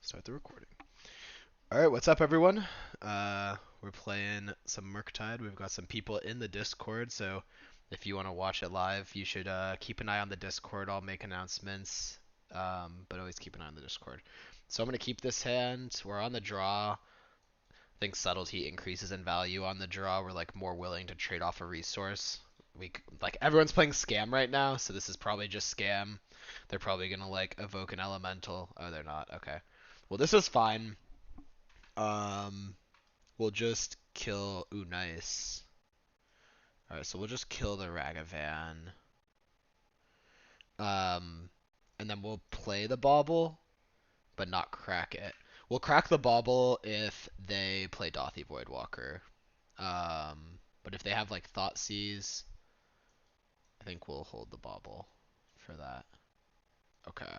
Start the recording. All right, what's up, everyone? We're playing some Murktide. We've got some people in the Discord, so if you want to watch it live, you should keep an eye on the Discord. I'll make announcements, but always keep an eye on the Discord. So I'm gonna keep this hand. We're on the draw. I think subtlety increases in value on the draw. We're like more willing to trade off a resource. Like everyone's playing scam right now, so this is probably just scam. They're probably gonna like evoke an elemental. Oh, they're not. Okay. Well, this is fine. Um, we'll just kill. Ooh, nice. All right, so we'll just kill the Ragavan. Um, and then we'll play the Bauble, but not crack it. We'll crack the Bauble if they play Dothy Voidwalker. But if they have like Thoughtseize, I think we'll hold the Bauble for that. Okay.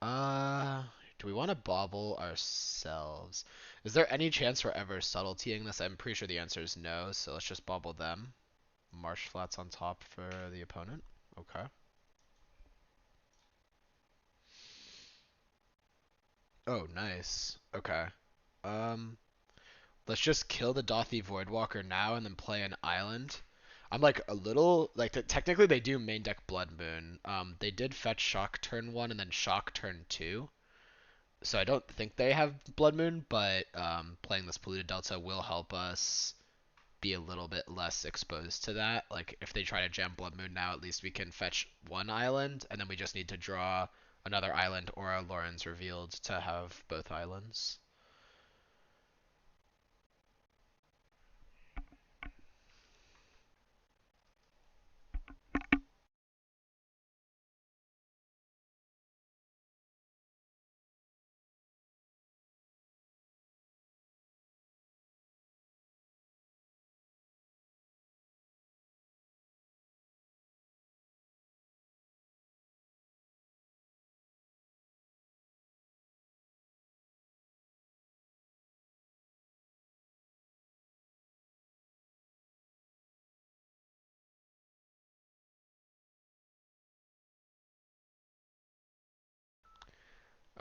Uh, do we want to bobble ourselves? Is there any chance we're ever subtletying this? I'm pretty sure the answer is no, so let's just bobble them. Marsh flats on top for the opponent. Okay. Oh, nice. Okay. Um, let's just kill the Dothy Voidwalker now and then play an island. I'm like a little like technically they do main deck Blood Moon. They did fetch Shock turn 1 and then Shock turn 2. So I don't think they have Blood Moon, but playing this Polluted Delta will help us be a little bit less exposed to that. Like if they try to jam Blood Moon now, at least we can fetch one island, and then we just need to draw another island or a Lauren's Revealed to have both islands.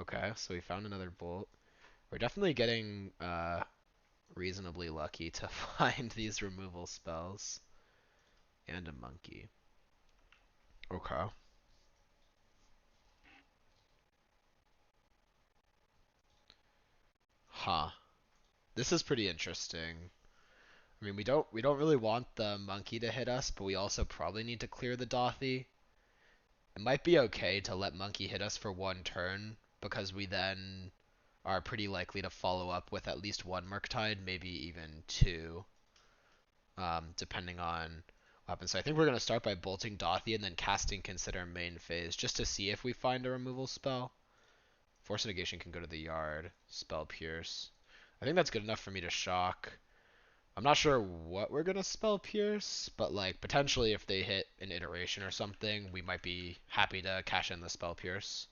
Okay, so we found another bolt. We're definitely getting reasonably lucky to find these removal spells. And a monkey. Okay. Huh. This is pretty interesting. I mean, we don't really want the monkey to hit us, but we also probably need to clear the Dothy. It might be okay to let monkey hit us for one turn, because we then are pretty likely to follow up with at least one Murktide, maybe even two, depending on what happens. So I think we're going to start by bolting Dothy and then casting Consider main phase, just to see if we find a removal spell. Force Negation can go to the yard. Spell Pierce. I think that's good enough for me to shock. I'm not sure what we're gonna spell Pierce, but like potentially if they hit an iteration or something, we might be happy to cash in the spell Pierce.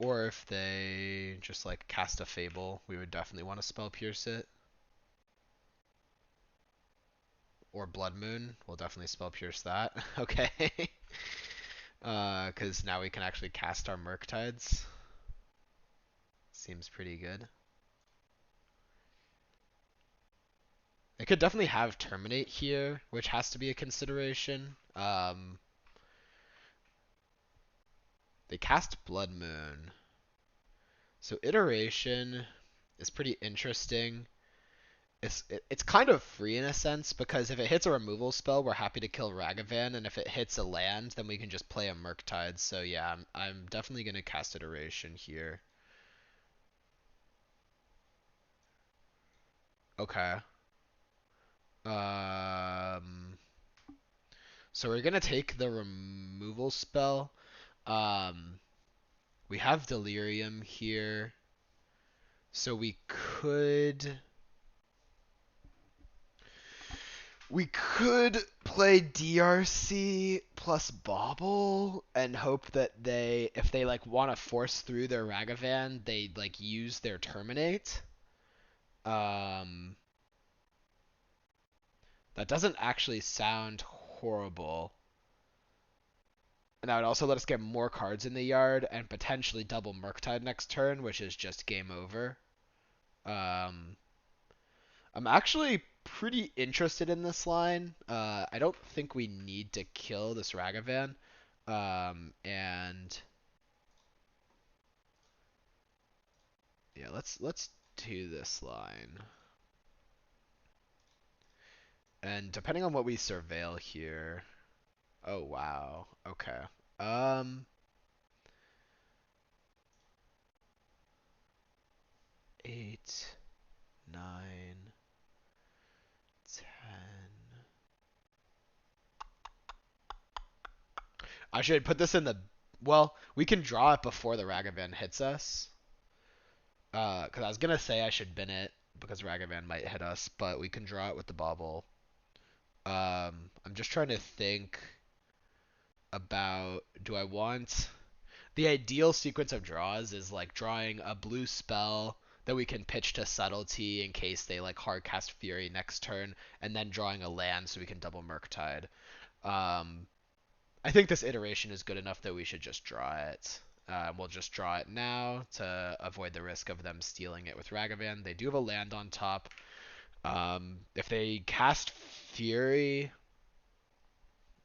Or if they just like cast a Fable, we would definitely want to spell Pierce it. Or Blood Moon, we'll definitely spell Pierce that. Okay. Because now we can actually cast our Murktides. Seems pretty good. They could definitely have Terminate here, which has to be a consideration. They cast Blood Moon. So Iteration is pretty interesting. It's kind of free in a sense, because if it hits a removal spell, we're happy to kill Ragavan, and if it hits a land, then we can just play a Murktide. So yeah, I'm definitely going to cast Iteration here. Okay. Um, so we're going to take the removal spell. Um, we have Delirium here. So we could play DRC plus Bobble and hope that if they like want to force through their Ragavan, they like use their Terminate. Um, that doesn't actually sound horrible. And that would also let us get more cards in the yard and potentially double Murktide next turn, which is just game over. Um, I'm actually pretty interested in this line. I don't think we need to kill this Ragavan. And yeah, let's do this line. And depending on what we surveil here. Oh wow. Okay. Um 8, 9, 10. I should put this in the well, we can draw it before the Ragavan hits us. Cuz I was going to say I should bin it because Ragavan might hit us, but we can draw it with the bauble. I'm just trying to think about do I want the ideal sequence of draws is like drawing a blue spell that we can pitch to subtlety in case they like hard cast Fury next turn, and then drawing a land so we can double Murktide. Um, I think this iteration is good enough that we should just draw it. We'll just draw it now to avoid the risk of them stealing it with Ragavan. They do have a land on top. If they cast Fury,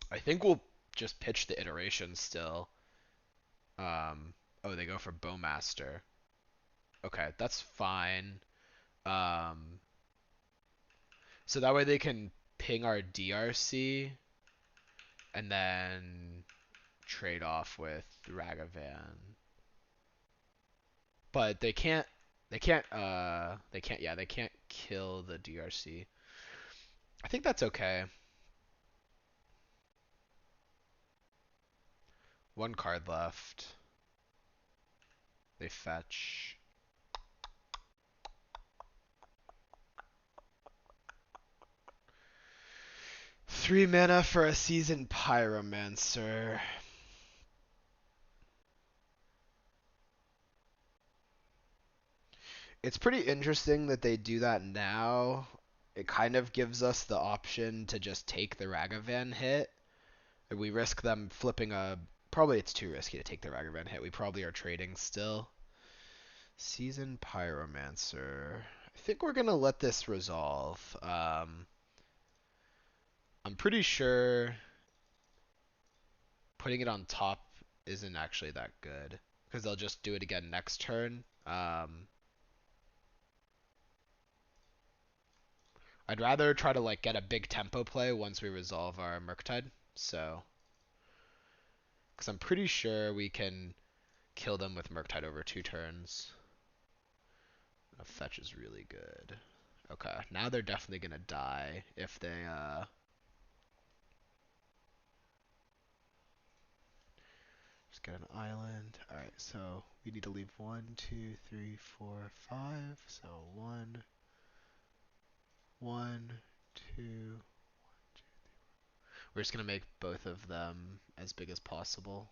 I think we'll just pitch the iteration still. Oh, they go for Bowmaster. Okay, that's fine. Um, so that way they can ping our DRC and then trade off with Ragavan. But they can't kill the DRC. I think that's okay. One card left. They fetch. 3 mana for a Seasoned Pyromancer. It's pretty interesting that they do that now. It kind of gives us the option to just take the Ragavan hit. We risk them flipping a... Probably it's too risky to take the Ragavan hit. We probably are trading still. Seasoned Pyromancer. I think we're going to let this resolve. I'm pretty sure putting it on top isn't actually that good. Because they'll just do it again next turn. I'd rather try to like get a big tempo play once we resolve our Murktide. So, because I'm pretty sure we can kill them with Murktide over 2 turns. A fetch is really good. Okay, now they're definitely gonna die if they just get an island. Alright, so we need to leave 1, 2, 3, 4, 5. So 1, 1, 2. We're just gonna make both of them as big as possible.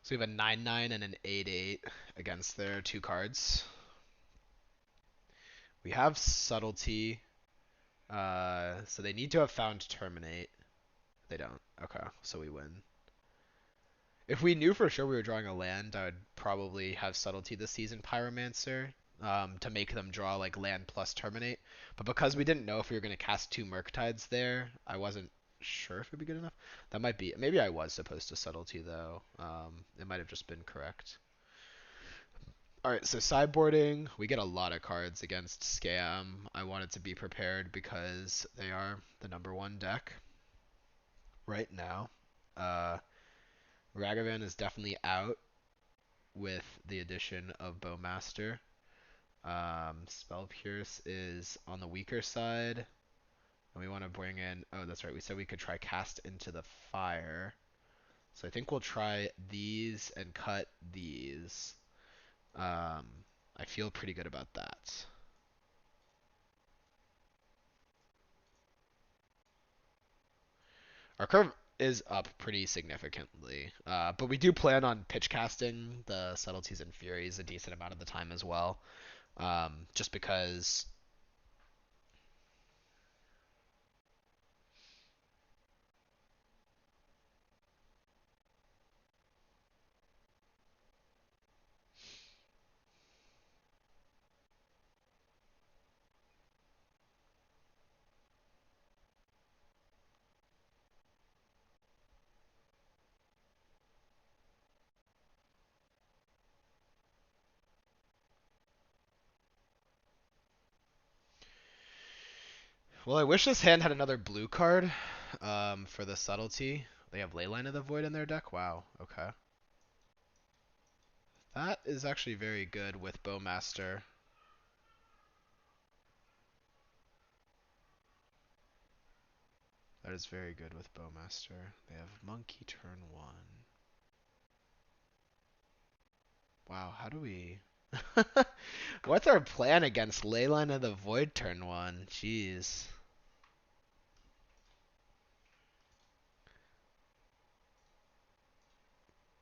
So we have a 9/9 and an 8/8 against their 2 cards. We have subtlety, so they need to have found terminate. They don't. Okay, so we win. If we knew for sure we were drawing a land, I would probably have subtlety this season Pyromancer to make them draw like land plus terminate. But because we didn't know if we were going to cast 2 Murktides there, I wasn't sure if it'd be good enough. That might be. Maybe I was supposed to subtlety though. It might have just been correct. Alright, so sideboarding, we get a lot of cards against Scam. I wanted to be prepared because they are the #1 deck right now. Ragavan is definitely out with the addition of Bowmaster. Spell Pierce is on the weaker side. And we want to bring in... Oh, that's right. We said we could try Cast into the Fire. So I think we'll try these and cut these. I feel pretty good about that. Our curve is up pretty significantly, but we do plan on pitch casting the subtleties and furies a decent amount of the time as well, just because Well, I wish this hand had another blue card for the subtlety. They have Leyline of the Void in their deck? Wow, okay. That is actually very good with Bowmaster. That is very good with Bowmaster. They have Monkey turn 1. Wow, how do we... What's our plan against Leyline of the Void turn 1? Jeez.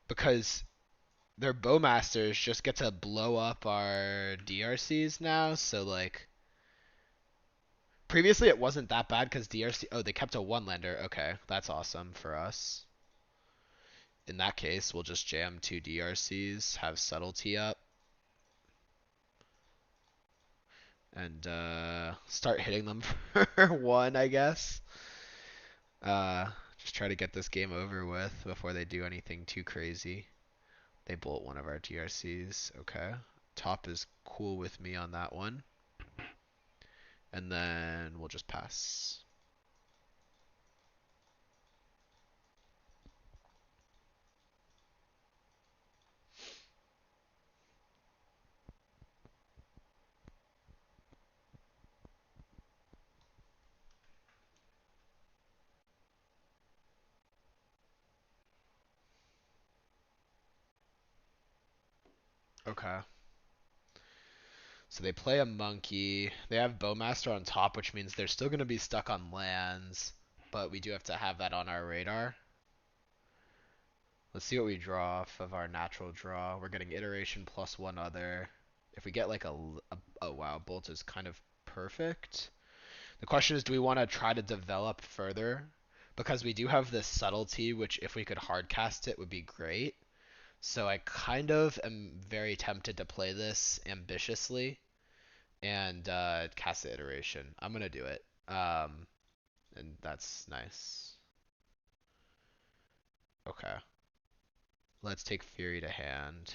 Because their Bowmasters just get to blow up our DRCs now, so like... Previously it wasn't that bad because DRC... Oh, they kept a one-lander. Okay, that's awesome for us. In that case, we'll just jam 2 DRCs, have Subtlety up, and start hitting them for 1, I guess. Uh, just try to get this game over with before they do anything too crazy. They bolt one of our DRCs. Okay. Top is cool with me on that one. And then we'll just pass. Okay. So they play a monkey. They have Bowmaster on top, which means they're still going to be stuck on lands, but we do have to have that on our radar. Let's see what we draw off of our natural draw. We're getting iteration plus 1 other. If we get like oh wow, Bolt is kind of perfect. The question is, do we want to try to develop further? Because we do have this subtlety, which if we could hardcast it would be great. So I kind of am very tempted to play this ambitiously and cast the iteration. I'm gonna do it. And that's nice. Okay. Let's take Fury to hand.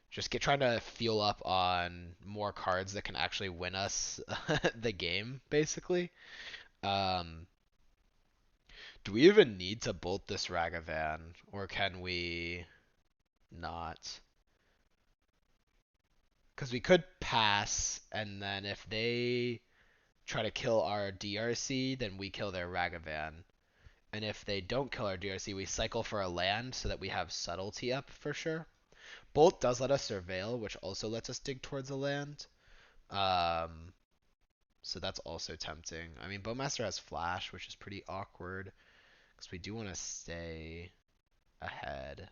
Just trying to fuel up on more cards that can actually win us the game, basically. Um, do we even need to bolt this Ragavan, or can we not? Because we could pass, and then if they try to kill our DRC, then we kill their Ragavan. And if they don't kill our DRC, we cycle for a land so that we have subtlety up for sure. Bolt does let us surveil, which also lets us dig towards a land. Um, so that's also tempting. I mean, Bowmaster has flash, which is pretty awkward because we do want to stay ahead.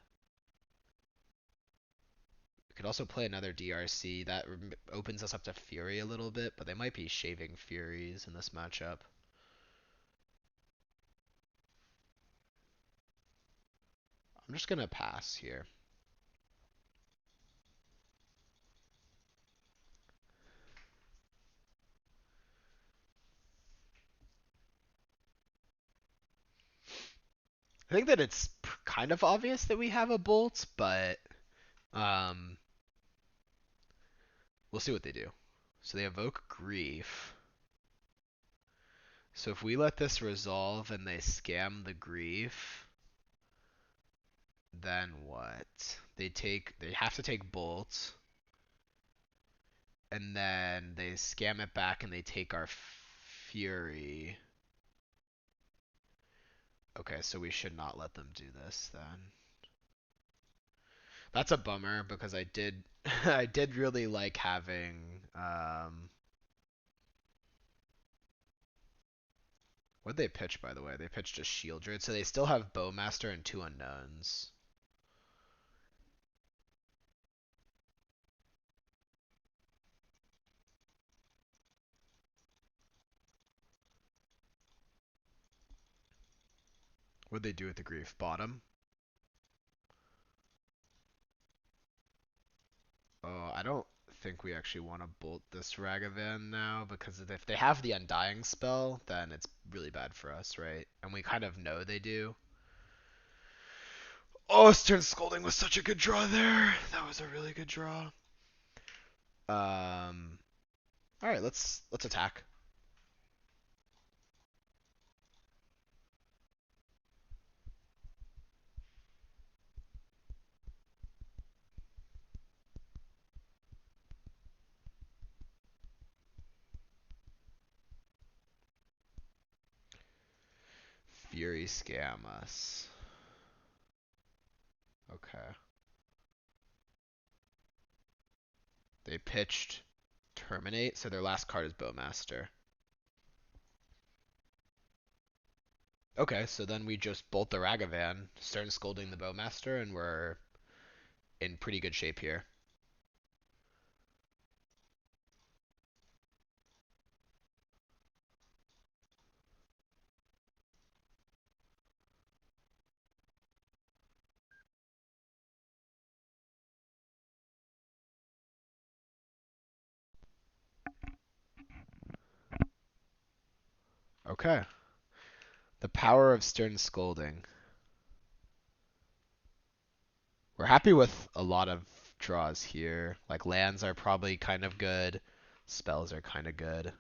We could also play another DRC that opens us up to Fury a little bit, but they might be shaving Furies in this matchup. I'm just gonna pass here. I think that it's kind of obvious that we have a bolt, but um, we'll see what they do. So they evoke Grief. So if we let this resolve and they scam the Grief, then what? They have to take Bolt, and then they scam it back and they take our Fury. Okay, so we should not let them do this then. That's a bummer because I did I did really like having what'd they pitch, by the way? They pitched a Shieldred, so they still have Bowmaster and 2 unknowns. What'd they do with the Grief? Bottom? Oh, I don't think we actually want to bolt this Ragavan now, because if they have the Undying spell, then it's really bad for us, right? And we kind of know they do. Oh, Stern Scolding was such a good draw there. That was a really good draw. All right, let's attack. Fury scam us. Okay. They pitched Terminate, so their last card is Bowmaster. Okay, so then we just bolt the Ragavan, Stern Scolding the Bowmaster, and we're in pretty good shape here. Okay. The power of Stern Scolding. We're happy with a lot of draws here. Like lands are probably kind of good. Spells are kind of good.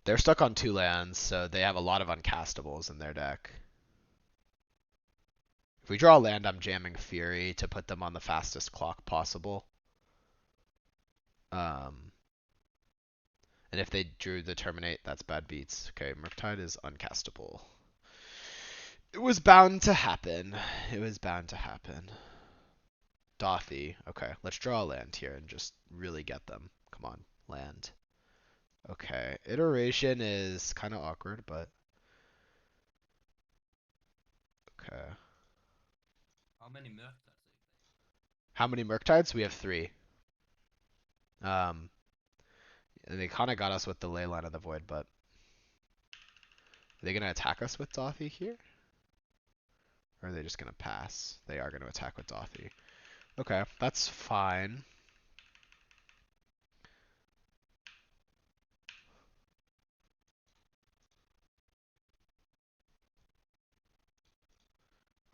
They're stuck on 2 lands, so they have a lot of uncastables in their deck. If we draw a land, I'm jamming Fury to put them on the fastest clock possible. And if they drew the Terminate, that's bad beats. Okay, Murktide is uncastable. It was bound to happen. It was bound to happen. Dothy. Okay, let's draw a land here and just really get them. Come on, land. Okay, iteration is kind of awkward, but okay. How many Murktides are you playing? How many Murktides? We have 3. Um, they kind of got us with the Leyline of the Void, but are they gonna attack us with Dothy here? Or are they just gonna pass? They are gonna attack with Dothy. Okay, that's fine.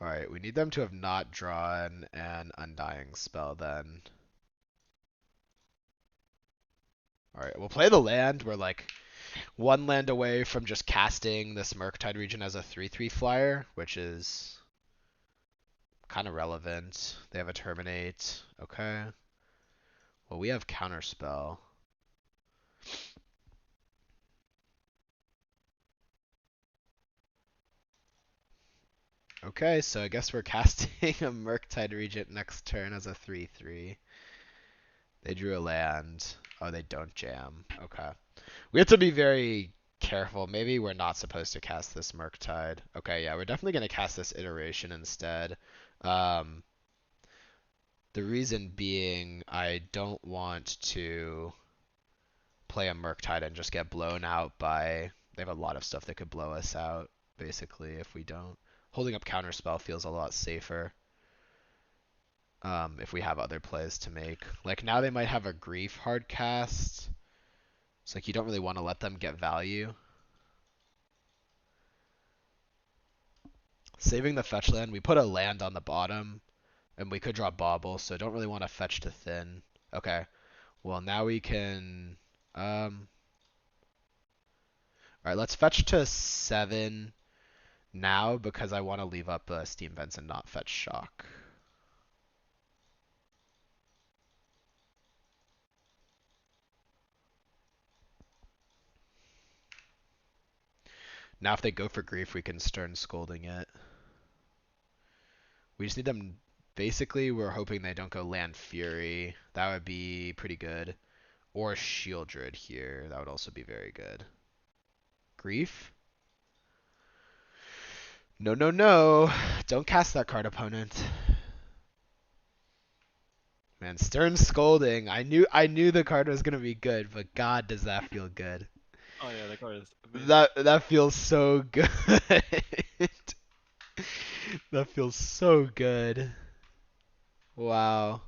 Alright, we need them to have not drawn an Undying spell then. Alright, we'll play the land. We're like 1 land away from just casting this Murktide region as a 3/3 flyer, which is kind of relevant. They have a Terminate. Okay. Well, we have Counterspell. Okay, so I guess we're casting a Murktide Regent next turn as a 3/3. They drew a land. Oh, they don't jam. Okay. We have to be very careful. Maybe we're not supposed to cast this Murktide. Okay, yeah, we're definitely going to cast this Iteration instead. Um, the reason being, I don't want to play a Murktide and just get blown out by... They have a lot of stuff that could blow us out, basically, if we don't. Holding up Counterspell feels a lot safer. If we have other plays to make. Like now they might have a Grief hard cast. It's like you don't really want to let them get value. Saving the fetch land, we put a land on the bottom, and we could draw Bauble, so don't really want to fetch to thin. Okay, well now we can... Alright, let's fetch to 7 now, because I want to leave up Steam Vents and not fetch Shock. Now if they go for Grief, we can Stern Scolding it. We just need them... Basically, we're hoping they don't go Land Fury. That would be pretty good. Or Shieldred here. That would also be very good. Grief? No, no, no. Don't cast that card, opponent. Man, Stern Scolding. I knew the card was gonna be good, but God, does that feel good. Oh yeah, the card is amazing. That feels so good. That feels so good. Wow.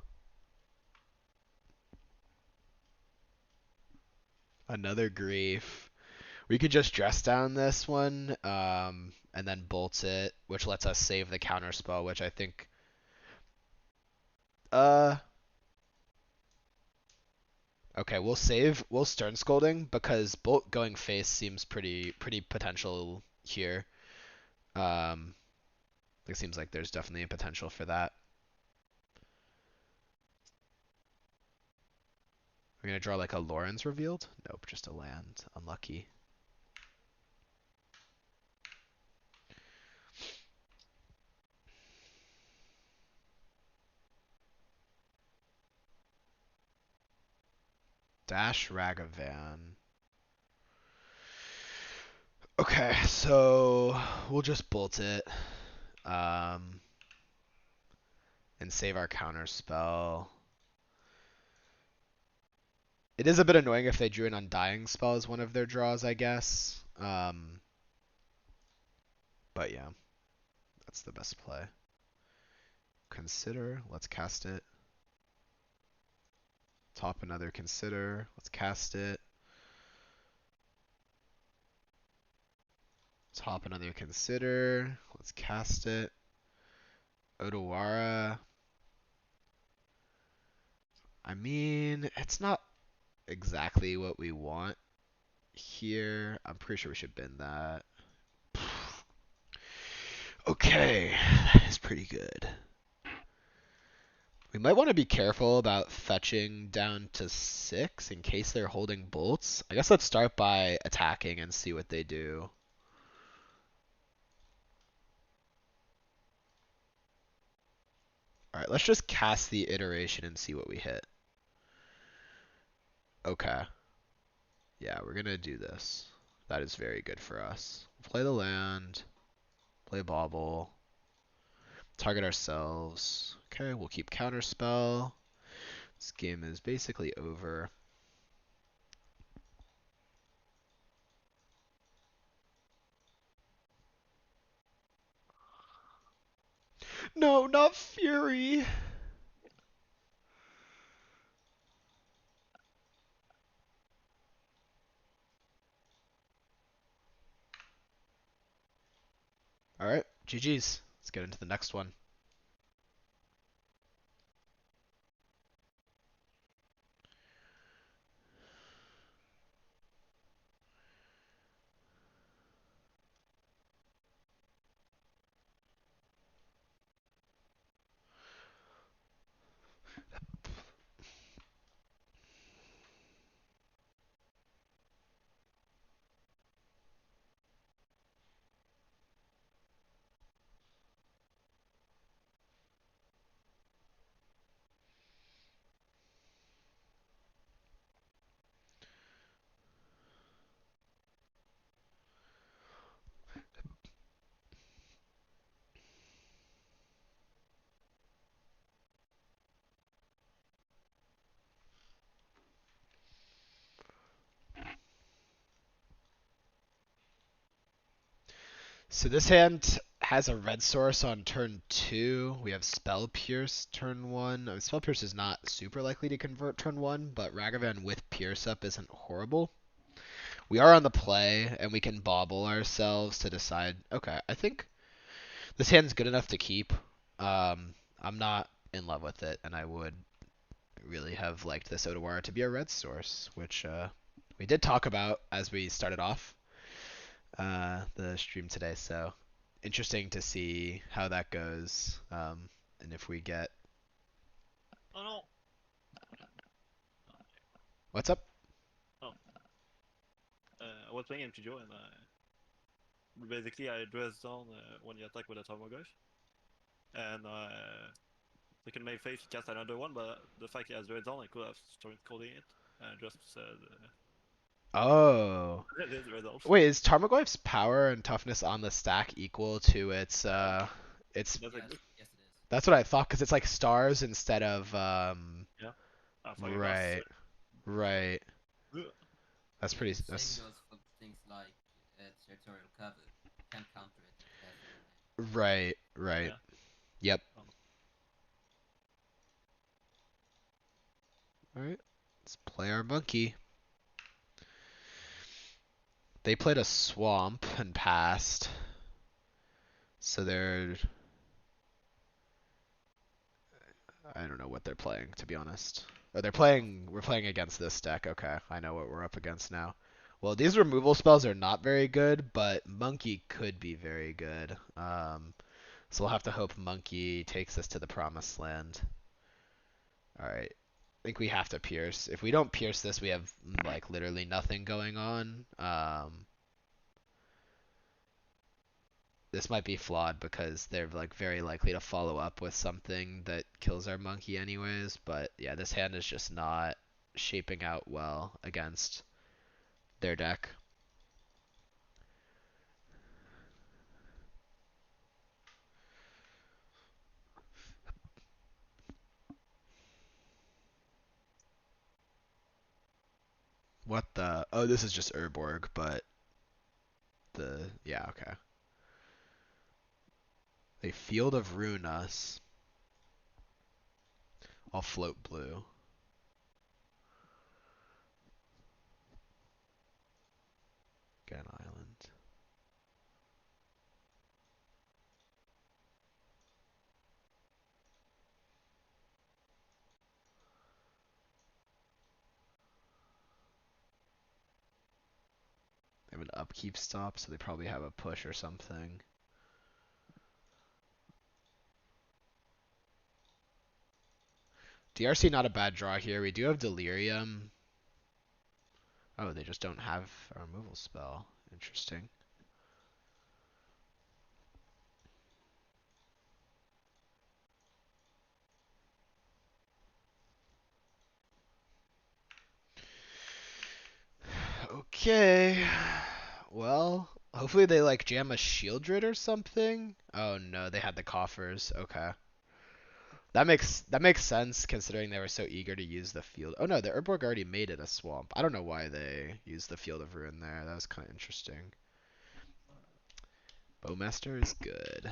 Another Grief. We could just dress down this one, and then bolt it, which lets us save the counter spell, which I think, uh, okay, we'll Stern Scolding because bolt going face seems pretty potential here. Um, it seems like there's definitely a potential for that. We're gonna draw like a Lorenz revealed? Nope, just a land. Unlucky. Dash Ragavan. Okay, so we'll just bolt it. Um, and save our counter spell. It is a bit annoying if they drew an Undying spell as one of their draws, I guess. But yeah, that's the best play. Consider, let's cast it. Top another Consider, let's cast it. Top another Consider, let's cast it. Odawara. I mean, it's not exactly what we want here. I'm pretty sure we should bend that. Okay, that is pretty good. We might want to be careful about fetching down to 6 in case they're holding bolts. I guess let's start by attacking and see what they do. Alright, let's just cast the iteration and see what we hit. Okay. Yeah, we're gonna do this. That is very good for us. Play the land. Play bauble. Target ourselves. Okay, we'll keep counterspell. This game is basically over. No, not Fury! Alright, GG's. Let's get into the next one. So this hand has a red source on turn 2. We have Spell Pierce turn 1. Spell Pierce is not super likely to convert turn 1, but Ragavan with Pierce up isn't horrible. We are on the play, and we can bobble ourselves to decide, okay, I think this hand's good enough to keep. I'm not in love with it, and I would really have liked this Odawara to be a red source, which we did talk about as we started off the stream today. So interesting to see how that goes, and if we get. Oh no! What's up? Oh. I was playing MTGO and basically I dressed down when you attack with a Tarmogoyf. And they can make face cast another one, but the fact he has dressed down, I could have started calling it. And just said, Oh. this result. Wait, is Tarmogoyf's power and toughness on the stack equal to its That's Yes, like, yes it is. that's what I thought, because it's like stars instead of yeah. Fucking right. Right. That's pretty The that's same goes for things like territorial cover. Can't counter it if it has the real name. right, right. Yeah. Yep. Oh. Alright. Let's play our monkey. They played a swamp and passed. So I don't know what they're playing, to be honest. Oh, we're playing against this deck. Okay, I know what we're up against now. Well, these removal spells are not very good, but Monkey could be very good. So we'll have to hope Monkey takes us to the promised land. Alright. I think we have to pierce. If we don't pierce this, we have, like, literally nothing going on. This might be flawed because they're like very likely to follow up with something that kills our monkey anyways, but yeah, this hand is just not shaping out well against their deck. What the? Oh, this is just Urborg, but yeah, okay. They Field of Ruin us. I'll float blue. Get an island. They have an upkeep stop, so they probably have a push or something. DRC not a bad draw here. We do have Delirium. Oh, they just don't have a removal spell. Interesting. Okay. Well, hopefully they like jam a Shieldred or something. Oh no, they had the Coffers. Okay. That makes sense considering they were so eager to use the field. Oh no, the Urborg already made it a swamp. I don't know why they used the Field of Ruin there. That was kind of interesting. Bowmaster is good.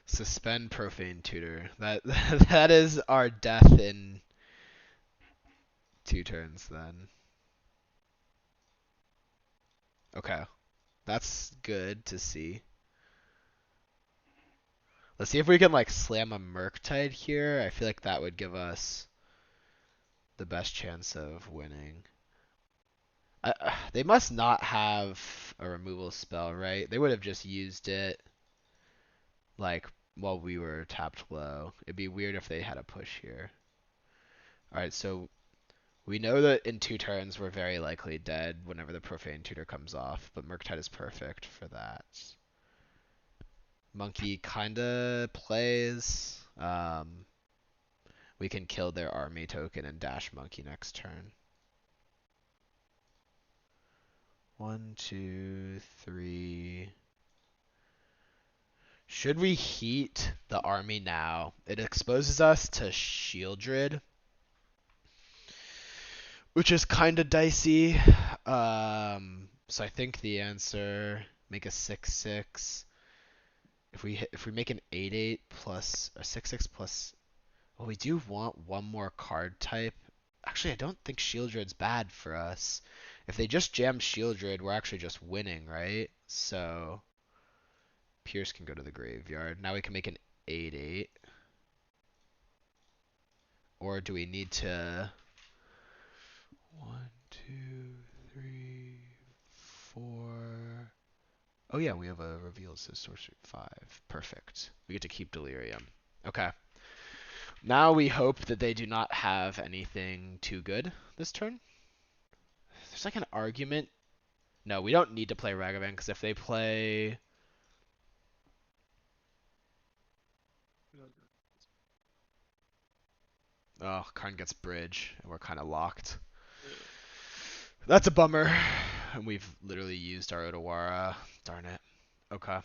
Suspend Profane Tutor. That is our death in 2 turns then. Okay. That's good to see. Let's see if we can like slam a Murktide here. I feel like that would give us the best chance of winning. They must not have a removal spell, right? They would have just used it like while we were tapped low. It'd be weird if they had a push here. Alright, so we know that in 2 turns we're very likely dead whenever the Profane Tutor comes off, but Murktide is perfect for that. Monkey kinda plays. We can kill their army token and dash Monkey next turn. 1, 2, 3. Should we heat the army now? It exposes us to Shieldred, which is kind of dicey. So I think the answer, make a 6/6. If we make an 8/8 plus a 6/6 plus, well, we do want one more card type. Actually, I don't think Shieldred's bad for us. If they just jam Shieldred, we're actually just winning, right? So Pierce can go to the graveyard. Now we can make an 8/8. Or do we need to 1, 2, 3, 4. Oh yeah, we have a reveal says sorcery 5. Perfect. We get to keep Delirium. Okay. Now we hope that they do not have anything too good this turn. There's like an argument. No, we don't need to play Ragavan because if they play. Oh, Karn gets bridge and we're kind of locked. That's a bummer. And we've literally used our Otawara. Darn it. Okay.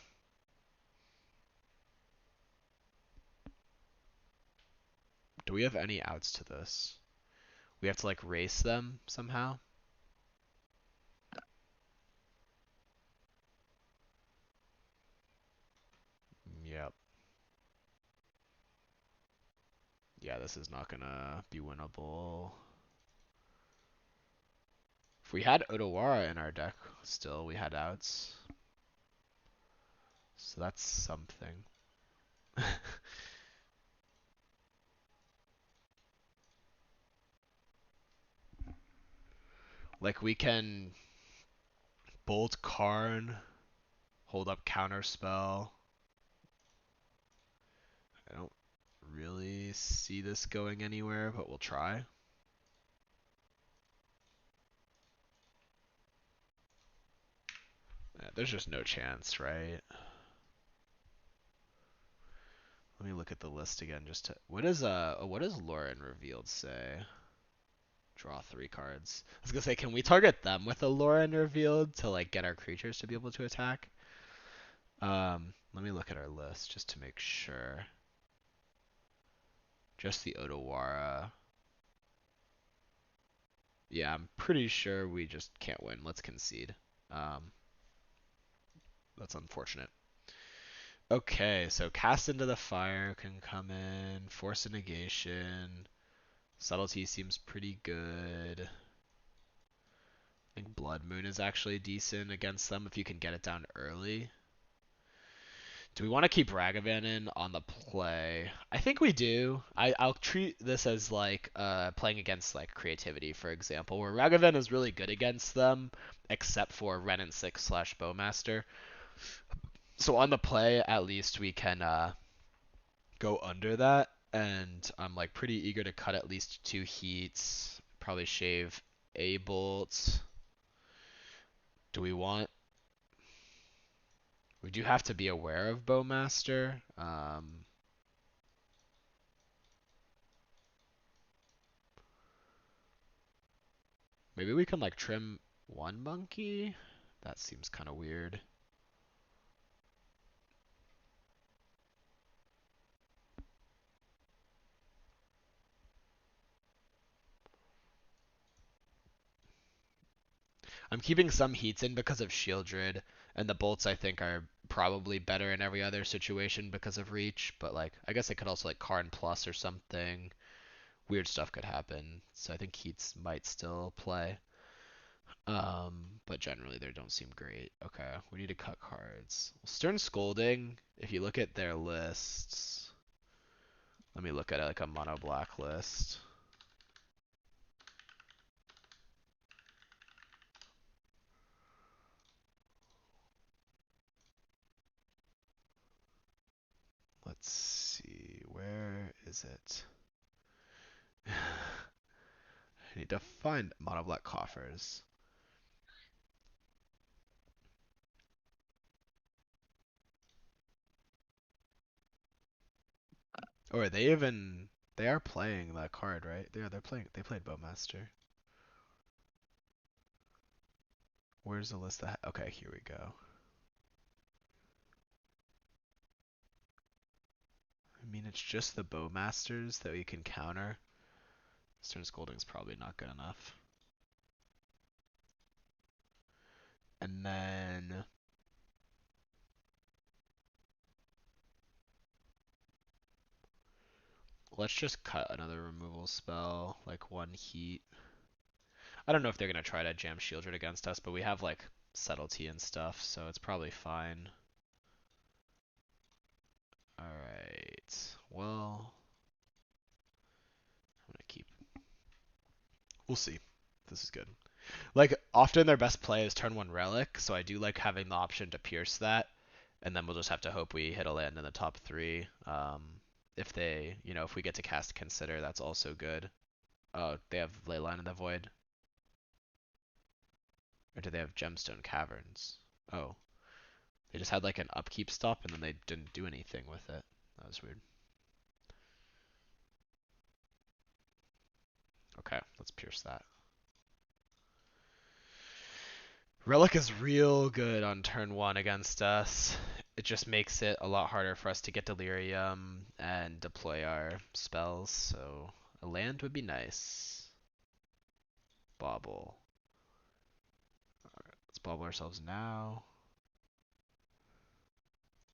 Do we have any outs to this? We have to like race them somehow? Yep. Yeah, this is not gonna be winnable. If we had Otawara in our deck still, we had outs. So that's something. Like we can Bolt Karn, hold up Counterspell. I don't really see this going anywhere, but we'll try. Yeah, there's just no chance, right? Let me look at the list again just to what does Lauren revealed say? Draw 3 cards. I was gonna say, can we target them with a Lauren revealed to like get our creatures to be able to attack? Let me look at our list just to make sure. Just the Otawara. Yeah, I'm pretty sure we just can't win. Let's concede. Um, that's unfortunate. Okay, so Cast into the Fire can come in. Force a Negation. Subtlety seems pretty good. I think Blood Moon is actually decent against them if you can get it down early. Do we want to keep Ragavan in on the play? I think we do. I'll treat this as like playing against like creativity, for example, where Ragavan is really good against them, except for Ren and 6/Bowmaster. So on the play, at least we can go under that, and I'm like pretty eager to cut at least 2 heats. Probably shave a bolt. Do we want? We do have to be aware of Bowmaster. Maybe we can like trim 1 monkey? That seems kind of weird. I'm keeping some heats in because of Shieldred, and the bolts I think are probably better in every other situation because of reach, but like I guess I could also like Karn Plus or something. Weird stuff could happen, so I think heats might still play. But generally they don't seem great. Okay, we need to cut cards. Stern Scolding, if you look at their lists, let me look at like a mono black list. Let's see, where is it? I need to find mono black coffers. Or are they even? They are playing that card, right? They're playing. They played Bowmaster. Where's the list that? Okay, here we go. I mean, it's just the Bowmasters that we can counter. Stern Scolding's probably not good enough. And then let's just cut another removal spell, like 1 heat. I don't know if they're gonna try to jam Shieldred against us, but we have like subtlety and stuff, so it's probably fine. Alright, well, I'm gonna keep. We'll see. This is good. Like, often their best play is turn 1 Relic, so I do like having the option to pierce that, and then we'll just have to hope we hit a land in the top 3. If they, if we get to cast Consider, that's also good. Oh, they have Leyline in the Void. Or do they have Gemstone Caverns? Oh, they just had like an upkeep stop, and then they didn't do anything with it. That was weird. Okay, let's pierce that. Relic is real good on turn 1 against us. It just makes it a lot harder for us to get Delirium and deploy our spells, so a land would be nice. Bobble. Alright, let's bobble ourselves now.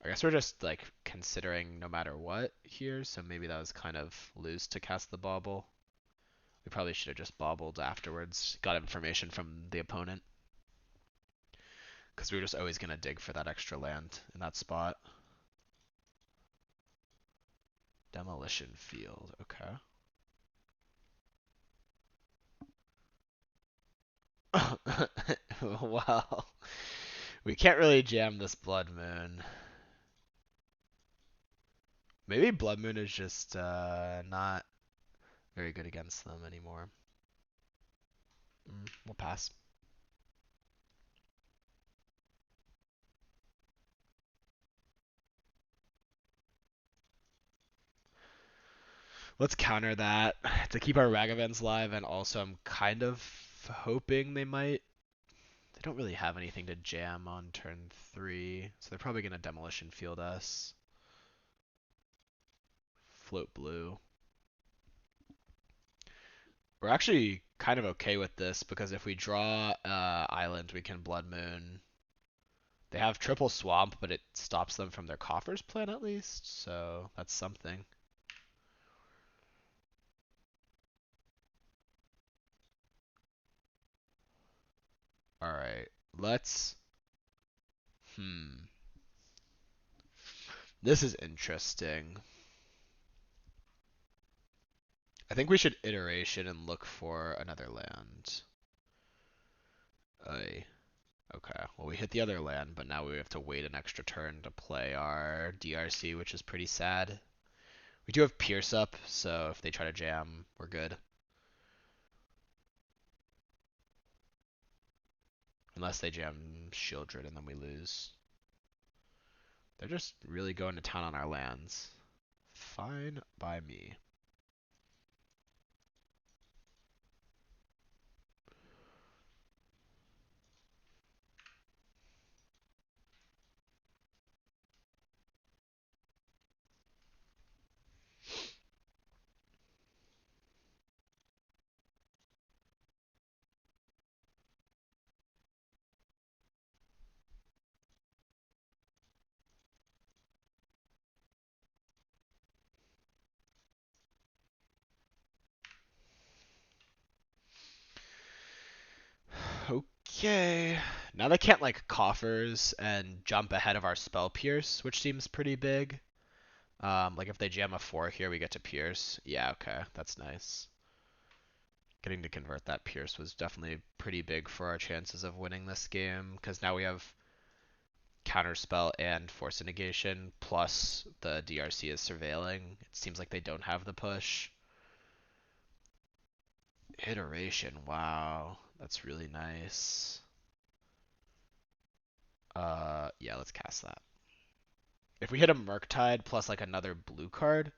I guess we're just like considering no matter what here, so maybe that was kind of loose to cast the bobble. We probably should have just bobbled afterwards, got information from the opponent. Because we were just always going to dig for that extra land in that spot. Demolition Field, okay. Well, we can't really jam this Blood Moon. Maybe Blood Moon is just not very good against them anymore. We'll pass. Let's counter that to keep our Ragavans live, and also I'm kind of hoping they might. They don't really have anything to jam on turn 3, so they're probably gonna Demolition Field us. Float blue. We're actually kind of okay with this because if we draw island, we can Blood Moon. They have triple swamp, but it stops them from their Coffers plan at least, so that's something. Alright, let's... This is interesting. I think we should iteration and look for another land. Okay, well we hit the other land, but now we have to wait an extra turn to play our DRC, which is pretty sad. We do have Pierce up, so if they try to jam, we're good. Unless they jam Shieldred and then we lose. They're just really going to town on our lands. Fine by me. Okay. Now they can't like Coffers and jump ahead of our Spell Pierce, which seems pretty big. Like if they jam a 4 here, we get to Pierce. Yeah, okay, that's nice. Getting to convert that Pierce was definitely pretty big for our chances of winning this game, because now we have Counterspell and Force of Negation, plus the DRC is surveilling. It seems like they don't have the push. Iteration, wow, that's really nice. Yeah, let's cast that. If we hit a Murktide plus like another blue card,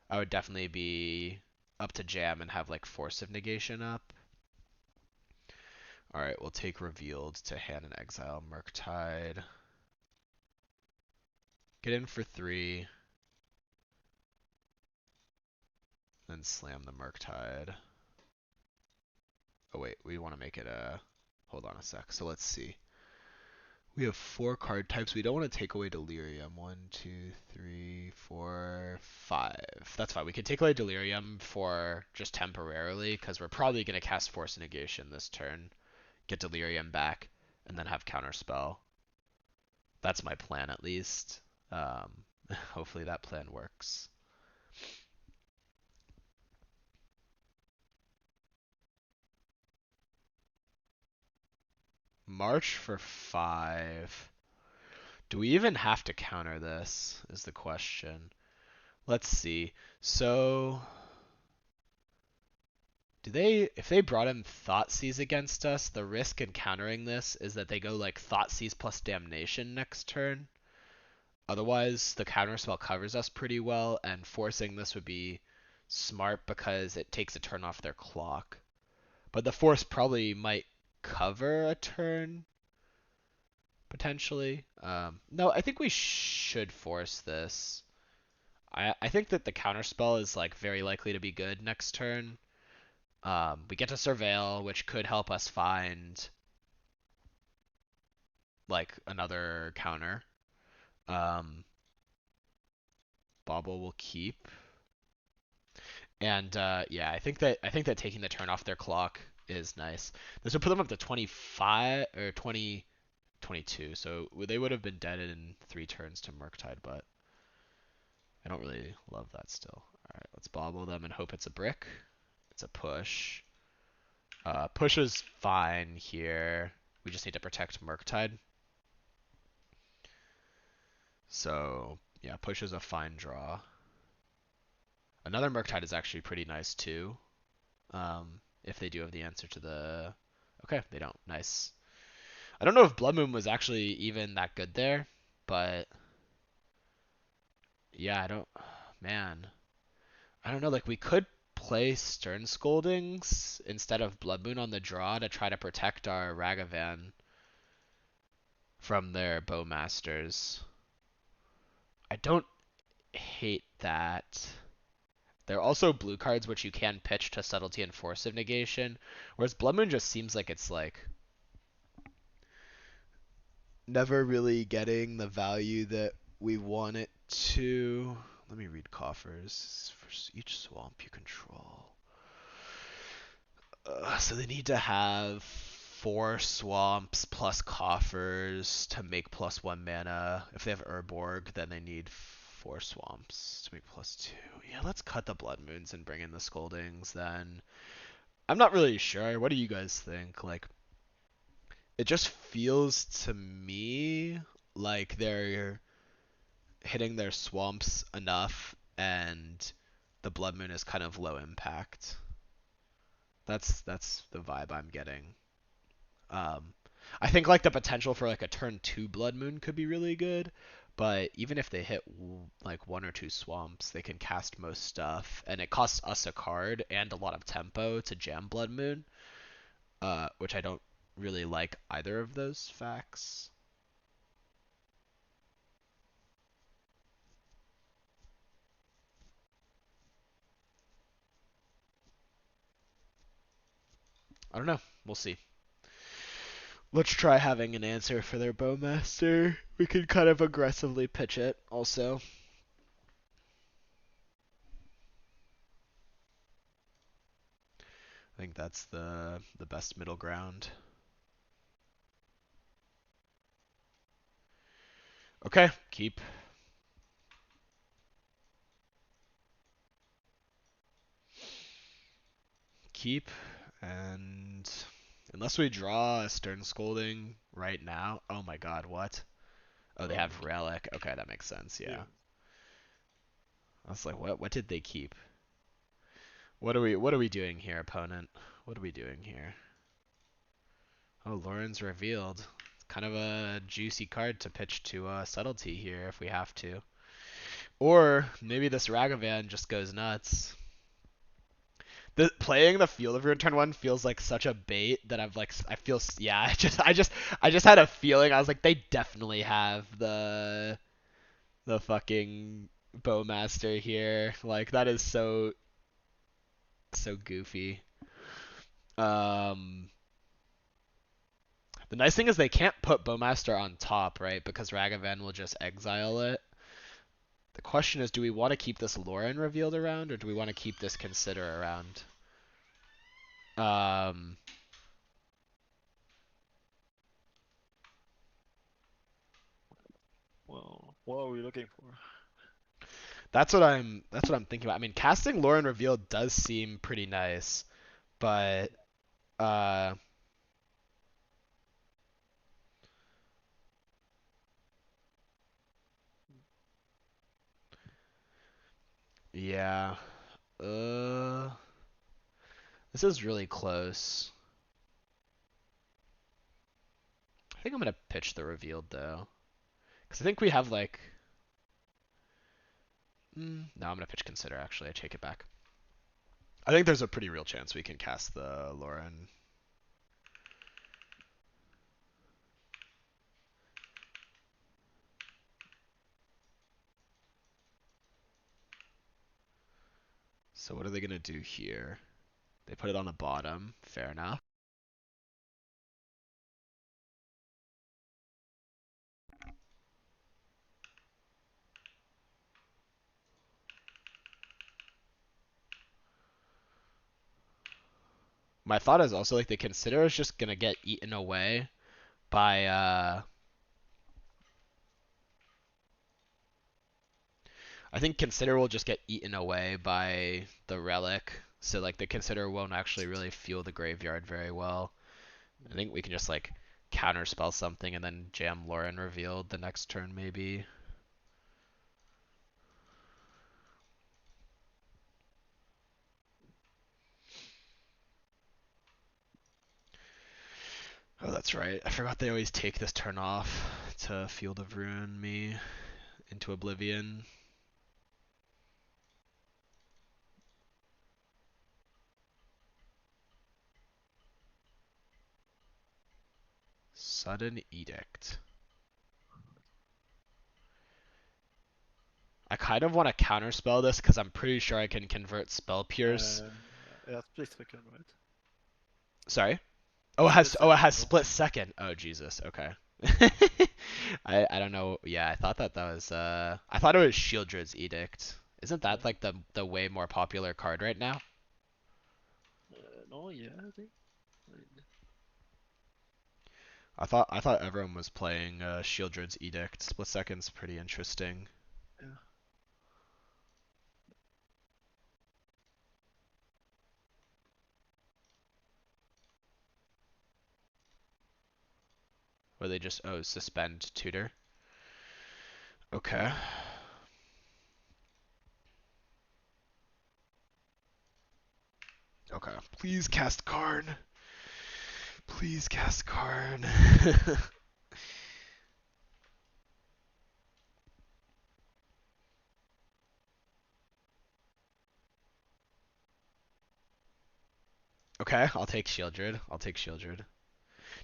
I would definitely be up to jam and have like Force of Negation up. Alright, we'll take Revealed to hand and exile Murktide. Get in for 3. Then slam the Murktide. Oh wait, we want to make it a... Hold on a sec. So let's see. We have 4 card types. We don't want to take away Delirium. 1, 2, 3, 4, 5. That's fine. We can take away Delirium for just temporarily, because we're probably going to cast Force Negation this turn, get Delirium back, and then have Counterspell. That's my plan, at least. Hopefully that plan works. March for 5. Do we even have to counter this, is the question. Let's see. So, if they brought in Thoughtseize against us, the risk in countering this is that they go like Thoughtseize plus Damnation next turn. Otherwise, the counterspell covers us pretty well, and forcing this would be smart because it takes a turn off their clock. But the force probably might cover a turn, potentially. No, I think we should force this. I think that the counterspell is like very likely to be good next turn. We get to Surveil, which could help us find like another counter. Bobble will keep. And yeah, I think that taking the turn off their clock is nice. This would put them up to 25 or 20, 22. So they would have been dead in 3 turns to Murktide, but I don't really love that still. All right, let's bobble them and hope it's a brick. It's a push. Push is fine here. We just need to protect Murktide. So yeah, push is a fine draw. Another Murktide is actually pretty nice too. If they do have the answer to the... Okay, they don't. Nice. I don't know if Blood Moon was actually even that good there, but... Yeah, I don't... Man. I don't know, like we could play Stern Scoldings instead of Blood Moon on the draw to try to protect our Ragavan from their Bowmasters. I don't hate that. There are also blue cards which you can pitch to Subtlety and Force of Negation, whereas Blood Moon just seems like it's like never really getting the value that we want it to. Let me read Coffers. For each swamp you control. So they need to have 4 swamps plus Coffers to make +1 mana. If they have Urborg, then they need 4 swamps to make +2. Yeah, let's cut the Blood Moons and bring in the Scoldings then. I'm not really sure. What do you guys think? Like, it just feels to me like they're hitting their swamps enough and the Blood Moon is kind of low impact. That's the vibe I'm getting. Um, I think like the potential for like a turn 2 Blood Moon could be really good, but even if they hit like 1 or 2 swamps, they can cast most stuff, and it costs us a card and a lot of tempo to jam Blood Moon, which I don't really like either of those facts. I don't know. We'll see. Let's try having an answer for their Bowmaster. We can kind of aggressively pitch it also. I think that's the best middle ground. Okay, keep. Keep, and unless we draw a Stern Scolding right now. Oh my god, what? Oh, they have Relic. Okay, that makes sense, yeah. I was like, what did they keep? What are we doing here, opponent? What are we doing here? Oh, Lauren's revealed. It's kind of a juicy card to pitch to Subtlety here if we have to. Or maybe this Ragavan just goes nuts. Playing the Field of Ruin turn 1 feels like such a bait that I've like I feel yeah I just had a feeling. I was like, they definitely have the fucking Bowmaster here. Like that is so goofy. Um, the nice thing is they can't put Bowmaster on top, right? Because Ragavan will just exile it. The question is, do we want to keep this Lauren revealed around, or do we want to keep this Consider around? Well, what are we looking for? That's what I'm thinking about. I mean, casting Lauren revealed does seem pretty nice, but uh yeah. Uh this is really close. I think I'm gonna pitch the revealed though. Because I think we have like no, I'm gonna pitch Consider actually. I take it back. I think there's a pretty real chance we can cast the Lauren. So what are they gonna do here? They put it on the bottom. Fair enough. My thought is also like the Consider is just gonna get eaten away by I think Consider will just get eaten away by the Relic, so like the Consider won't actually really fuel the graveyard very well. I think we can just like counterspell something and then jam Lauren revealed the next turn maybe. Oh, that's right. I forgot they always take this turn off to Field of Ruin me into Oblivion. Sudden Edict. I kind of want to counterspell this because I'm pretty sure I can convert Spell Pierce. Yeah, split second, right? Sorry? Oh, it Split has second, split second. Oh, Jesus. Okay. I don't know. Yeah, I thought that was I thought it was Shieldred's Edict. Isn't that like the way more popular card right now? No, yeah, I think. I thought everyone was playing Shieldred's Edict. Split second's pretty interesting. Yeah. Where they just suspend tutor. Okay. Okay. Please cast Karn. Please cast Karn. Okay, I'll take Shieldred. I'll take Shieldred.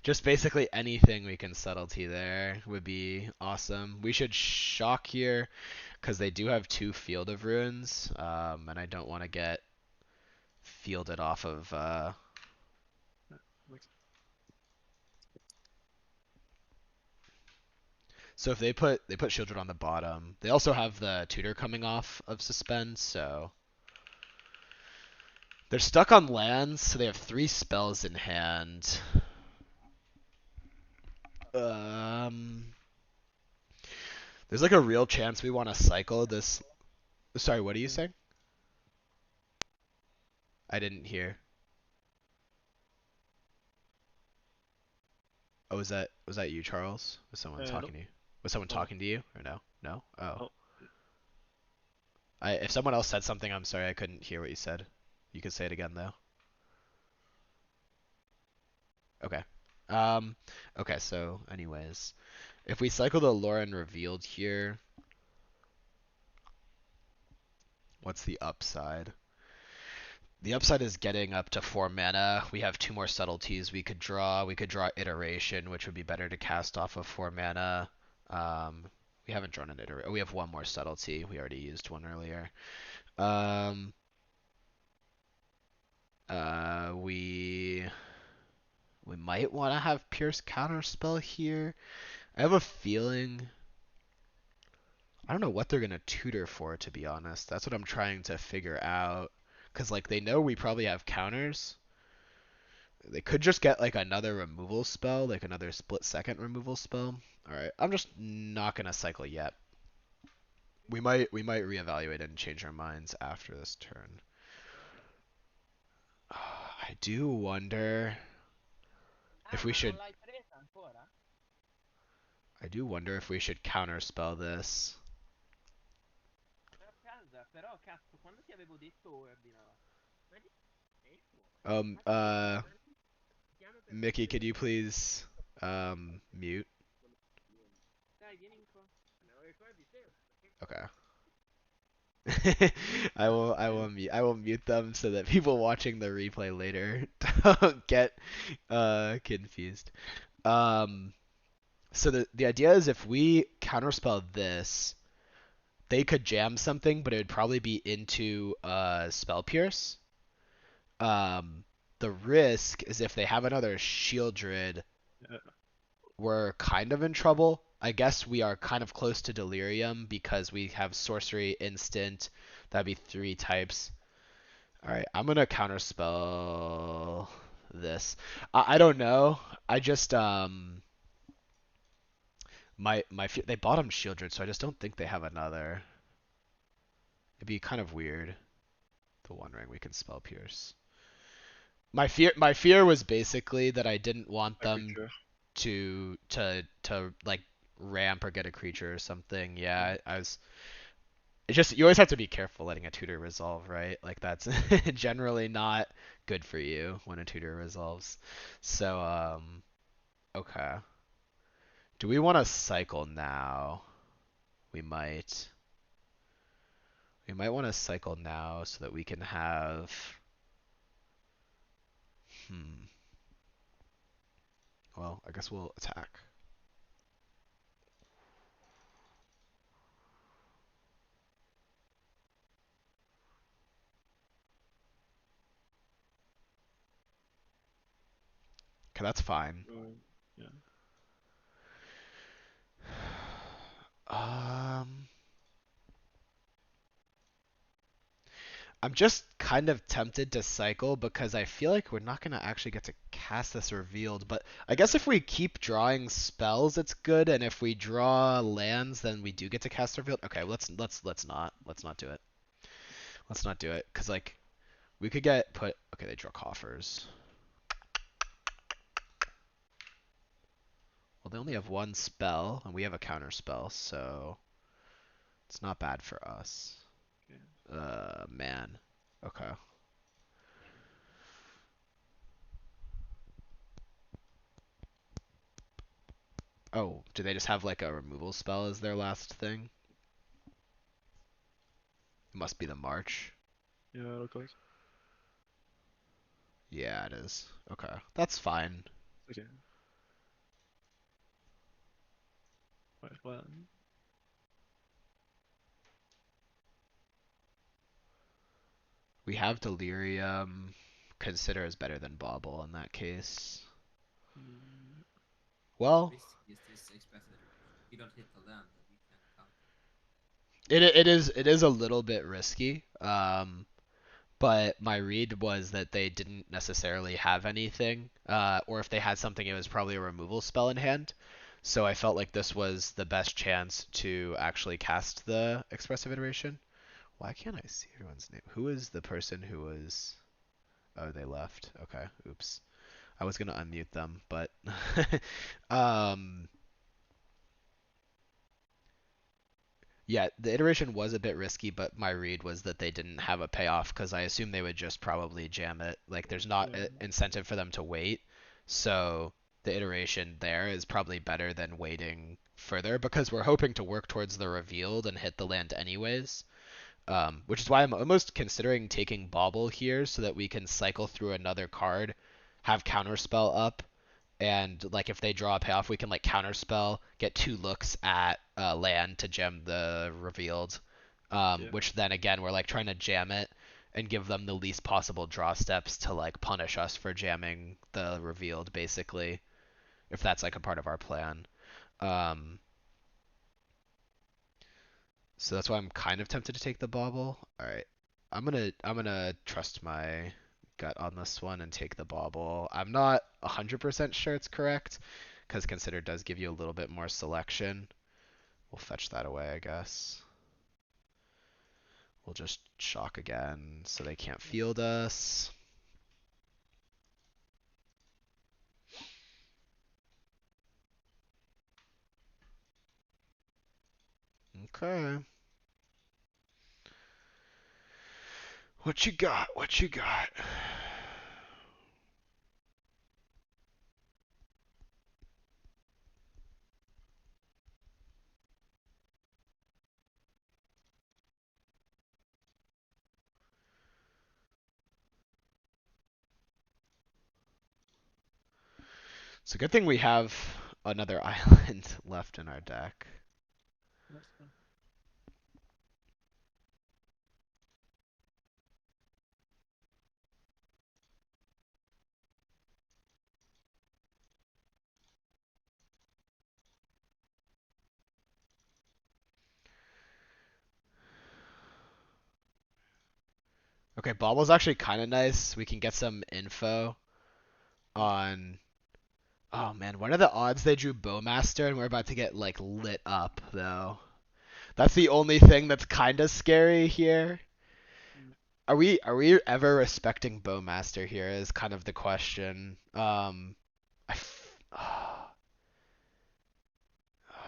Just basically anything we can subtlety there would be awesome. We should shock here because they do have 2 Field of Ruins, and I don't want to get fielded off of. So if they put Shieldred on the bottom, they also have the tutor coming off of suspend, so they're stuck on lands. So they have 3 spells in hand. There's like a real chance we want to cycle this. Sorry, what are you saying? I didn't hear. Oh, was that you, Charles? Was someone talking to you? Was someone talking to you or no? No? Oh. Oh. If someone else said something, I'm sorry, I couldn't hear what you said. You could say it again though. Okay. Okay, so anyways, if we cycle the Lauren revealed here, what's the upside? The upside is getting up to 4 mana. We have 2 more subtleties we could draw. We could draw Iteration, which would be better to cast off of 4 mana. We haven't drawn an Iteration. We have 1 more subtlety. We already used one earlier. We might want to have Pierce Counterspell here. I have a feeling. I don't know what they're gonna tutor for, to be honest. That's what I'm trying to figure out. Cause like they know we probably have counters. They could just get like another removal spell, like another split second removal spell. Alright, I'm just not gonna cycle yet. We might reevaluate and change our minds after this turn. I do wonder if we should. I do wonder if we should counterspell this. Mickey, could you please mute? Okay. I will mute them so that people watching the replay later don't get confused. So the idea is if we counterspell this, they could jam something, but it would probably be into Spell Pierce. The risk is if they have another Shieldred, we're kind of in trouble. I guess we are kind of close to Delirium because we have Sorcery, Instant. That'd be 3 types. Alright, I'm gonna counterspell this. I don't know. I just they bottomed Shieldred, so I just don't think they have another. It'd be kind of weird. The One Ring we can spell Pierce. My fear was basically that I didn't want them to like ramp or get a creature or something. Yeah, I was. It's just you always have to be careful letting a tutor resolve, right? Like that's generally not good for you when a tutor resolves. So okay. Do we want to cycle now? We might. We might want to cycle now so that we can have. Well, I guess we'll attack. Okay, that's fine. Yeah. I'm just kind of tempted to cycle because I feel like we're not gonna actually get to cast this revealed. But I guess if we keep drawing spells, it's good, and if we draw lands, then we do get to cast revealed. Okay, let's not do it. Let's not do it because like we could get put. Okay, they draw coffers. Well, they only have one spell, and we have a counter spell, so it's not bad for us. Okay. Man. Okay. Oh, do they just have like a removal spell as their last thing? It must be the March. Yeah, of course. Yeah, it is. Okay. That's fine. Okay. Right, well. We have Delirium. Consider is better than Bauble in that case. Mm, Well, Risky is this expressive iteration. If you don't hit the land, then you can counter. it is a little bit risky. But my read was that they didn't necessarily have anything, or if they had something, it was probably a removal spell in hand. So I felt like this was the best chance to actually cast the expressive iteration. Why can't I see everyone's name? Who is the person who was? Oh, they left. Okay, oops. I was gonna unmute them, but um, yeah, the iteration was a bit risky, but my read was that they didn't have a payoff because I assume they would just probably jam it. Like, there's not yeah. an incentive for them to wait, so the iteration there is probably better than waiting further because we're hoping to work towards the revealed and hit the land anyways. Which is why I'm almost considering taking Bauble here so that we can cycle through another card, have Counterspell up, and like if they draw a payoff, we can like Counterspell, get 2 looks at land to gem the revealed, Yeah. which then again we're like trying to jam it and give them the least possible draw steps to like punish us for jamming the revealed, basically, if that's like a part of our plan. Um, So that's why I'm kind of tempted to take the Bauble. All right. I'm gonna trust my gut on this one and take the Bauble. I'm not 100% sure it's correct because Consider does give you a little bit more selection. We'll fetch that away, I guess. We'll just shock again so they can't field us. Okay. What you got? What you got? It's a good thing we have another island left in our deck. That's fine. Okay, Bauble's actually kind of nice. We can get some info Mm, on. Oh man, what are the odds they drew Bowmaster and we're about to get like lit up though? That's the only thing that's kind of scary here. mm, Are we ever respecting Bowmaster here is kind of the question.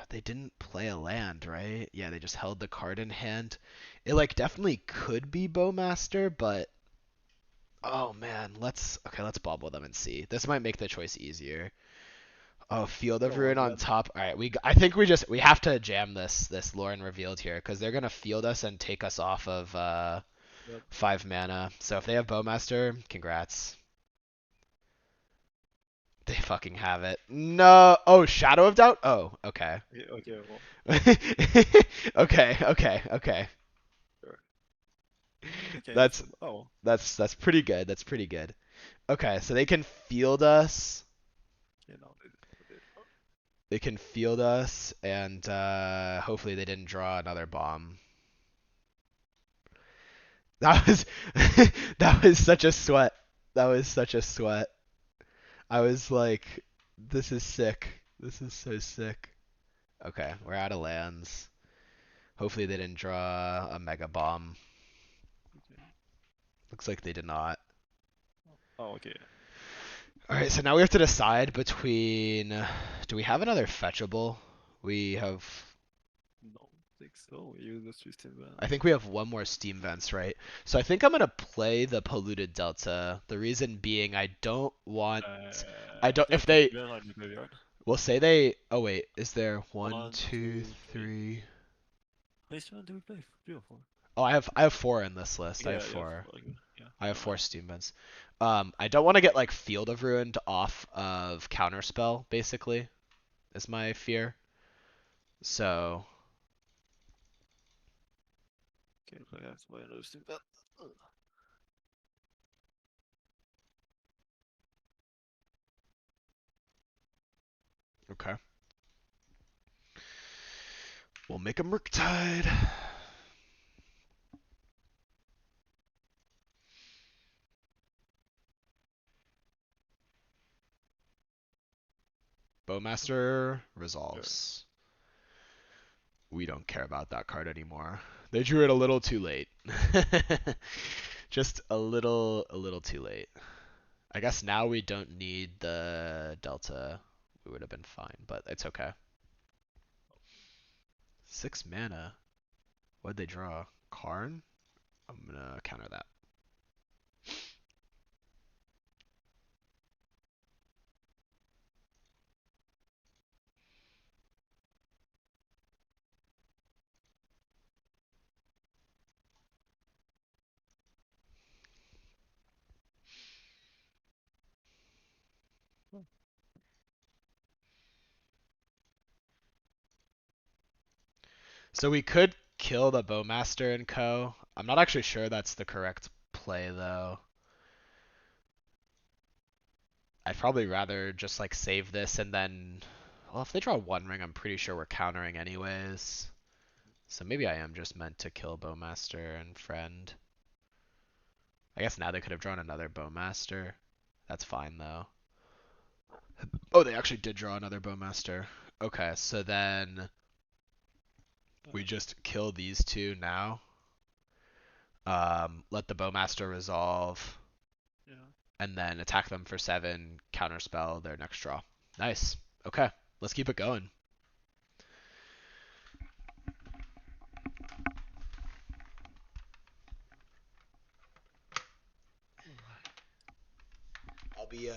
They didn't play a land, right? Yeah, they just held the card in hand. It like definitely could be Bowmaster, but oh man, let's bobble them and see. This might make the choice easier. Oh, Field of Go on, Ruin on then. top. All right, I think we have to jam this Lauren revealed here because they're gonna field us and take us off of Yep. 5 mana. So if they have Bowmaster, congrats. They fucking have it. No. Oh, Shadow of Doubt? Oh, okay. Okay, well, Okay, okay, okay. sure. Okay, That's so, oh, that's pretty good. That's pretty good. Okay, so they can field us. okay, no, they did. They can field us, and hopefully they didn't draw another bomb. That was that was such a sweat. That was such a sweat. I was like, this is sick. This is so sick. Okay, we're out of lands. Hopefully they didn't draw a mega bomb. Okay. Looks like they did not. Oh, okay. Alright, so now we have to decide between. Do we have another fetchable? We have. No, think so. We use the system I think we have one more steam vents, right? So I think I'm gonna play the polluted delta. The reason being I don't want. I don't. do you If have two they. behind the graveyard? We'll say they. Oh wait, is there one, One, two, two, three. three? Which one do we play? Three or four? Oh, I have four in this list. I Yeah, have yeah, four. yeah. I have Never four mind. steam vents. I don't want to get like Field of Ruined off of Counterspell, basically, is my fear. So, Okay, so I have to buy another steam pen. okay. We'll make a Murktide. Bowmaster resolves. We don't care about that card anymore. They drew it a little too late. Just a little too late. I guess now we don't need the Delta. We would have been fine, but it's okay. 6 mana. What'd they draw? Karn? I'm gonna counter that. So we could kill the Bowmaster and Co. I'm not actually sure that's the correct play though. I'd probably rather just like save this and then, well, if they draw one ring, I'm pretty sure we're countering anyways. So maybe I am just meant to kill Bowmaster and Friend. I guess now they could have drawn another Bowmaster. That's fine though. Oh, they actually did draw another Bowmaster. Okay, so then we just kill these two now. Let the Bowmaster resolve, Yeah. and then attack them for 7, counterspell their next draw. Nice. Okay, let's keep it going. I'll be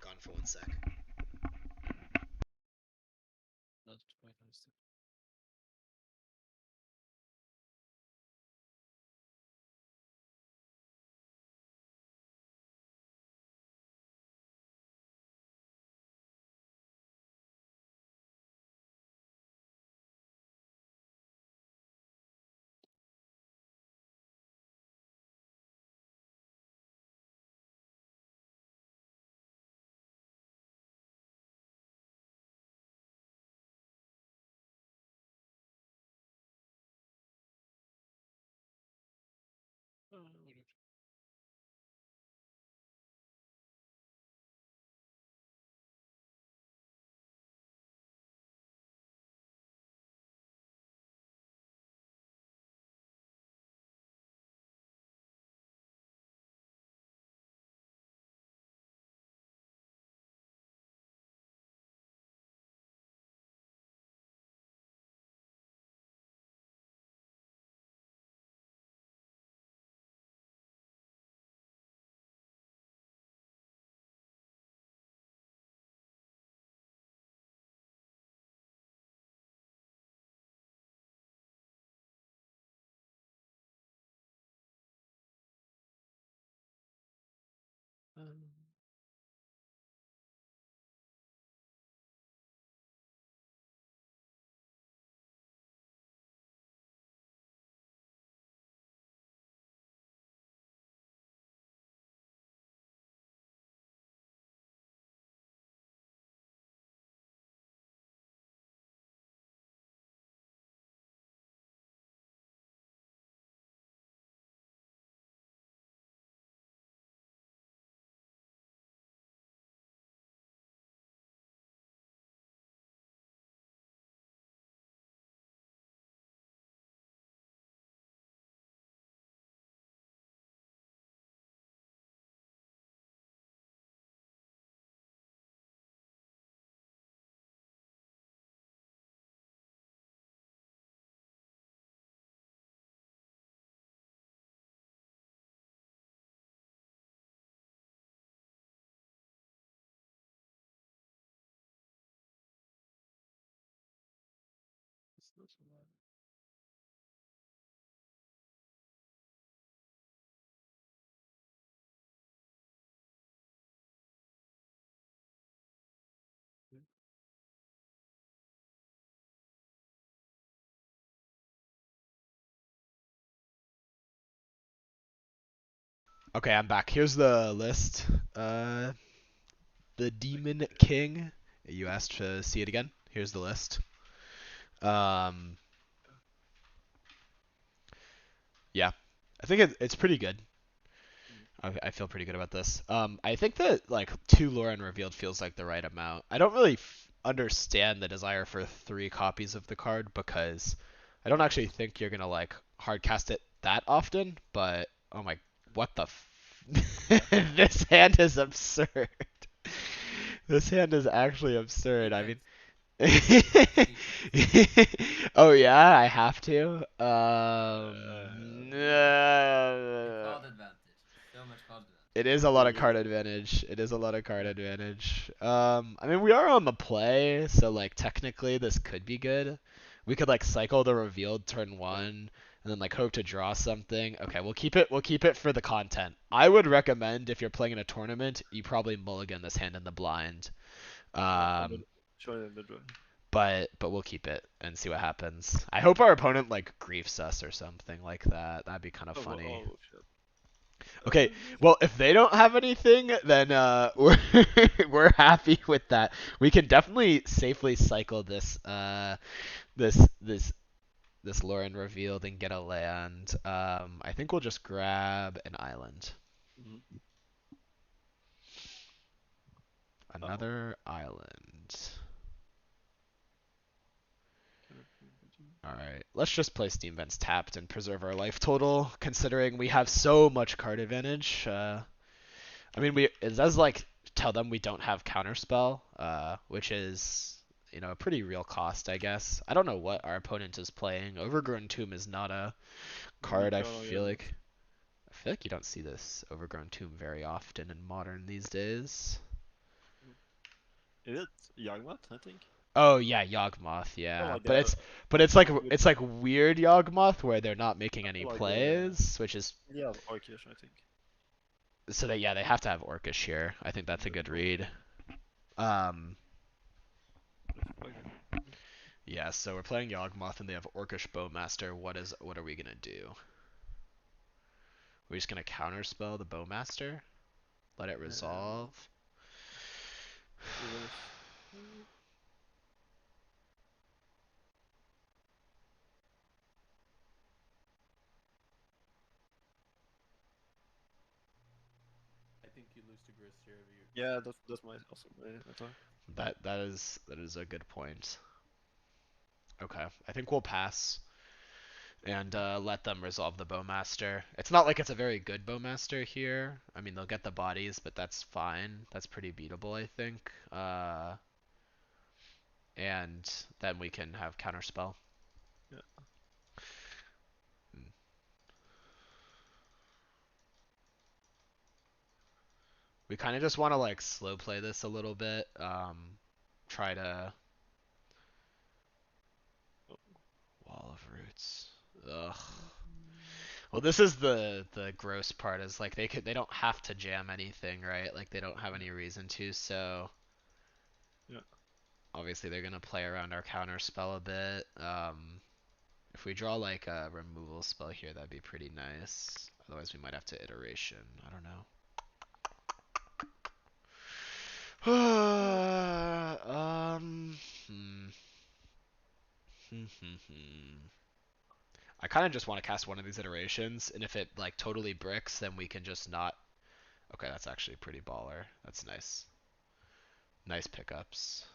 gone for 1 sec. That's quite nice. Okay, I'm back. Here's the list. The Demon King. You asked to see it again. Here's the list. Um, yeah, I think it's pretty good. I feel pretty good about this. I think that like 2 lore unrevealed feels like the right amount. I don't really understand the desire for 3 copies of the card because I don't actually think you're gonna like hardcast it that often. But oh my, what the? This hand is absurd. This hand is actually absurd. I mean, oh yeah, I have to. Card advantage. So much card advantage. It is a lot of card advantage. It is a lot of card advantage. I mean we are on the play, so like technically this could be good. We could like cycle the revealed turn 1 and then like hope to draw something. Okay, we'll keep it for the content. I would recommend if you're playing in a tournament, you probably mulligan this hand in the blind. But we'll keep it and see what happens. I hope our opponent like griefs us or something like that. That'd be kind of funny. Oh shit. Okay, well if they don't have anything, then we're happy with that. We can definitely safely cycle this this Lauren revealed and get a land. I think we'll just grab an island. Another island. Alright, let's just play Steam Vents tapped and preserve our life total, considering we have so much card advantage. I mean, it does, like, tell them we don't have Counterspell, which is, you know, a pretty real cost, I guess. I don't know what our opponent is playing. Overgrown Tomb is not a card I feel like you don't see this Overgrown Tomb very often in Modern these days. Is it Yawgmoth, I think? Oh yeah, Yawgmoth, yeah. like but it's like weird Yawgmoth where they're not making any plays, which is yeah, Orcish, I think. so they have to have Orcish here. I think that's a good read. Yeah, so we're playing Yawgmoth and they have Orcish Bowmaster. What are we gonna do? We're just gonna counterspell the Bowmaster? Let it resolve? I think you lose to Grist here if you. Yeah, that's my also my thought. That is a good point. Okay, I think we'll pass and let them resolve the Bowmaster. It's not like it's a very good Bowmaster here. I mean, they'll get the bodies, but that's fine. That's pretty beatable, I think. And then we can have Counterspell. Yeah. We kind of just want to like slow play this a little bit. Try to Wall of Roots. Ugh. Well, this is the gross part is like they don't have to jam anything, right? Like they don't have any reason to, so yeah. Obviously they're gonna play around our counter spell a bit. If we draw like a removal spell here, that'd be pretty nice. Otherwise we might have to iteration. I don't know. I kind of just want to cast one of these iterations, and if it like totally bricks, then we can just not. Okay, that's actually pretty baller. That's nice. Nice pickups.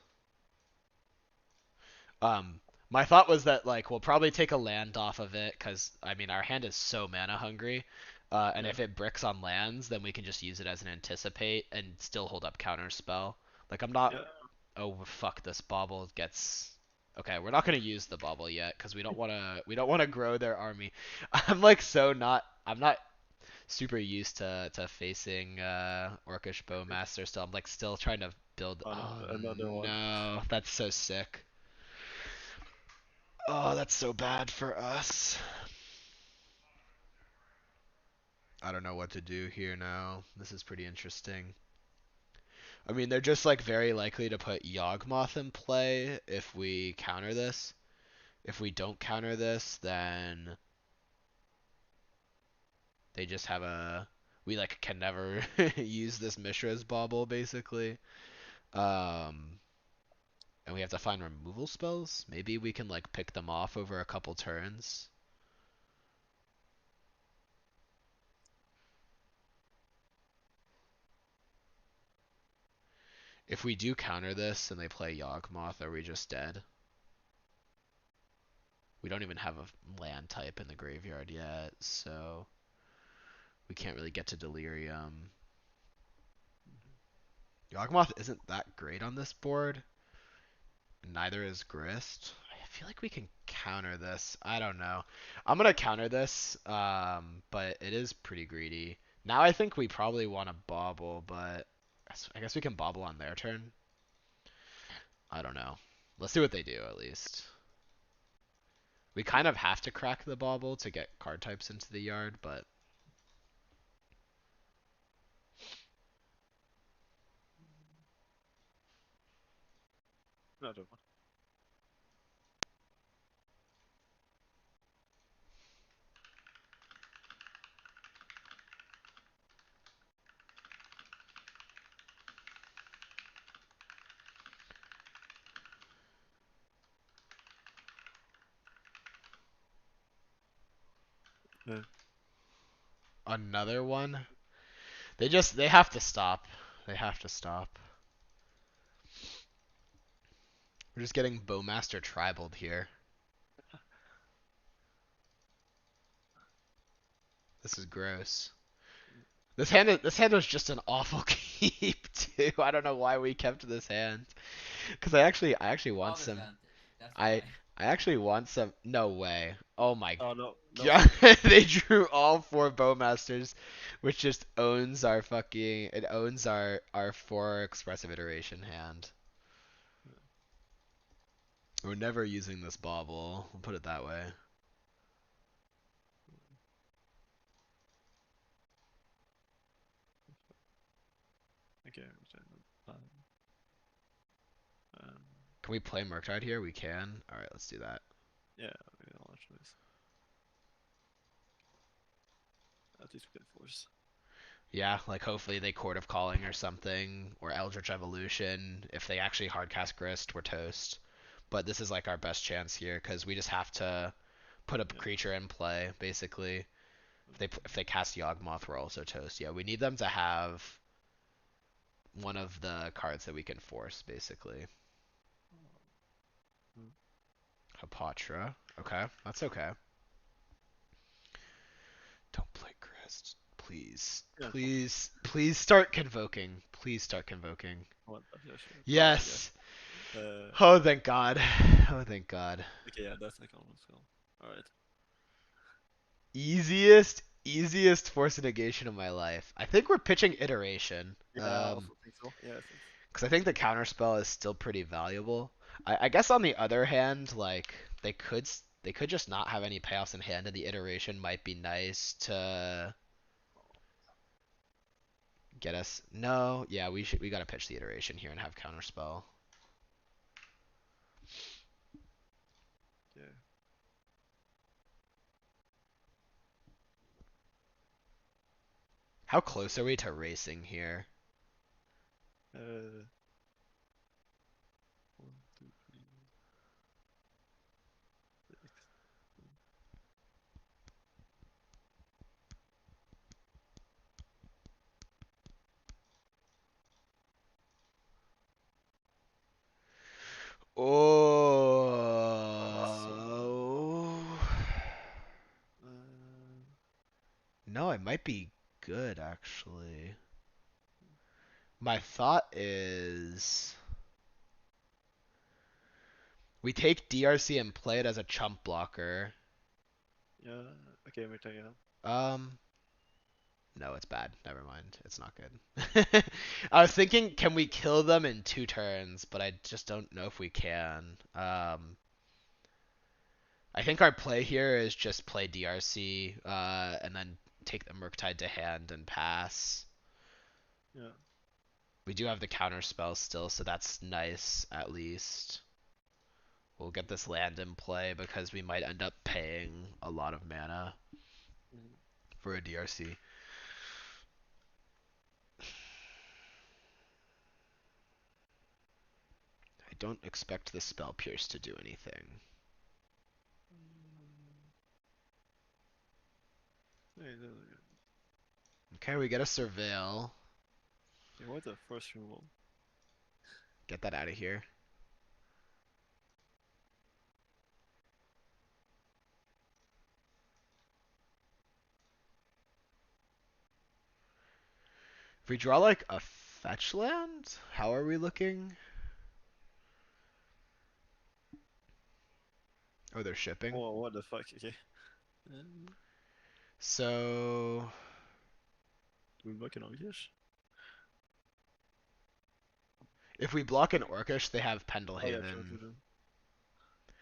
My thought was that like we'll probably take a land off of it, because I mean our hand is so mana hungry, and if it bricks on lands, then we can just use it as an anticipate and still hold up counter spell. Like I'm not. Oh fuck! This bauble gets. Okay, we're not gonna use the bauble yet because we don't wanna grow their army. I'm like so not. I'm not super used to facing Orcish Bowmaster still. I'm like still trying to build. Oh no, another one. No, that's so sick. Oh, that's so bad for us. I don't know what to do here now. This is pretty interesting. I mean, they're just like very likely to put Yawgmoth in play if we counter this. If we don't counter this, then they just have a we like can never use this Mishra's bauble basically. Um and we have to find removal spells. Maybe we can like pick them off over a couple turns. If we do counter this and they play Yawgmoth, are we just dead? We don't even have a land type in the graveyard yet, so we can't really get to Delirium. Yawgmoth isn't that great on this board. Neither is Grist. I feel like we can counter this. I don't know. I'm gonna counter this, but it is pretty greedy. Now I think we probably want to bobble, but I guess we can bobble on their turn. I don't know. Let's see what they do at least. We kind of have to crack the bobble to get card types into the yard, but No, don't mind. Yeah. another one. They have to stop. They have to stop. We're just getting Bowmaster tribaled here. This is gross. This hand was just an awful keep too. I don't know why we kept this hand. Cause I actually want Hog some. advantage. That's I why. I actually want some. No way. Oh my Oh no, no. god. They drew all 4 Bowmasters, which just owns our fucking. It owns our 4 expressive iteration hand. We're never using this bauble. We'll put it that way. Okay, I'm saying that. Can we play Murktide here? We can. All right, let's do that. Yeah, maybe I'll actually. At least we can force. Yeah, like hopefully they Court of Calling or something, or Eldritch Evolution. If they actually hardcast Grist, we're toast. But this is like our best chance here because we just have to put a creature in play basically. If they cast Yawgmoth, we're also toast. Yeah, we need them to have one of the cards that we can force basically. Hapatra. Okay, that's okay. Don't play Grist. Please. Yeah. Please. Please start convoking. Please start convoking. What? Yeah, sure. Yes! Yeah. Oh, thank God. Oh, thank God. Okay, yeah, that's like almost gone. Alright. Easiest force negation of my life. I think we're pitching iteration. Yeah, I also think so. Yeah, I think. Because I think the counterspell is still pretty valuable. I guess on the other hand, like they could just not have any payoffs in hand, and the iteration might be nice to get us. No, yeah, we gotta pitch the iteration here and have counterspell. Yeah. How close are we to racing here? 1, 2, 3, 6. Oh. No, it might be good actually. My thought is we take DRC and play it as a chump blocker. Yeah. Okay, we're taking it. No, it's bad. Never mind. It's not good. I was thinking, can we kill them in 2 turns? But I just don't know if we can. I think our play here is just play DRC, and then take the Murktide to hand and pass. Yeah. We do have the counter spell still, so that's nice at least. We'll get this land in play because we might end up paying a lot of mana Mhm. for a DRC. I don't expect the Spell Pierce to do anything. Hey, there we go. Okay, we get a Surveil. Yeah, what the first removal? Get that out of here. If we draw like a fetch land, how are we looking? Oh, they're shipping. Oh, what the fuck? Okay. So Do we block an Orcish? if we block an Orcish, they have Oh yeah, sure, Pendelhaven. true,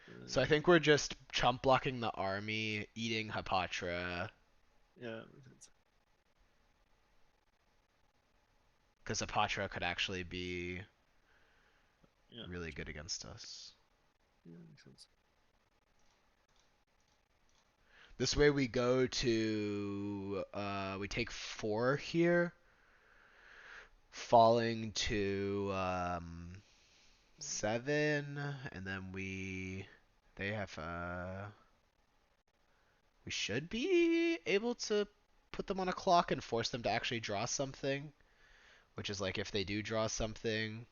true. So I think we're just chump blocking the army, eating Hapatra, Yeah, makes sense. because Hapatra could actually be Yeah, really good against us. yeah, makes sense. This way we go to, we take 4 here, falling to 7, and then they have, we should be able to put them on a clock and force them to actually draw something, which is like if they do draw something,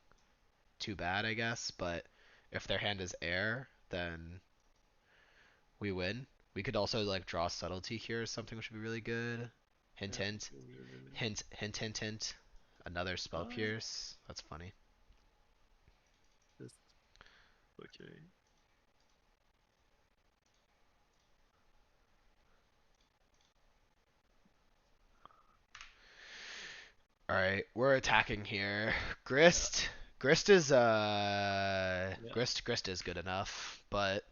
too bad, I guess, but if their hand is air, then we win. We could also like draw subtlety here or something, which would be really good. Hint, Yeah, hint, really. hint, hint, hint, hint. Another spell pierce. That's funny. Just okay. All right, we're attacking here. Grist. Grist is Grist is good enough, but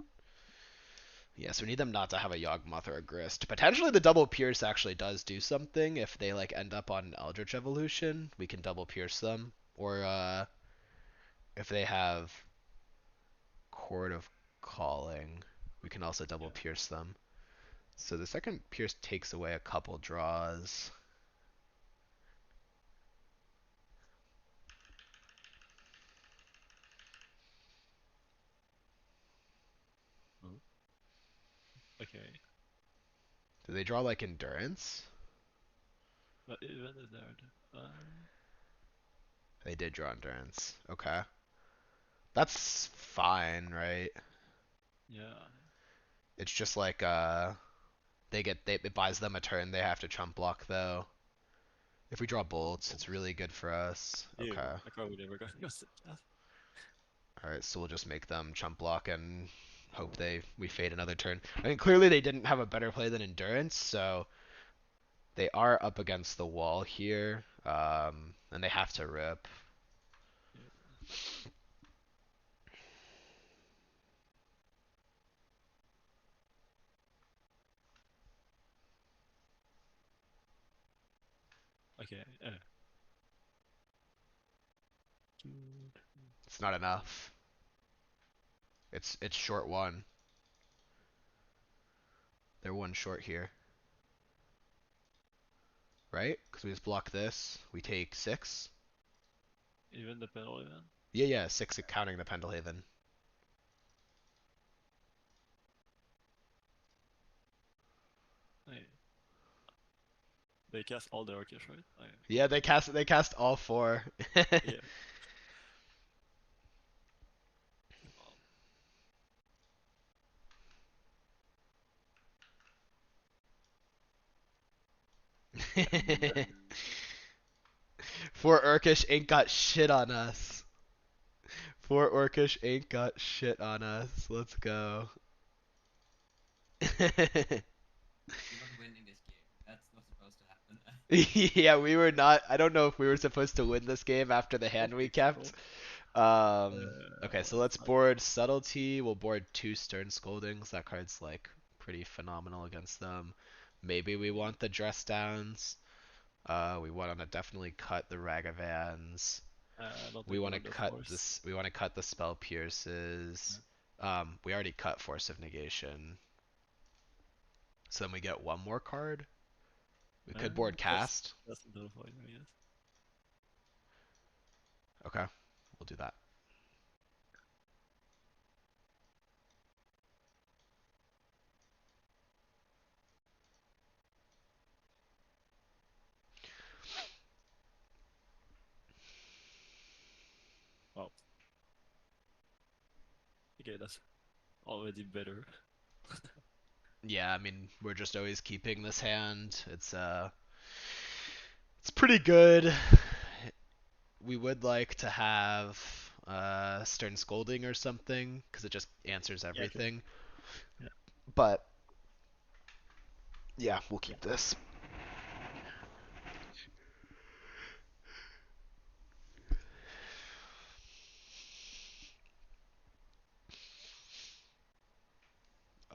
yes, we need them not to have a Yawgmoth or a Grist. Potentially the double pierce actually does do something if they like end up on Eldritch Evolution. We can double pierce them, or if they have Chord of Calling, we can also double pierce them. So the second pierce takes away a couple draws. Okay. Do they draw like Endurance? But even is there? They did draw Endurance. Okay. That's fine, right? Yeah. It's just like it buys them a turn they have to chump block though. If we draw bolts, it's really good for us. Yeah, Okay. I can't believe we're going to sit that. Alright, so we'll just make them chump block and hope we fade another turn. I mean clearly they didn't have a better play than Endurance, so they are up against the wall here. And they have to rip. Okay. It's not enough. It's short 1. They're 1 short here. Right? Because we just block this. We take 6. Even the penalty then? Yeah, 6 counting the Pendelhaven. Hey. They cast all the Orcish, right? Yeah, they cast all 4. Yeah. Four Orcish ain't got shit on us. 4 Orcish ain't got shit on us. Let's go. You're not winning this game. That's not supposed to happen. Yeah, we were not. I don't know if we were supposed to win this game after the hand we kept. Okay, so What let's board Subtlety. We'll board 2 Stern Scoldings. That card's like pretty phenomenal against them. Maybe we want the Dress Downs. We want to definitely cut the Ragavans. I don't We think want we're to on the cut force. this. We want to cut the Spell Pierces. We already cut Force of Negation. So then we get one more card. We could board Cast. That's the point, I guess. Okay, we'll do that. Wow. Okay, that's already better. Yeah, I mean, we're just always keeping this hand. It's pretty good. We would like to have Stern Scolding or something because it just answers Yeah, okay. everything. Yeah. But yeah, we'll keep this.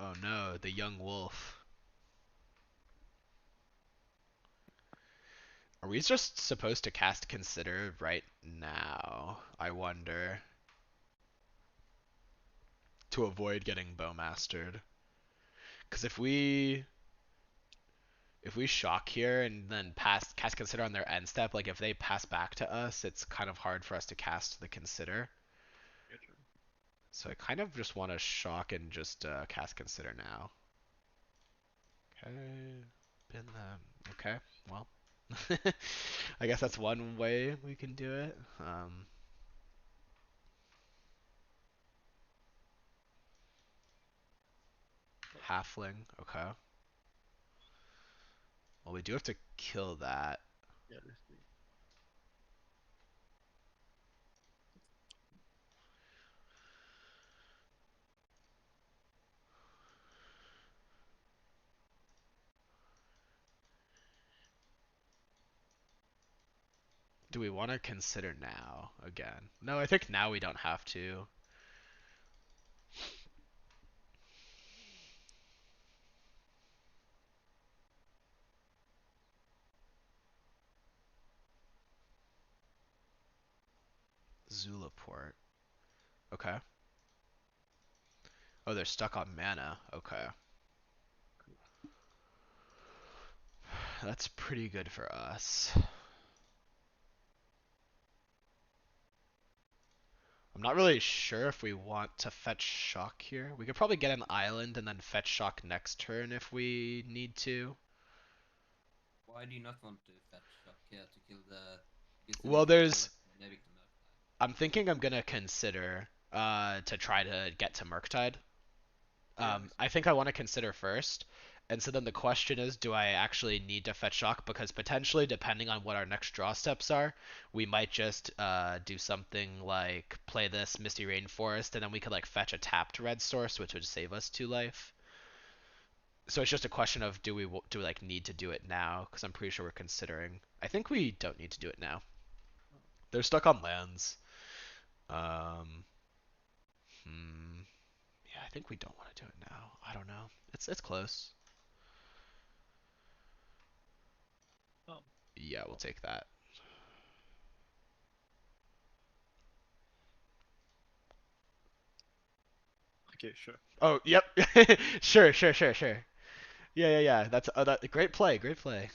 Oh no, the young wolf. Are we just supposed to cast Consider right now? I wonder. To avoid getting Bowmastered. Because if we shock here and then cast Consider on their end step, like if they pass back to us, it's kind of hard for us to cast the Consider. Yeah, true. So I kind of just want to shock and just cast Consider now. Okay, pin them. Okay, well, I guess that's one way we can do it. Halfling. Okay. Well, we do have to kill that. Yeah, let's see. Do we want to consider now again? No, I think now we don't have to. Zulaport. Okay. Oh, they're stuck on mana. Okay. That's pretty good for us. I'm not really sure if we want to fetch Shock here. We could probably get an island and then fetch Shock next turn if we need to. Why do you not want to fetch shock here to kill the? Because then Well, you can there's... direct the Murktide. I'm thinking I'm gonna consider to try to get to Murktide. I think I want to consider first. And so then the question is, do I actually need to fetch Shock? Because potentially, depending on what our next draw steps are, we might just do something like play this Misty Rainforest, and then we could like fetch a tapped red source, which would save us 2 life. So it's just a question of do we like need to do it now? Because I'm pretty sure we're considering. I think we don't need to do it now. They're stuck on lands. Um, yeah, I think we don't want to do it now. I don't know. It's close. Oh. Yeah, we'll take that. Okay, sure. Oh, yep. Sure. Yeah. That's great play. Great play.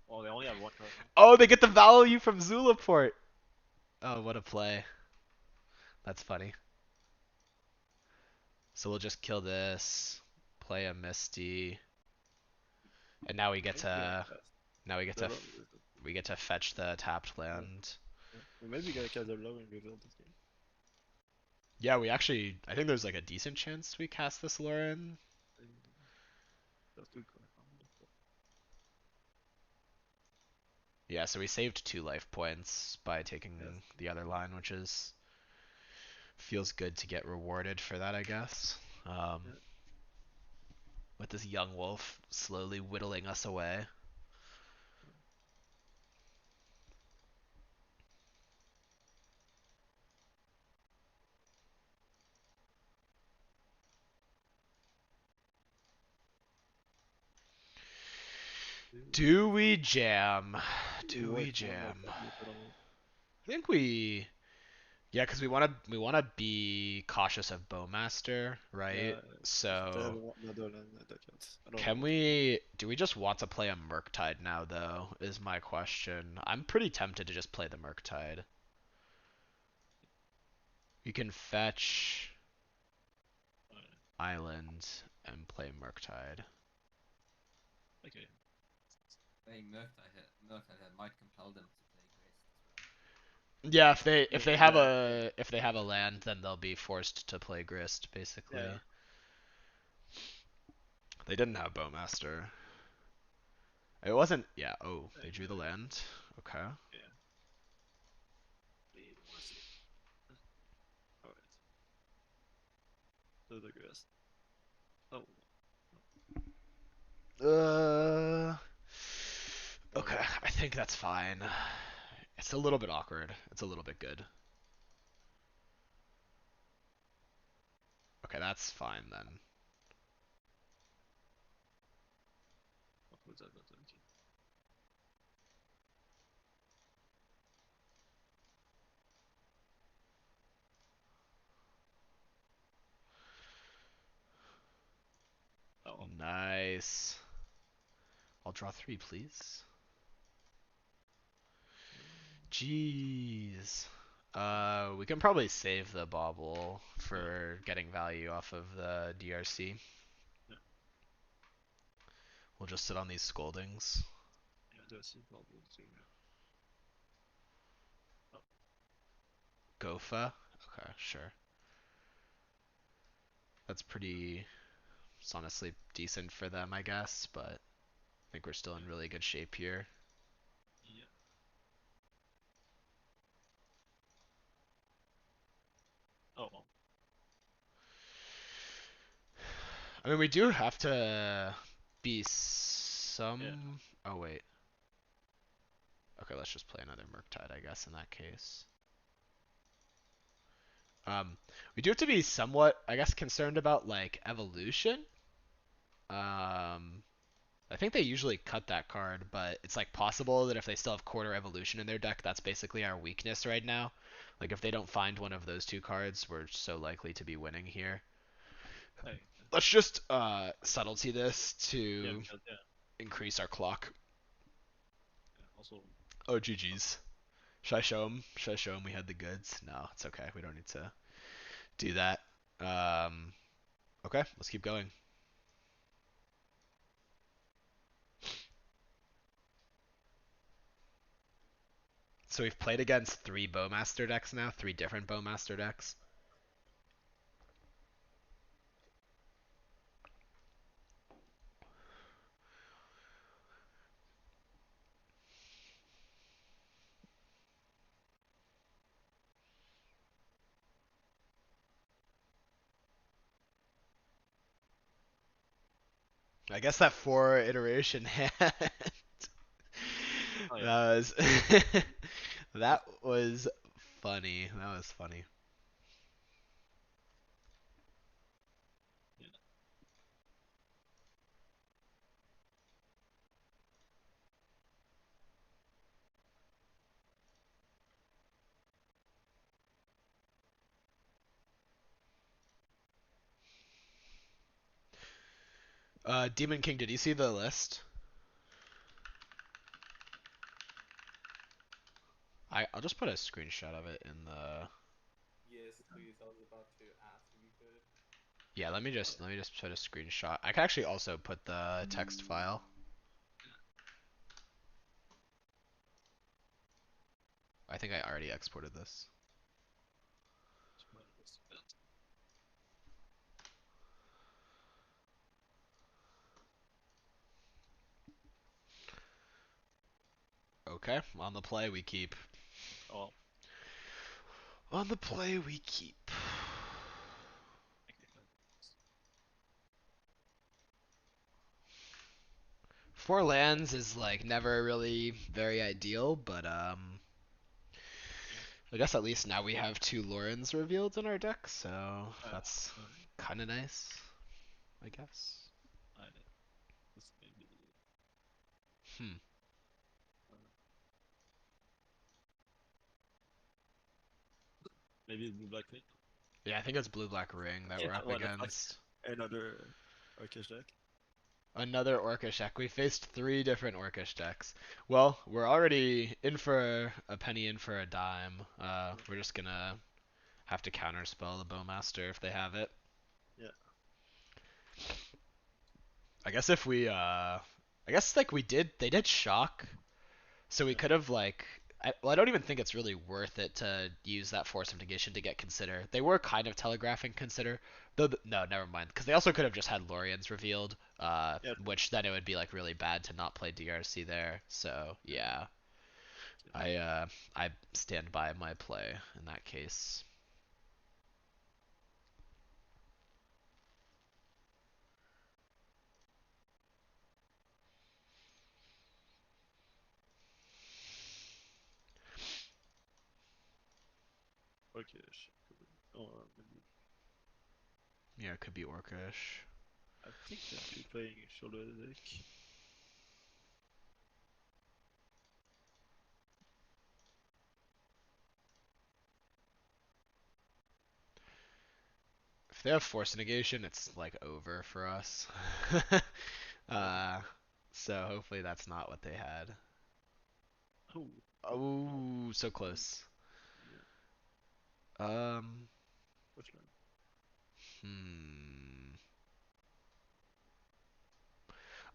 Oh, they only have one card now. Oh, they get the value from Zulaport. Oh, what a play. That's funny. So we'll just kill this, play a Misty, and now we get to now we get to fetch the tapped land. Yeah. We maybe gonna cast a low and reveal this game. Yeah, we actually I think there's like a decent chance we cast this Lauren. That's too good. Yeah, so we saved 2 life points by taking Yes. the other line, which is feels good to get rewarded for that, I guess. Yeah. With this young wolf slowly whittling us away. Do we jam? Do Wait, we jam? I don't know. I think we. Yeah, because we wanna be cautious of Bowmaster, right? Yeah, they have So another land that can't. I don't can know. we? Do we just want to play a Murktide now, though? Is my question. I'm pretty tempted to just play the Murktide. You can fetch Alright, Island and play Murktide. okay. Playing Murktide might compel them to play Grist as well. Yeah, if they have Yeah, a land, then they'll be forced to play Grist, basically. yeah. They didn't have Bowmaster. It wasn't. Yeah. Oh, they drew the Okay. land. Okay. Yeah. We wanna see. Alright. So the grass. Oh. Okay. I think that's fine. It's a little bit awkward. It's a little bit good. Okay, that's fine then. What was that? Okay. Oh. Nice. I'll draw 3, please. Jeez. We can probably save the bauble for getting value off of the DRC. Yeah. We'll just sit on these scoldings. Yeah, there's a problem too. Oh. Gofa? Okay, sure. That's pretty. It's honestly decent for them, I guess, but I think we're still in really good shape here. Yeah. Oh. Well. I mean, we do have to be some. Yeah. Oh, wait. Okay, let's just play another Murktide, I guess, in that case. We do have to be somewhat, I guess, concerned about, like, evolution. I think they usually cut that card, but it's, like, possible that if they still have quarter evolution in their deck, that's basically our weakness right now. Like, if they don't find one of those 2 cards, we're so likely to be winning here. Hey. Let's just subtlety this Yeah, to because, yeah. increase our clock. Yeah. Also. Oh, GG's. Should I show him? Should I show him we had the goods? No, it's okay. We don't need to do that. Okay, let's keep going. So we've played against 3 Bowmaster decks now, 3 different Bowmaster decks. I guess that 4 iteration hand. Oh That yeah. was that was funny. That was funny. Yeah. Demon King, did you see the list? I'll just put a screenshot of it in the. Yes, please. I was about to ask if you could. Yeah, let me just put a screenshot. I can actually also put the text file. I think I already exported this. Okay, on the play we keep. Oh. On the play we keep. Okay. 4 lands is like never really very ideal, but Yeah. I guess at least now we have 2 Lorens revealed in our deck, so that's Uh, kind of nice, I guess. I this maybe. Hmm. Maybe blue black thing. Yeah, I think it's blue-black ring that we're Yeah, up what the fuck? against. Another Orcish deck. Another Orcish deck. We faced 3 different Orcish decks. Well, we're already in for a penny, in for a dime. We're just gonna have to counterspell the Bowmaster if they have it. Yeah. I guess if we, I guess like they did shock, so we Yeah. could have like, well, I don't even think it's really worth it to use that Force of Negation to get Consider. They were kind of telegraphing Consider, though. No, never mind, because they also could have just had Lorians revealed, Yeah. which then it would be like really bad to not play DRC there. So yeah, I stand by my play in that case. Orcish. Or maybe. Yeah, it could be Orcish. I think they're actually playing shoulder deck. If they have Force Negation, it's like over for us. uh, so hopefully that's not what they had. Oh. Oh, so close. Yeah. Um, Which one? hmm.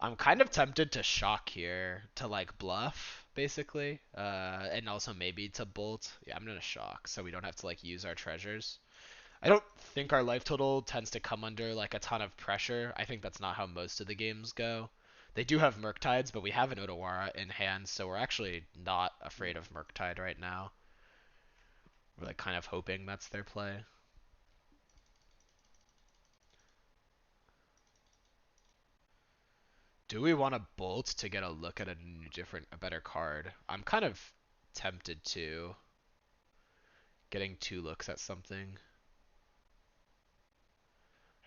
I'm kind of tempted to shock here to like bluff, basically. And also maybe to bolt. Yeah, I'm gonna shock so we don't have to like use our treasures. I don't think our life total tends to come under like a ton of pressure. I think that's not how most of the games go. They do have Murktides, but we have an Otawara in hand, so we're actually not afraid of Murktide right now. We're like kind of hoping that's their play. Do we want to bolt to get a look at a better card? I'm kind of tempted to getting 2 looks at something.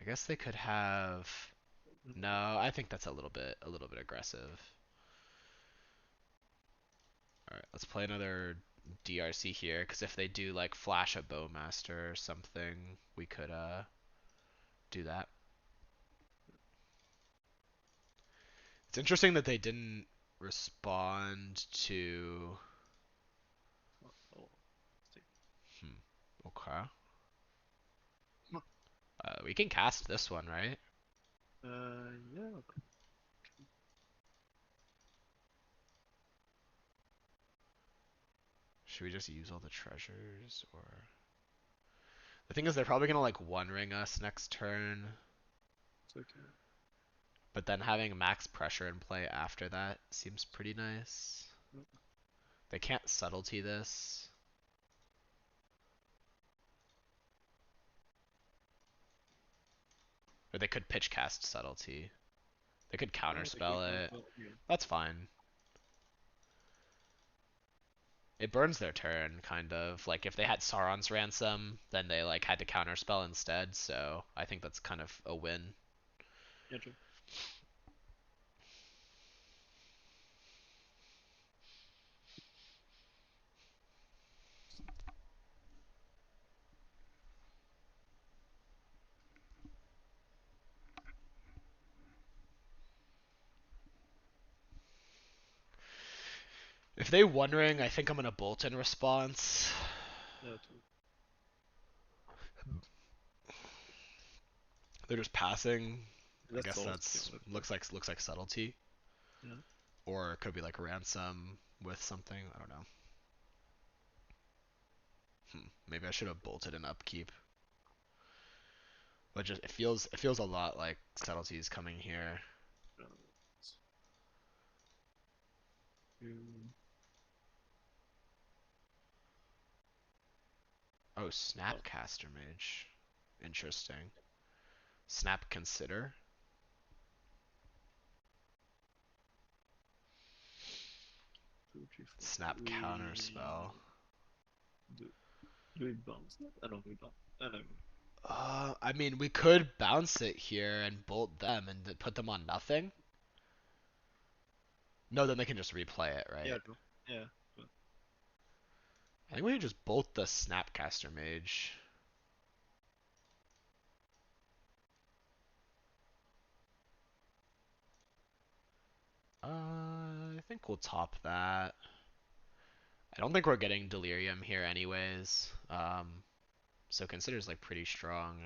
I guess they could have. No, I think that's a little bit aggressive. All right, let's play another DRC here, because if they do like flash a Bowmaster or something, we could do that. It's interesting that they didn't respond to. Oh. Think. Okay. We can cast this one, right? Yeah. Should we just use all the treasures, or? The thing is, they're probably gonna like One Ring us next turn, It's okay. but then having max pressure in play after that seems pretty nice. They can't subtlety this. Or they could pitch cast subtlety. They could They can counterspell it. yeah. That's fine. It burns their turn, kind of. Like if they had Sauron's Ransom, then they like had to counterspell instead, so I think that's kind of a win. Yeah, true. If they One Ring, I think I'm gonna bolt in response. Yeah, true. They're just passing. I That's guess all. that's looks like subtlety. Yeah. Or it could be like ransom with something. I don't know. Maybe I should have bolted an upkeep. But just it feels a lot like subtleties coming here. Mm. Oh, Oh. Snapcaster Mage. Interesting. Snap Consider. Two, three, four. Snap Counterspell. Do, do we bounce that? I don't do we bounce. I don't. I mean, we could bounce it here and bolt them and put them on nothing. No, then they can just replay it, right? Yeah, true. Yeah. I think we can just bolt the Snapcaster Mage. I think we'll top that. I don't think we're getting Delirium here anyways. So Consider's like pretty strong.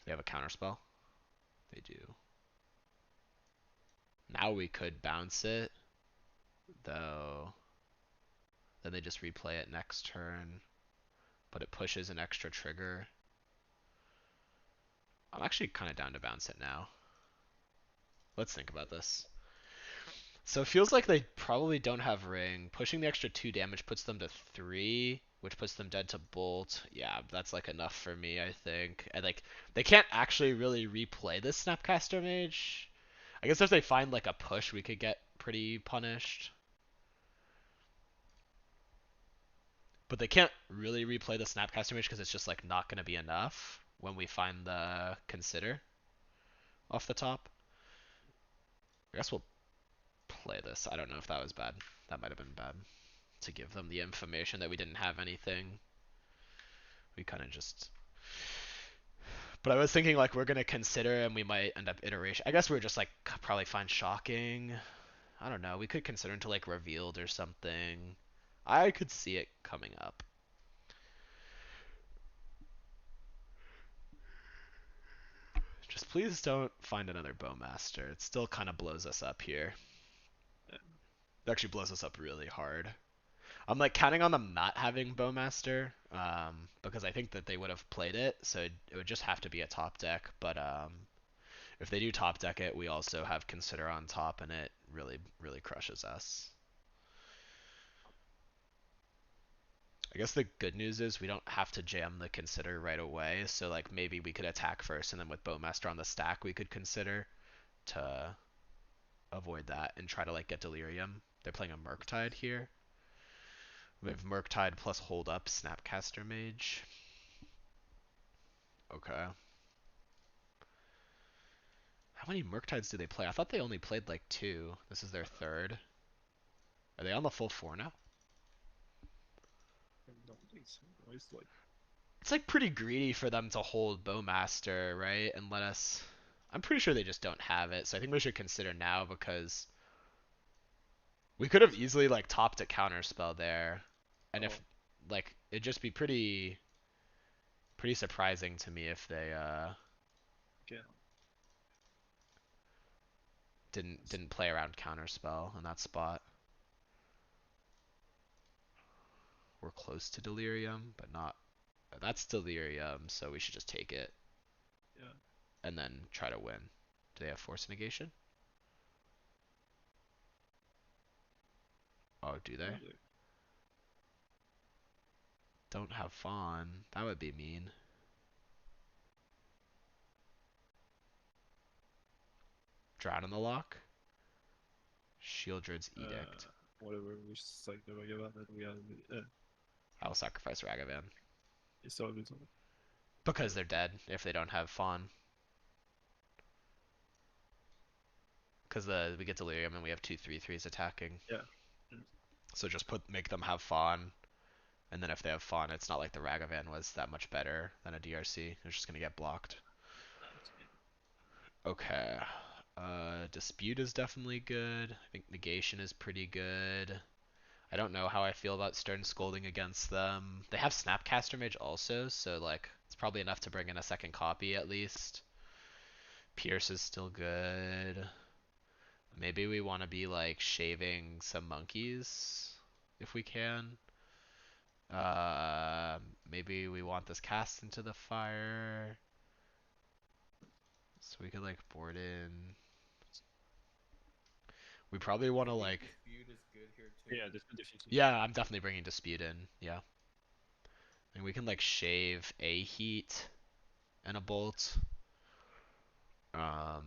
They have a counterspell? They do. Now we could bounce it, though. Then they just replay it next turn. But it pushes an extra trigger. I'm actually kind of down to bounce it now. Let's think about this. So it feels like they probably don't have ring. Pushing the extra 2 damage puts them to 3, which puts them dead to bolt. Yeah, that's like enough for me, I think. And like they can't actually really replay this Snapcaster Mage. I guess if they find like a push, we could get pretty punished. But they can't really replay the Snapcaster Mage because it's just like not gonna be enough when we find the Consider off the top. I guess we'll play this. I don't know if that was bad. That might have been bad. To give them the information that we didn't have anything. We kind of just... But I was thinking like we're going to consider and we might end up iteration. I guess we are just like probably find shocking. I don't know. We could consider until like revealed or something. I could see it coming up. Just please don't find another Bowmaster. It still kind of blows us up here. It actually blows us up really hard. I'm like counting on them not having Bowmaster, because I think that they would have played it, so it would just have to be a top deck. But if they do top deck it, we also have Consider on top, and it really, really crushes us. I guess the good news is we don't have to jam the Consider right away, so like maybe we could attack first, and then with Bowmaster on the stack, we could Consider to avoid that and try to like get Delirium. They're playing a Murktide here. We have Murktide plus Hold Up Snapcaster Mage. Okay. How many Murktides do they play? I thought they only played like 2. This is their 3rd. Are they on the full 4 now? I don't think so. It's like It's like pretty greedy for them to hold Bowmaster, right? And let us... I'm pretty sure they just don't have it, so I think we should consider now because we could have easily like topped a counterspell there. And if like it'd just be pretty surprising to me if they yeah. didn't play around counterspell in that spot. We're close to Delirium, but not... That's Delirium, so we should just take it. Yeah. And then try to win. Do they have Force Negation? Oh, do they? Don't have Fawn. That would be mean. Drown in the Lock? Shieldred's Edict. Whatever, we like the Ragavan that we have. I'll sacrifice Ragavan. It's always on. Because they're dead if they don't have Fawn. Because we get Delirium and we have 2 3/3s attacking. Yeah. So just make them have Fawn. And then if they have Fawn, it's not like the Ragavan was that much better than a DRC. They're just going to get blocked. Okay. Dispute is definitely good. I think Negation is pretty good. I don't know how I feel about Stern Scolding against them. They have Snapcaster Mage also, so like it's probably enough to bring in a second copy at least. Pierce is still good. Maybe we want to be like shaving some monkeys if we can. Maybe we want this cast into the fire. So we could like board in. We probably want to like... Dispute is good here too. Yeah, this definitely. Yeah, I'm definitely bringing Dispute in. Yeah. And we can like shave a heat and a bolt. So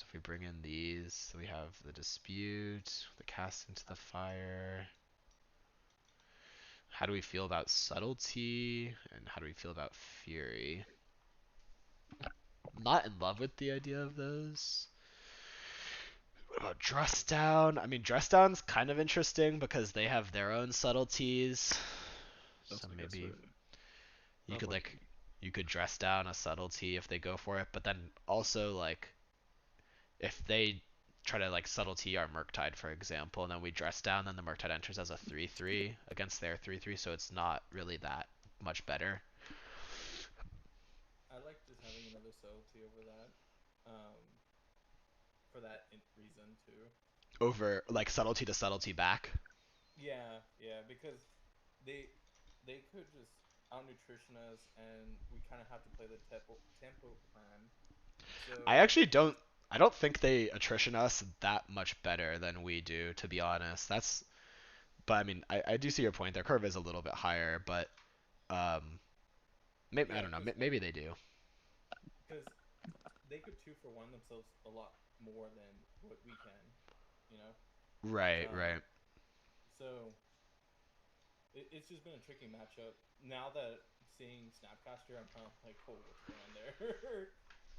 if we bring in these, we have the Dispute, the cast into the fire. How do we feel about Subtlety? And how do we feel about Fury? I'm not in love with the idea of those. Dress down. I mean, dress down's kind of interesting because they have their own subtleties. That's, So I guess, maybe you not could much. like you could dress down a subtlety if they go for it, but then also like if they try to like subtlety our Murktide, for example, and then we dress down, then the Murktide enters as a 3/3 against their 3/3, so it's not really that much better. I like just having another subtlety over that. For that reason too. Over like subtlety to subtlety back. Yeah, yeah, because they they could just outnutrition us, and we kind of have to play the tempo plan. I So actually they could don't. just I don't think they attrition us that much better than we do, to be honest. That's. But I mean, I do see your point. Their curve is a little bit higher, but maybe I yeah, don't know. Maybe they do. because they could 2-for-1 themselves a lot more than what we can, you know. Right, Um, right. so it's just been a tricky matchup. Now that seeing Snapcaster, I'm kind of like, oh, what's going on there?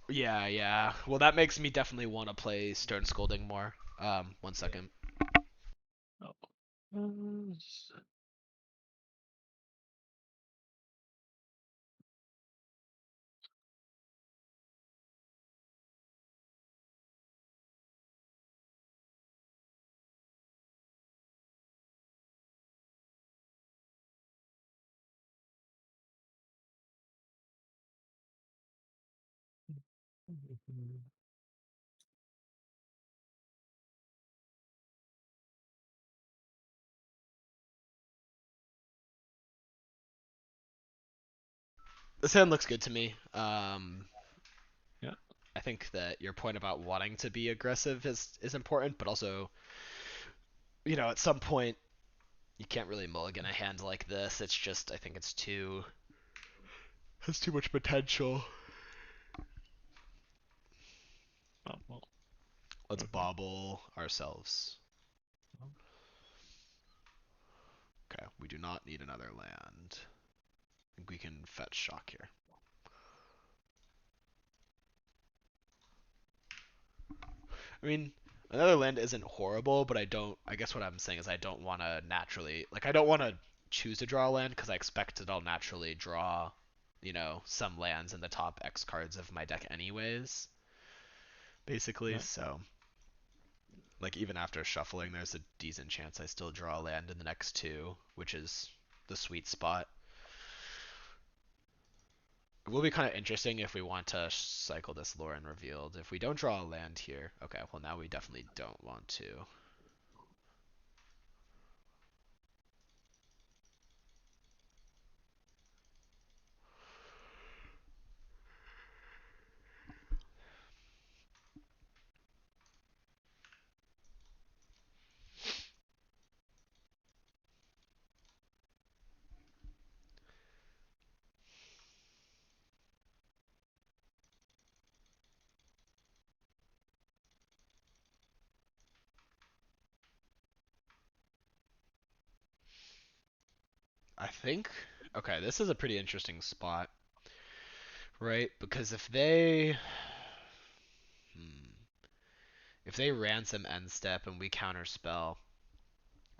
Yeah, yeah. Well, that makes me definitely want to play Stern Scolding more. One Yeah. second. Oh. This hand looks good to me. Yeah. I think that your point about wanting to be aggressive is important, but also, at some point you can't really mulligan a hand like this. It's just I think it's too has too much potential. Oh, well. Let's Okay. bobble ourselves. Oh. Okay, we do not need another land. I think we can fetch shock here. I mean, another land isn't horrible, but I guess what I'm saying is I don't want to naturally, like, I don't want to choose to draw a land because I expect that I'll naturally draw, some lands in the top X cards of my deck anyways, basically. Yeah. So, like, even after shuffling, there's a decent chance I still draw a land in the next two, which is the sweet spot. It will be kind of interesting if we want to cycle this Lauren revealed. If we don't draw a land here, okay, well now we definitely don't want to. I think, okay, this is a pretty interesting spot, right? Because if they ransom end step and we counterspell,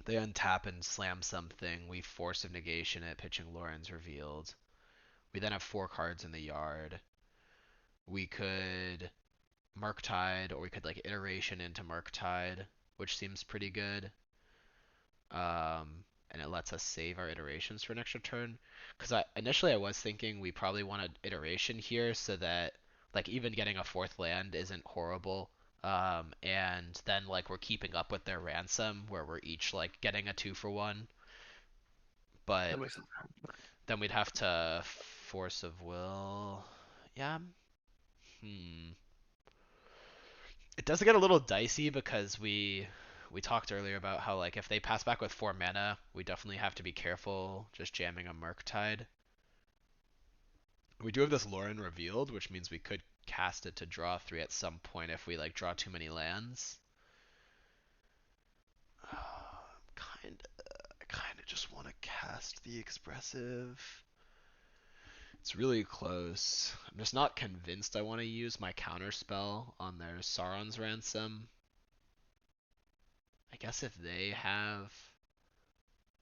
they untap and slam something, we force of negation it, pitching Lauren's revealed. We then have four cards in the yard. We could Murktide, or we could like iteration into Murktide, which seems pretty good. And it lets us save our iterations for an extra turn. Because initially I was thinking we probably wanted iteration here so that like even getting a fourth land isn't horrible. And then like we're keeping up with their ransom where we're each like getting a 2-for-1. But That makes sense. then we'd have to force of will. Yeah. Hmm. It does get a little dicey because we talked earlier about how like if they pass back with 4 mana, we definitely have to be careful just jamming a Murktide. We do have this Lauren revealed, which means we could cast it to draw 3 at some point if we like draw too many lands. I kinda just want to cast the expressive. It's really close. I'm just not convinced I want to use my counter spell on their Sauron's Ransom. I guess if they have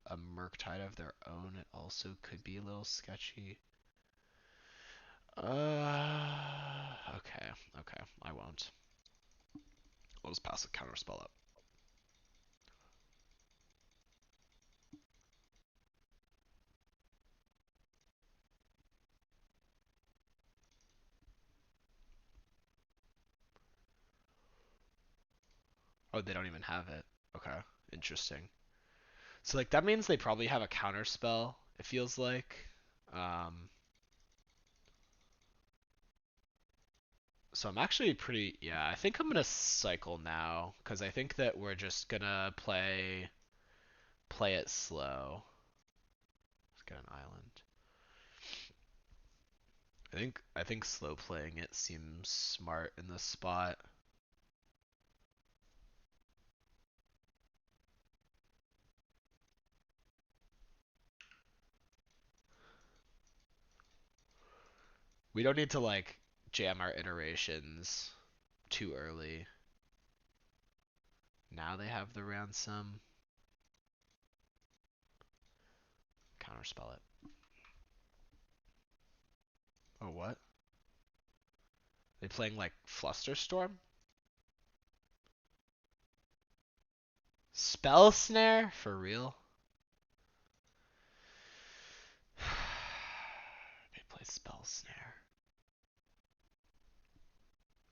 a Murktide of their own, it also could be a little sketchy. Okay, okay, I won't. We'll just pass the counterspell up. Oh, they don't even have it. Okay, interesting. So like that means they probably have a counterspell, it feels like. Um, so I'm actually pretty, yeah, I think I'm gonna cycle now, because I think that we're just gonna play it slow. Let's get an island. I think slow playing it seems smart in this spot. We don't need to like jam our iterations too early. Now they have the ransom. Counterspell it. Oh, what? They playing like Flusterstorm? Spell Snare? For real? They play Spell Snare.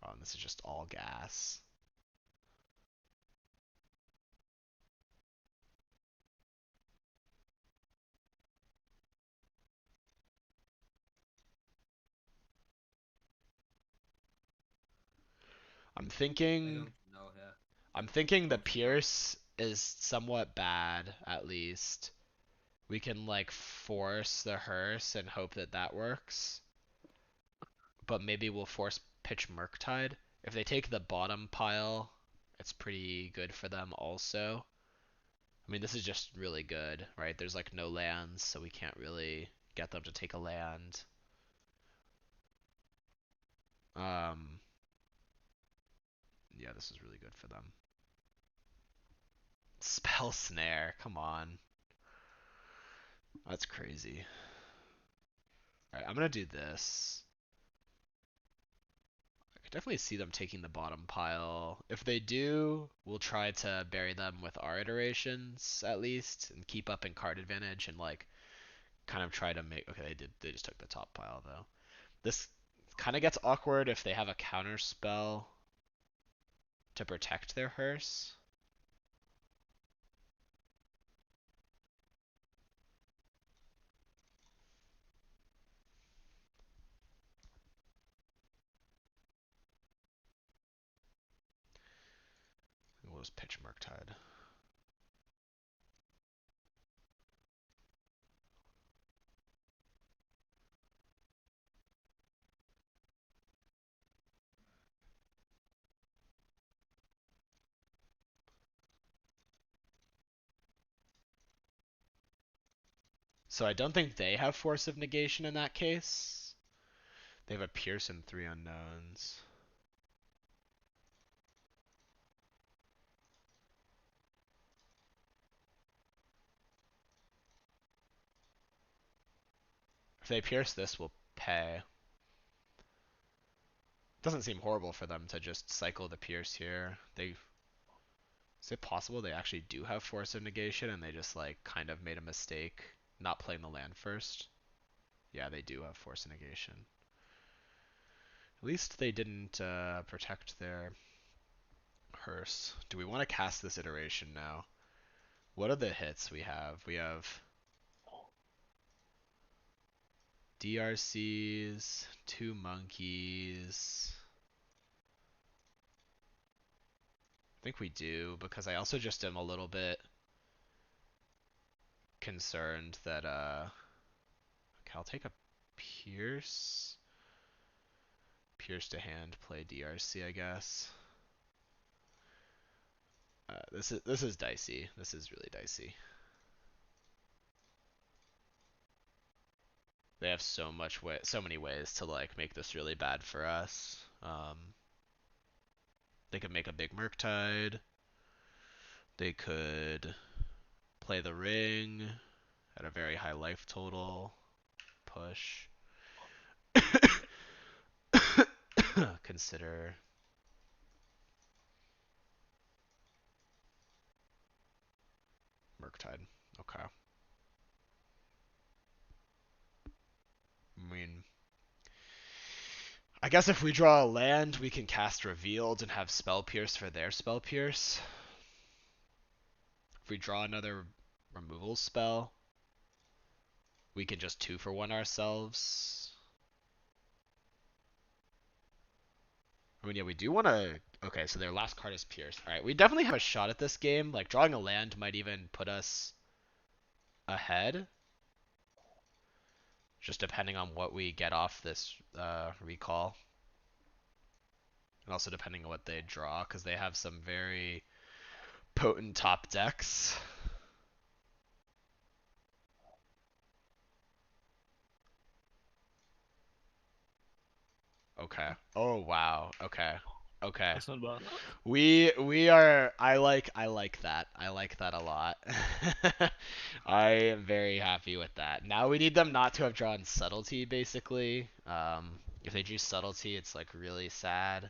Oh, and this is just all gas. I'm I thinking don't know here. I'm thinking the Don't know. Pierce is somewhat bad, at least. We can like force the hearse and hope that that works. But maybe we'll force pitch Murktide. If they take the bottom pile, it's pretty good for them also. I mean, this is just really good, right? There's like no lands, so we can't really get them to take a land. Um, yeah, this is really good for them. Spell Snare, come on. That's crazy. Alright, I'm gonna do this. I could definitely see them taking the bottom pile. If they do, we'll try to bury them with our iterations at least and keep up in card advantage and like kind of try to make. Okay, they just took the top pile though. This kind of gets awkward if they have a counter spell to protect their hearse. We'll just pitch Murktide. So I don't think they have Force of Negation in that case. They have a Pierce and 3 unknowns. If they pierce this, we'll pay. Doesn't seem horrible for them to just cycle the pierce here. Is it possible they actually do have Force of Negation and they just like kind of made a mistake not playing the land first? Yeah, they do have Force of Negation. At least they didn't protect their hearse. Do we want to cast this iteration now? What are the hits we have? We have DRCs, 2 monkeys. I think we do, because I also just am a little bit concerned that okay, I'll take a Pierce. Pierce to hand, play DRC, I guess. This is dicey. This is really dicey. They have so many ways to like make this really bad for us. They could make a big Murktide. They could play the ring at a very high life total. Push. Consider. Murktide. Okay. I mean, I guess if we draw a land, we can cast Revealed and have Spell Pierce for their Spell Pierce. If we draw another removal spell, we can just 2-for-1 ourselves. I mean, yeah, we do want to... Okay, so their last card is Pierce. Alright, we definitely have a shot at this game. Like, drawing a land might even put us ahead. Just depending on what we get off this recall. And also depending on what they draw, because they have some very potent top decks. Okay. Oh wow. Okay. Okay. That's not bad. We are I like that. I like that a lot. I am very happy with that. Now we need them not to have drawn subtlety basically. If they drew subtlety, it's like really sad.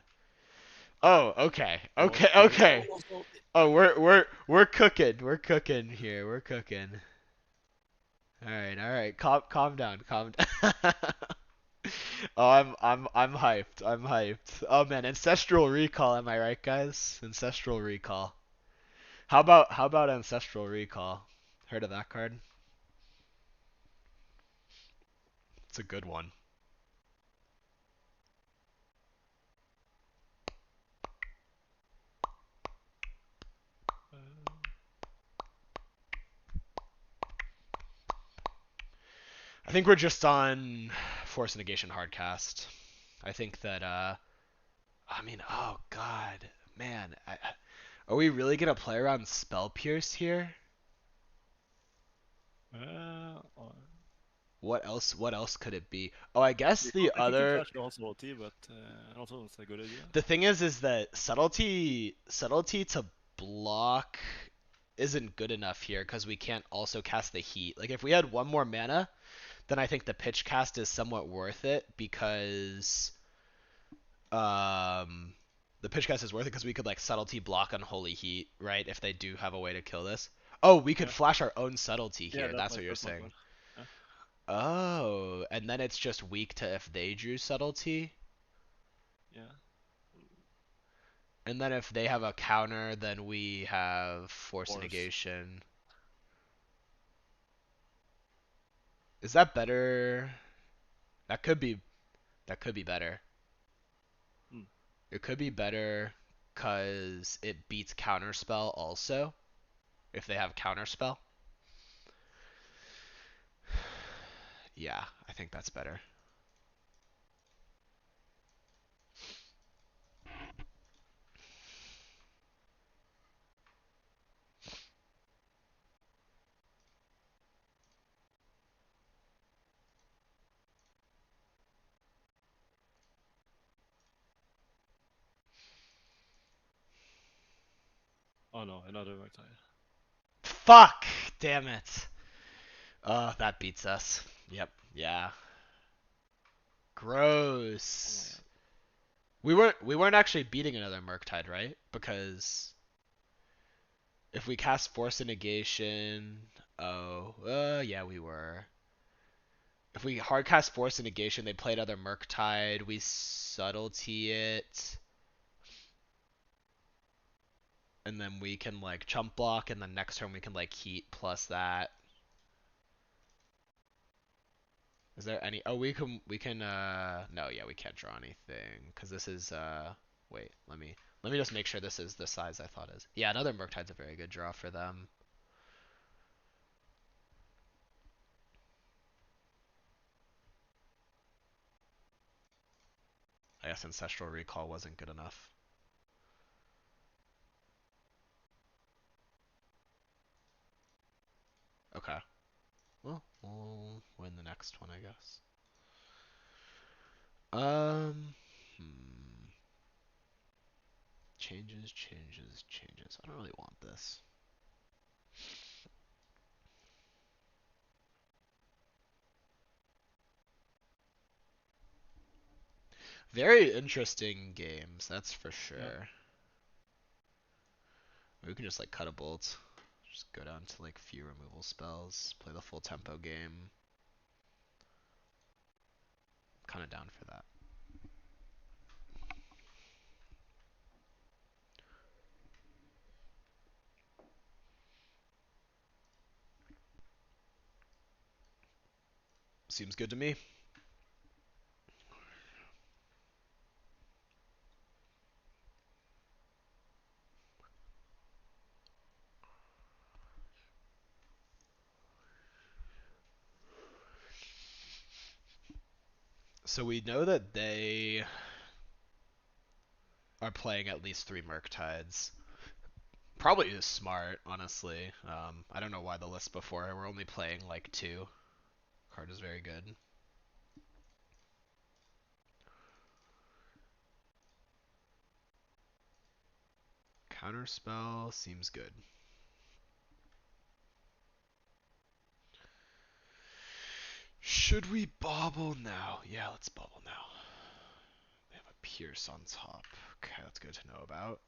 Oh, okay. Okay, okay. Oh, we're cooking. We're cooking here. We're cooking. All right, all right. Calm down. Calm down. Oh, I'm hyped. I'm hyped. Oh man, Ancestral Recall, am I right, guys? Ancestral Recall. How about Ancestral Recall? Heard of that card? It's a good one. I think we're just on Force Negation Hardcast. I think that I mean, oh god, man, are we really gonna play around Spell Pierce here? Or... What else? What else could it be? Oh, I guess You the you could other. flash the subtlety, but also it's a good idea. The thing is that subtlety to block isn't good enough here because we can't also cast the heat. Like if we had one more mana, then I think the pitch cast is somewhat worth it because um the pitch cast is worth it because we could like subtlety block Unholy Heat, right? If they do have a way to kill this. Oh, we could Yeah. flash our own subtlety here. Yeah, That's what you're that's my saying. point. Yeah. Oh, and then it's just weak to if they drew subtlety. Yeah. And then if they have a counter, then we have force Force. negation. Is that better? That could be better. Hmm. It could be better cuz it beats counterspell also if they have counterspell. Yeah, I think that's better. Oh no, another Murktide. Fuck! Damn it. That beats us. Yep. Yeah. Oh Gross. my god. We weren't actually beating another Murktide, right? Because if we cast Force of Negation, yeah, we were. If we hardcast Force of Negation, they play another Murktide. We subtlety it, and then we can like chump block, and then next turn we can like heat plus that. Is there any? Oh, we can. No, yeah, we can't draw anything because this is. Wait, let me just make sure this is the size I thought it is. Yeah, another Murktide's a very good draw for them. I guess Ancestral Recall wasn't good enough. Okay. Well, we'll win the next one, I guess. Hmm. Changes. I don't really want this. Very interesting games, that's for sure. We can just like cut a bolt. Just go down to like few removal spells, play the full tempo game. Kind of down for that. Seems good to me. So we know that they are playing at least 3 Murktides. Probably is smart, honestly. I don't know why the list before we're only playing like 2. Card is very good. Counterspell seems good. Should we bobble now? Yeah, let's bobble now. They have a Pierce on top. Okay, that's good to know about.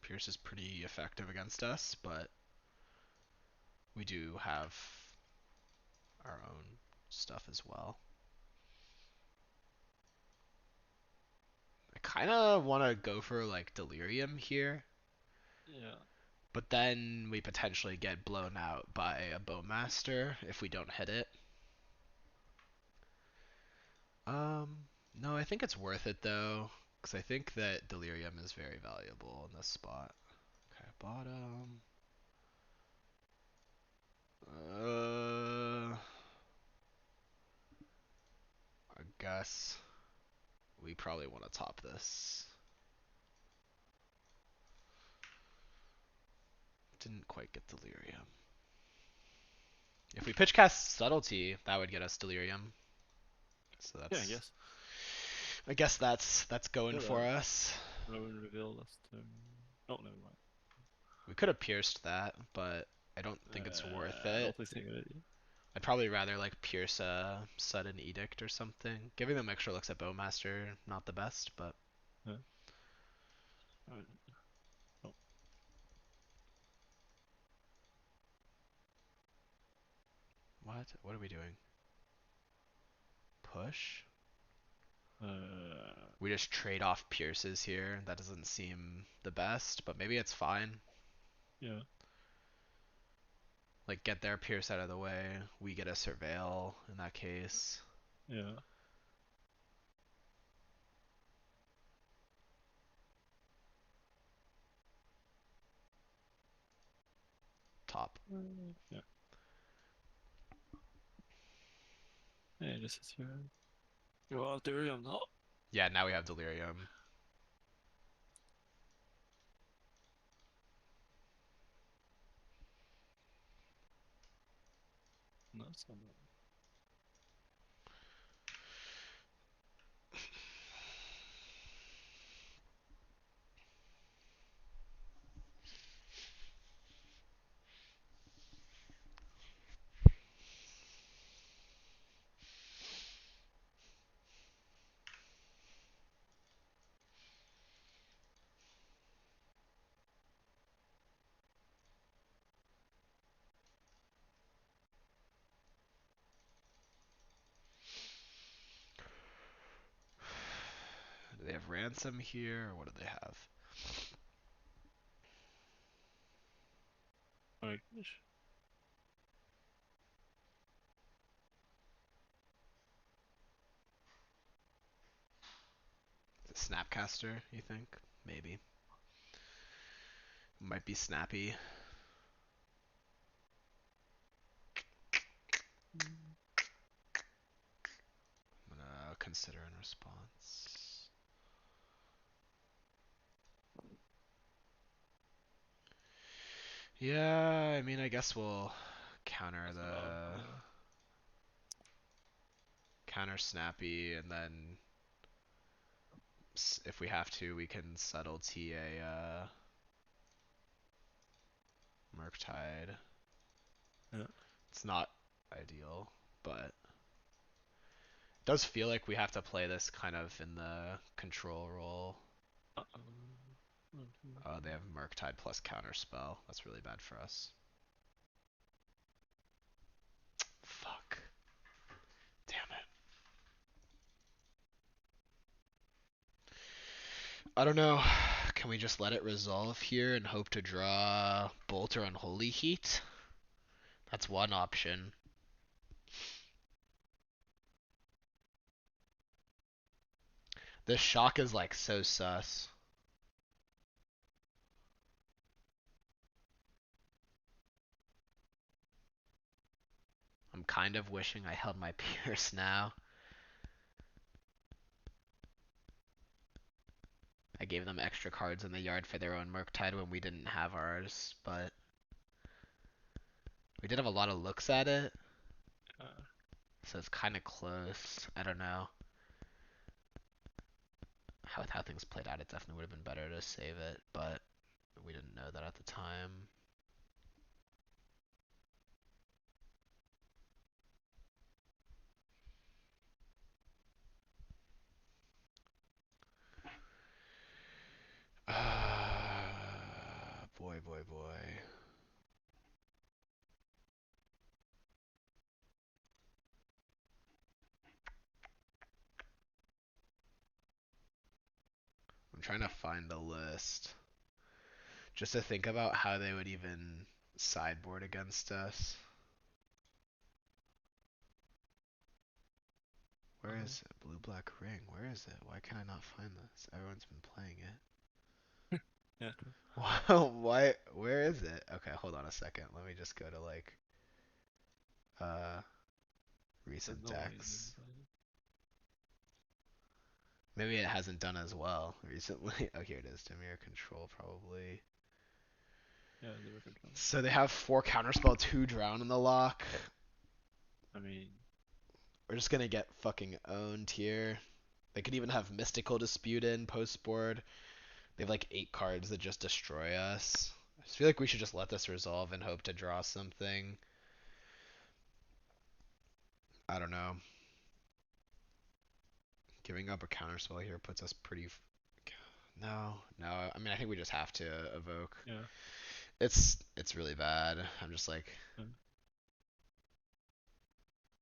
Pierce is pretty effective against us, but we do have our own stuff as well. I kind of want to go for like Delirium here. Yeah. But then we potentially get blown out by a Bowmaster if we don't hit it. No, I think it's worth it though, because I think that Delirium is very valuable in this spot. Okay, bottom. I guess we probably want to top this. Didn't quite get Delirium. If we pitch cast Subtlety, that would get us Delirium. So that's. Yeah, I guess. I guess that's going Yeah, for us. No one revealed last turn. Oh, never mind. We could have pierced that, but I don't think it's worth I it. don't think it's a good idea. I'd probably rather like pierce a sudden edict or something. Giving them extra looks at Bowmaster, not the best, but Yeah. Oh. what? What are we doing? Push? We just trade off pierces here. That doesn't seem the best, but maybe it's fine. Yeah. Like get their pierce out of the way. We get a surveil in that case. Yeah. Top. Yeah. Yeah, this is your. You are Delirium now. Yeah, now we have Delirium. No, it's not. Do they have ransom here, or what do they have? Alright. Snapcaster, you think? Maybe. Might be snappy. I'm gonna consider in response. Yeah, I mean, I guess we'll counter the counter snappy, and then if we have to, we can subtlety a Murktide. Yeah. It's not ideal, but it does feel like we have to play this kind of in the control role. Oh, they have Murktide plus Counterspell. That's really bad for us. Fuck. Damn it. I don't know. Can we just let it resolve here and hope to draw Bolt or Unholy Heat? That's one option. This shock is like so sus. I'm kind of wishing I held my Pierce now. I gave them extra cards in the yard for their own Murktide when we didn't have ours, but we did have a lot of looks at it. So it's kind of close. I don't know. With how things played out, it definitely would have been better to save it, but we didn't know that at the time. Boy, boy, boy. I'm trying to find the list. Just to think about how they would even sideboard against us. Where is it? Blue Black Ring. Where is it? Why can I not find this? Everyone's been playing it. Yeah. Why? Where is it? Okay, hold on a second. Let me just go to like recent decks. Maybe it hasn't done as well recently. Oh, here it is. Dimir Control probably. Yeah, they were control. So they have 4 Counterspell, 2 Drown in the lock. I mean, We're just gonna get fucking owned here. They could even have Mystical Dispute in post board. They have like 8 cards that just destroy us. I just feel like we should just let this resolve and hope to draw something. I don't know. Giving up a counterspell here puts us pretty. No. I mean, I think we just have to evoke. yeah. It's really bad. I'm just like. Yeah.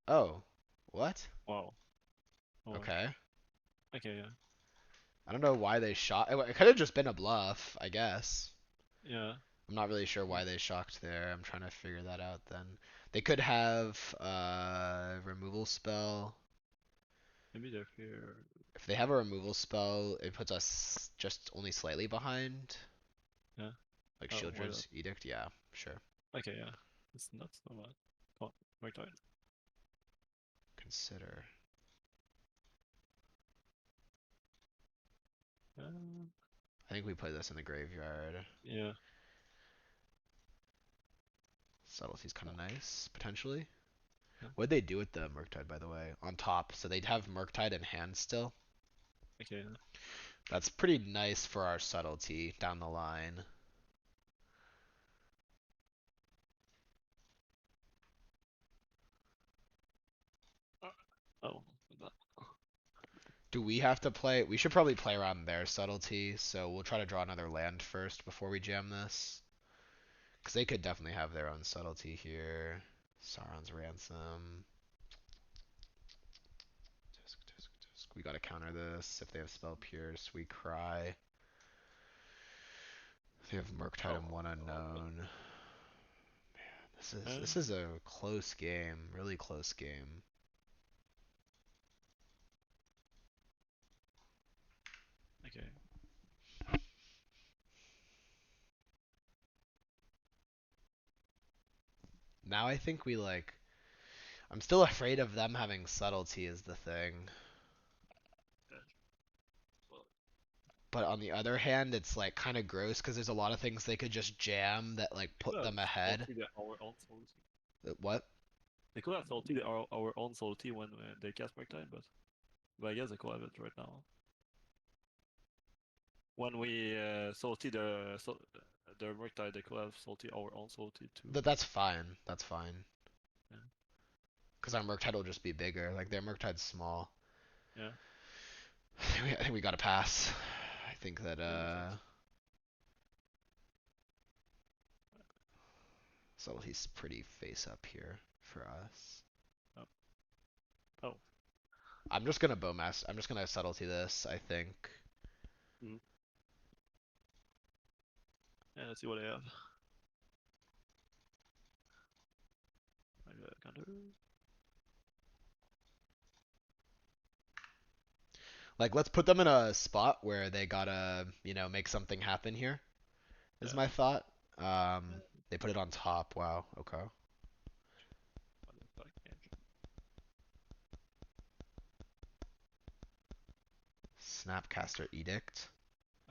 Oh, what? Wow. Oh, Okay. Okay, yeah. I don't know why they shot. It could have just been a bluff, I guess. Yeah. I'm not really sure why they shocked there. I'm trying to figure that out then. They could have removal spell. Maybe they're here. If they have a removal spell, it puts us just only slightly behind. Yeah. Like Oh, Shieldred's Edict, yeah, sure. Okay, yeah. It's not so bad. Come on, right time. Consider. I think we play this in the graveyard. Yeah. Subtlety's kind of nice, potentially. Yeah. What'd they do with the Murktide, by the way? On top, so they'd have Murktide in hand still. Okay. Yeah. That's pretty nice for our subtlety down the line. Oh. That. Do we have to play? We should probably play around their subtlety, so we'll try to draw another land first before we jam this. Because they could definitely have their own subtlety here. Sauron's Ransom. We gotta counter this. If they have Spell Pierce, we cry. They have Murktide and one unknown. Man, this is a close game, really close game. Okay. Now I think we like. I'm still afraid of them having subtlety is the thing. But on the other hand, it's like kind of gross because there's a lot of things they could just jam that like put them ahead. Our own salty. What? They could have salty our own salty when they cast break time, but I guess they could have it right now. When we salty their break time, they could have salty our own salty too. That's fine. That's fine. Yeah. Because our Murktide will just be bigger. Like their Murktide's small. Yeah. I think we gotta pass. I think that so he's pretty face up here for us. Oh. I'm just gonna Bowmaster. I'm just gonna subtlety this, I think. Yeah, let's see what they have. Counter. Like, let's put them in a spot where they gotta, make something happen here, is Yeah. my thought. They put it on top. Wow, okay. What the fuck? Yeah. Snapcaster Edict.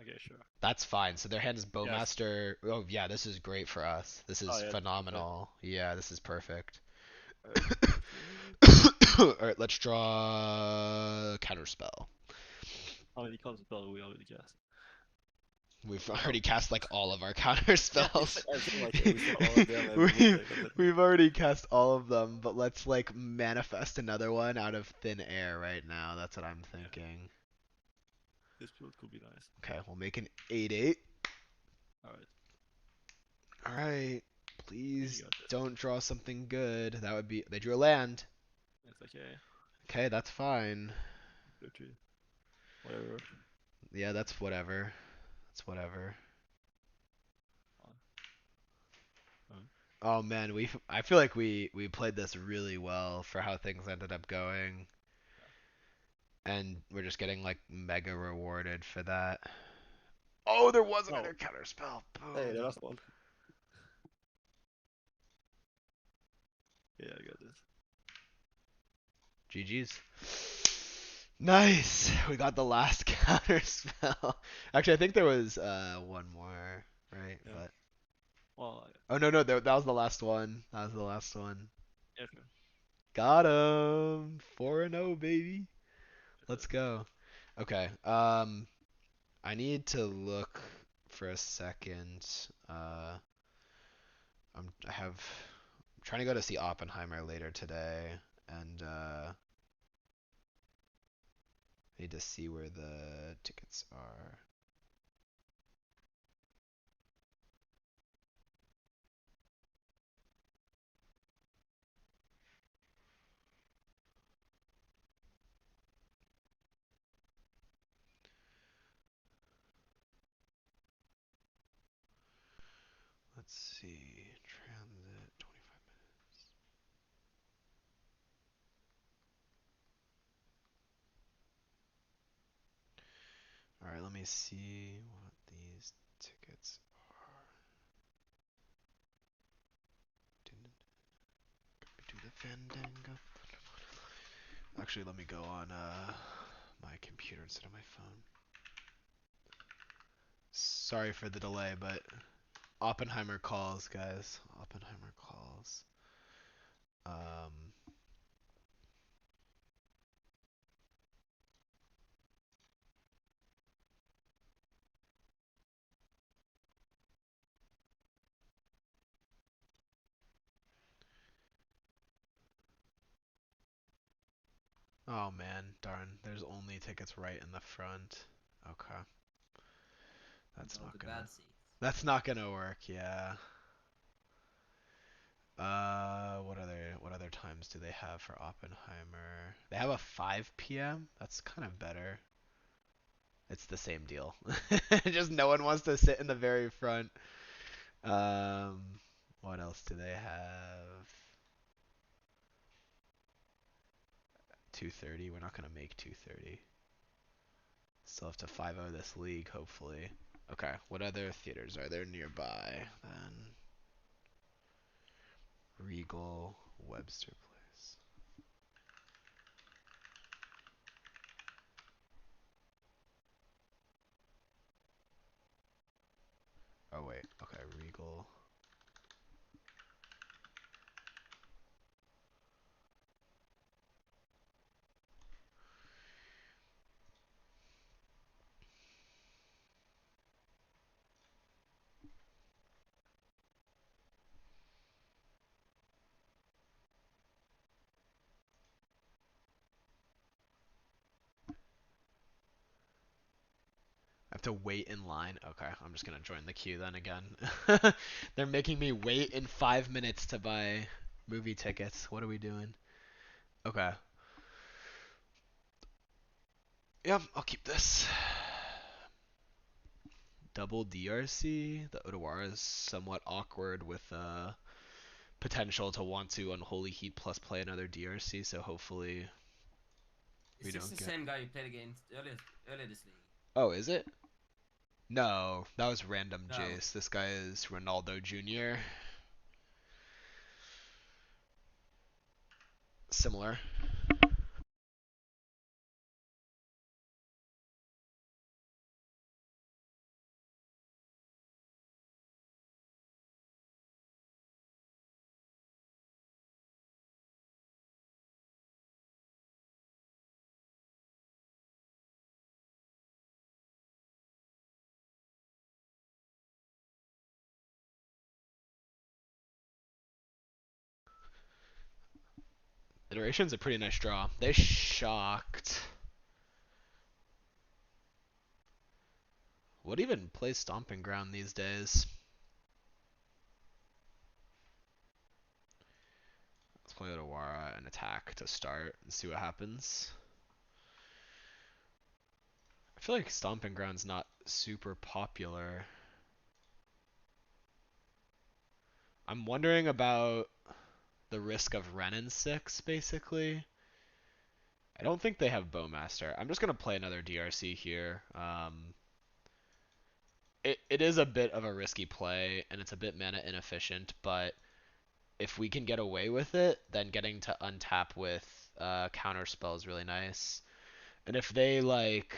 Okay, sure. That's fine. So their hand is Yes. Bowmaster. Oh, yeah, this is great for us. This is Oh, yeah, phenomenal. Yeah, this is perfect. Alright. Alright, let's draw Counterspell. How many counter spells we already cast? We've already cast like all of our counter spells. I feel like we saw all of them and we we've, take it. we've already cast all of them, but let's like manifest another one out of thin air right now. That's what I'm thinking. This build could be nice. Okay, we'll make an 8/8. Alright. Alright. Please You got this. don't draw something good. That would be. They drew a land. It's okay. Okay, that's fine. Go to whatever. Yeah, that's whatever. That's whatever. Oh man, I feel like we played this really well for how things ended up going. And we're just getting like mega rewarded for that. Oh, there was another counter spell. Hey, the Boom. last one. Yeah, I got this. GG's. Nice. We got the last counter spell. Actually, I think there was one more, right? Yeah. But Well, oh no, that was the last one. That was the last one. yeah, sure. Got him. 4-0, baby. Let's go. Okay. I need to look for a second. I'm trying to go to see Oppenheimer later today, and need to see where the tickets are. Let's see. Transit, 25 minutes. Alright, let me see what these tickets are. To the Fandango. Actually, let me go on my computer instead of my phone. Sorry for the delay, but Oppenheimer calls, guys. Oppenheimer calls. Oh man, darn. There's only tickets right in the front. Okay. That's All not the gonna. bad seats. That's not gonna work. Yeah. What other times do they have for Oppenheimer? They have a 5 p.m. That's kind of better. It's the same deal. Just no one wants to sit in the very front. What else do they have? 2:30. We're not gonna make 2:30. Still have to 5-0 this league, hopefully. Okay. What other theaters are there nearby then? Regal, Webster Place. Oh wait. Okay. Regal. have to wait in line. Okay, I'm just gonna join the queue then again. They're making me wait in 5 minutes to buy movie tickets. What are we doing? Okay. Yeah, I'll keep this. Double DRC. The Otawara is somewhat awkward with potential to want to Unholy Heat plus play another DRC, so hopefully we Is this don't the get... same guy you played against earlier this league? Oh, is it? No, that was random No. Jace. This guy is Ronaldo Jr. Similar. Iteration's a pretty nice draw. They shocked. What even plays Stomping Ground these days? Let's play Otawara and attack to start and see what happens. I feel like Stomping Ground's not super popular. I'm wondering about the risk of Renin 6, basically. I don't think they have Bowmaster. I'm just going to play another DRC here. It is a bit of a risky play, and it's a bit mana inefficient, but if we can get away with it, then getting to untap with counterspell is really nice. And if they like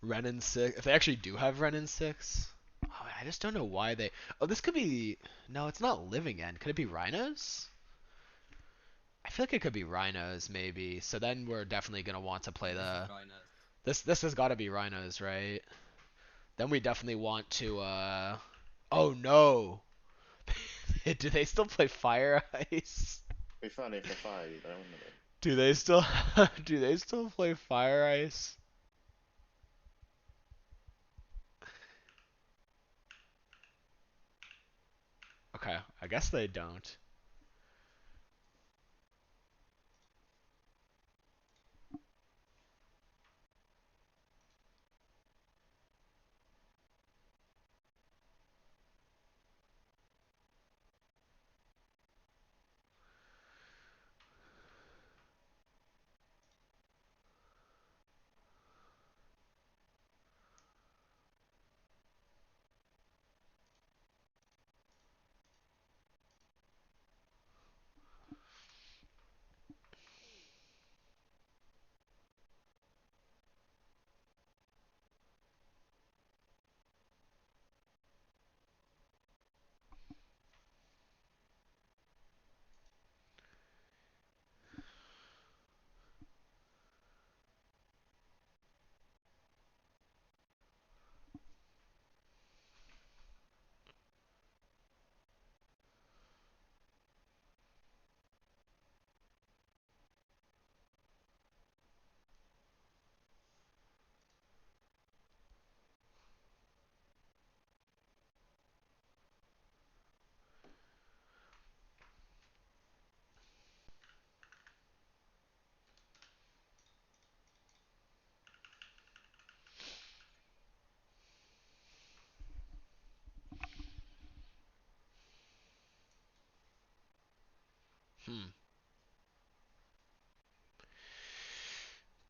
Renin 6, if they actually do have Renin 6, oh, I just don't know why they... Oh, this could be... No, it's not Living End. Could it be Rhinos? I feel like it could be Rhinos, maybe. So then we're definitely going to want to play This the... is Rhinos. This has got to be Rhinos, right? Then we definitely want to... Oh, no! Do they still play Fire Ice? Fy fan är för färg där under det. Do they still... Do they still play Fire Ice? Okay, I guess they don't.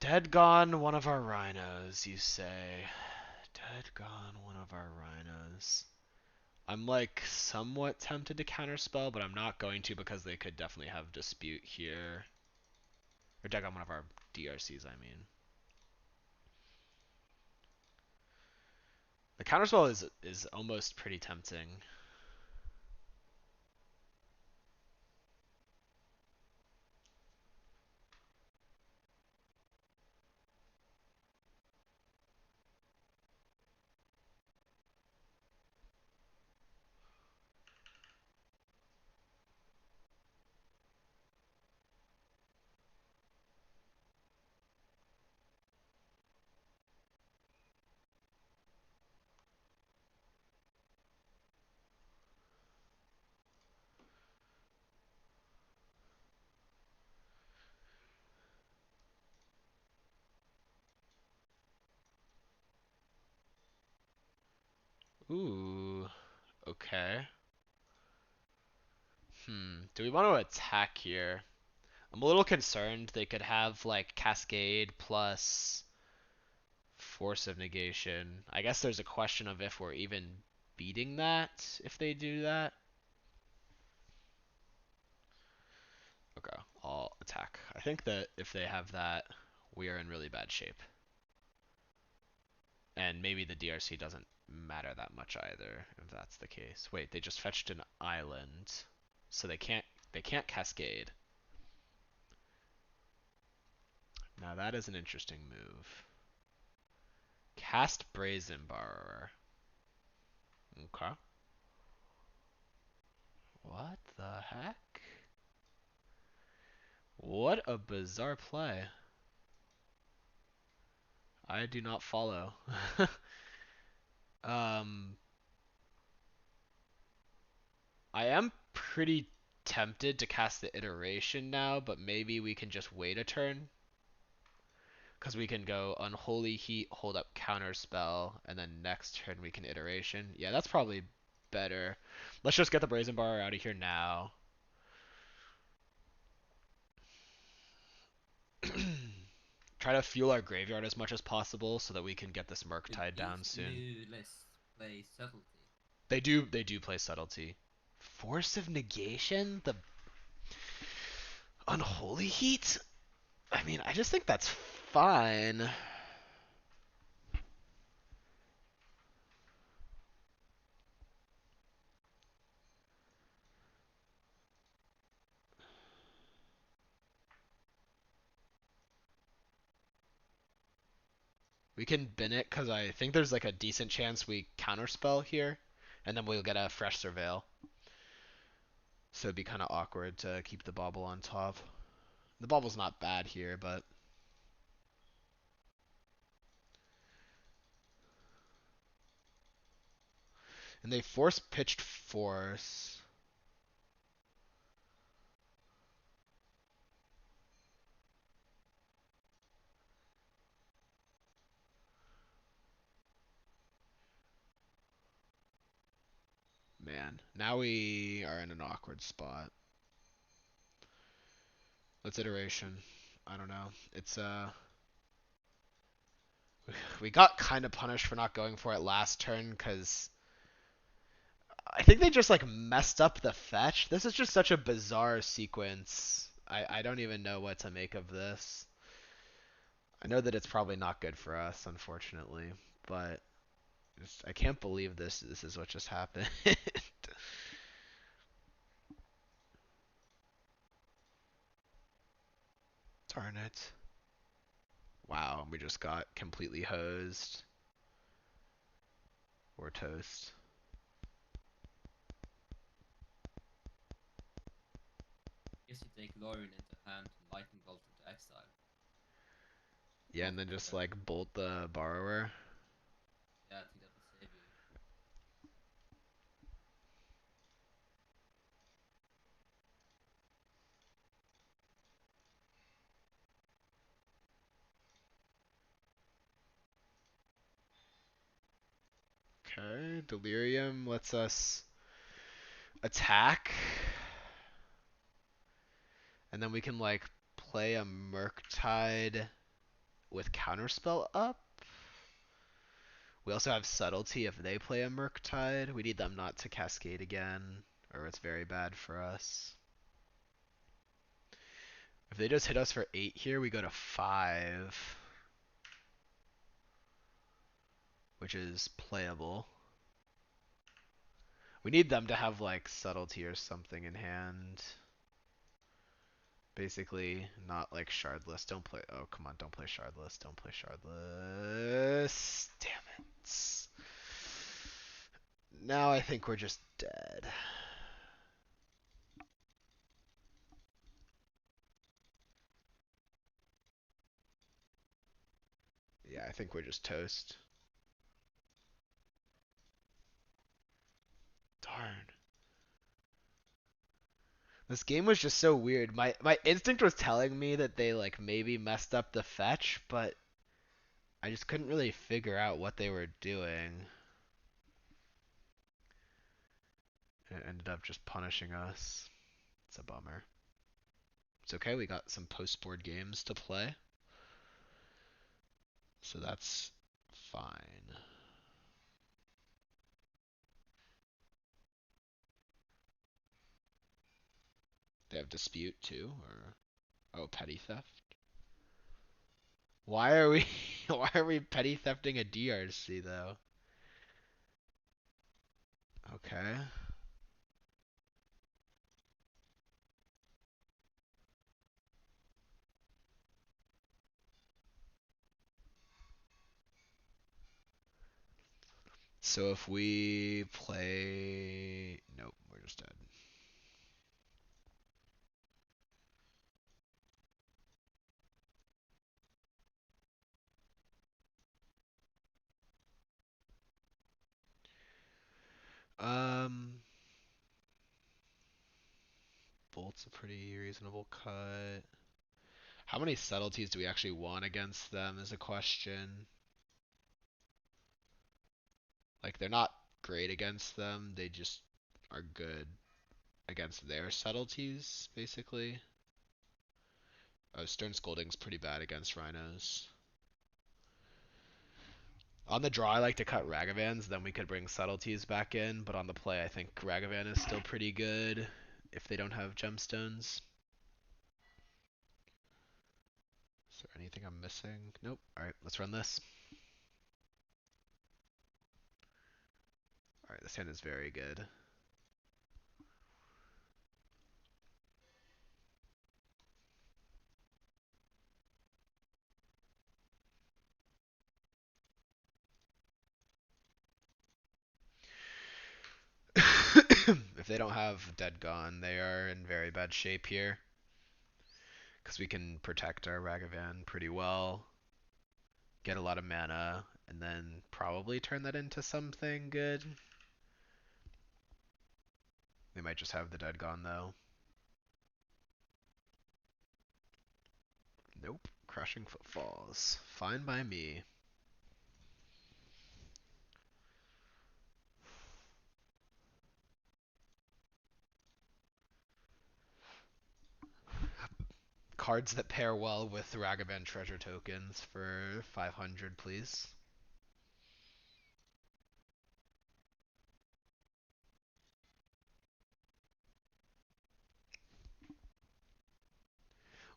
Dead gone one of our Rhinos, you say. Dead gone one of our Rhinos. I'm like somewhat tempted to counterspell, but I'm not going to because they could definitely have dispute here. Or dead gone one of our DRCs, I mean. The counterspell is almost pretty tempting. Ooh. Okay. Do we want to attack here? I'm a little concerned they could have like Cascade plus Force of Negation. I guess there's a question of if we're even beating that if they do that. Okay, I'll attack. I think that if they have that, we are in really bad shape. And maybe the DRC doesn't matter that much either, if that's the case. Wait, they just fetched an island. So they can't Cascade. Now that is an interesting move. Cast Brazen Borrower. Okay. What the heck? What a bizarre play. I do not follow. um, I am pretty tempted to cast the Iteration now, but maybe we can just wait a turn. Because we can go Unholy Heat, hold up Counterspell, and then next turn we can Iteration. Yeah, that's probably better. Let's just get the Brazen Bar out of here now. Try to fuel our graveyard as much as possible so that we can get this Murktide down soon. Let's play Subtlety. They do play Subtlety. Force of Negation? The Unholy Heat? I mean, I just think that's fine. We can bin it because I think there's like a decent chance we counterspell here, and then we'll get a fresh Surveil. So it'd be kind of awkward to keep the bauble on top. The bauble's not bad here, but... And they force pitched Force. Man, now we are in an awkward spot. Let's Iteration. I don't know. It's we got kind of punished for not going for it last turn because I think they just like messed up the fetch. This is just such a bizarre sequence. I don't even know what to make of this. I know that it's probably not good for us, unfortunately, but I can't believe this is what just happened. Darn it. Wow, we just got completely hosed. We're toast. Guess you take Lorien into hand and Lightning Bolt into exile. Yeah, and then just like bolt the borrower. Yeah, I think that will save you. Okay, Delirium lets us attack. And then we can like play a Murktide with Counterspell up. We also have Subtlety if they play a Murktide. We need them not to Cascade again, or it's very bad for us. If they just hit us for 8 here, we go to 5. Which is playable. We need them to have like Subtlety or something in hand. Basically, not like Shardless. Don't play. Oh, come on. Don't play Shardless. Don't play Shardless. Damn it. Now I think we're just dead. Yeah, I think we're just toast. Darn. This game was just so weird. My instinct was telling me that they like maybe messed up the fetch, but I just couldn't really figure out what they were doing. It ended up just punishing us. It's a bummer. It's okay, we got some post-board games to play. So that's fine. They have dispute too, or oh, petty theft. Why are we why are we petty thefting a DRC though? Okay. So if we play, nope, we're just dead. Um, Bolt's a pretty reasonable cut. How many subtleties do we actually want against them is a question. Like, they're not great against them, they just are good against their subtleties, basically. Oh, Stern Scolding's pretty bad against Rhinos. On the draw, I like to cut Ragavans, then we could bring subtleties back in, but on the play, I think Ragavan is still pretty good if they don't have gemstones. Is there anything I'm missing? Nope. Alright, let's run this. Alright, this hand is very good. If they don't have Dead Gone, they are in very bad shape here. Because we can protect our Ragavan pretty well. Get a lot of mana, and then probably turn that into something good. They might just have the Dead Gone though. Nope. Crushing Footfalls. Fine by me. Cards that pair well with Ragavan treasure tokens for 500, please.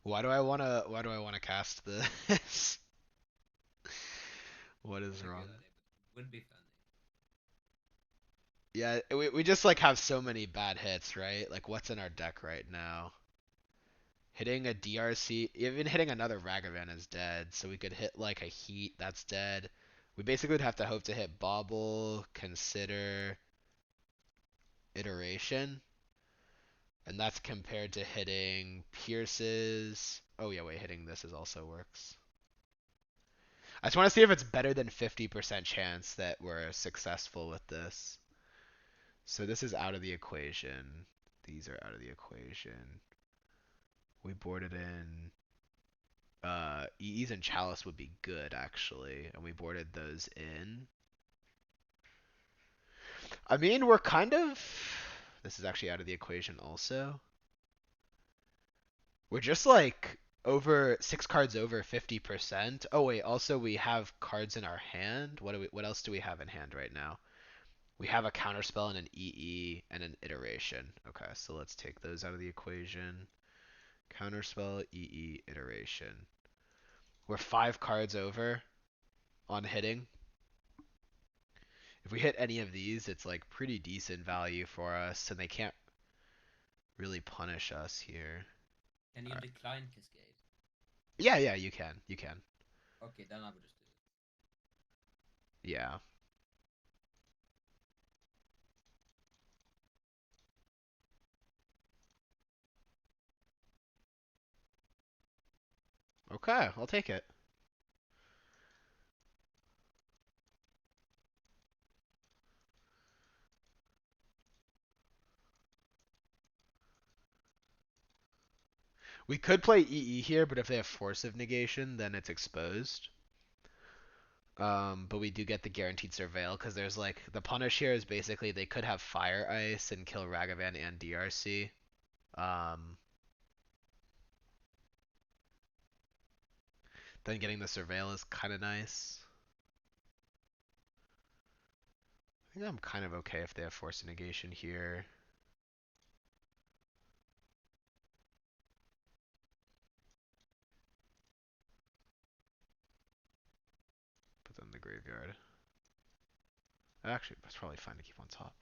Why do I wanna cast this? What is It's a good wrong? idea, but it would be funny. Yeah, we just like have so many bad hits, right? Like what's in our deck right now? Hitting a DRC, even hitting another Ragavan is dead, so we could hit like a Heat, that's dead. We basically would have to hope to hit Bobble, Consider, Iteration. And that's compared to hitting Pierces. Oh yeah, wait, hitting this is also works. I just want to see if it's better than 50% chance that we're successful with this. So this is out of the equation. These are out of the equation. We boarded in. EEs and Chalice would be good, actually. And we boarded those in. I mean, we're kind of... This is actually out of the equation also. We're just like over 6 cards over 50%. Oh wait, also we have cards in our hand. What else do we have in hand right now? We have a counterspell and an EE and an iteration. Okay, so let's take those out of the equation. Counterspell, EE, iteration. We're 5 cards over on hitting. If we hit any of these, it's like pretty decent value for us, and they can't really punish us here. Can you Alright. decline Cascade? Yeah, you can. You can. Okay, then I would just do it. Yeah. Okay, I'll take it. We could play EE here, but if they have Force of Negation, then it's exposed. But we do get the guaranteed surveil because there's like the punish here is basically they could have fire ice and kill Ragavan and DRC. Then getting the surveil is kind of nice. I think I'm kind of okay if they have force negation here. Put them in the graveyard. Actually, that's probably fine to keep on top.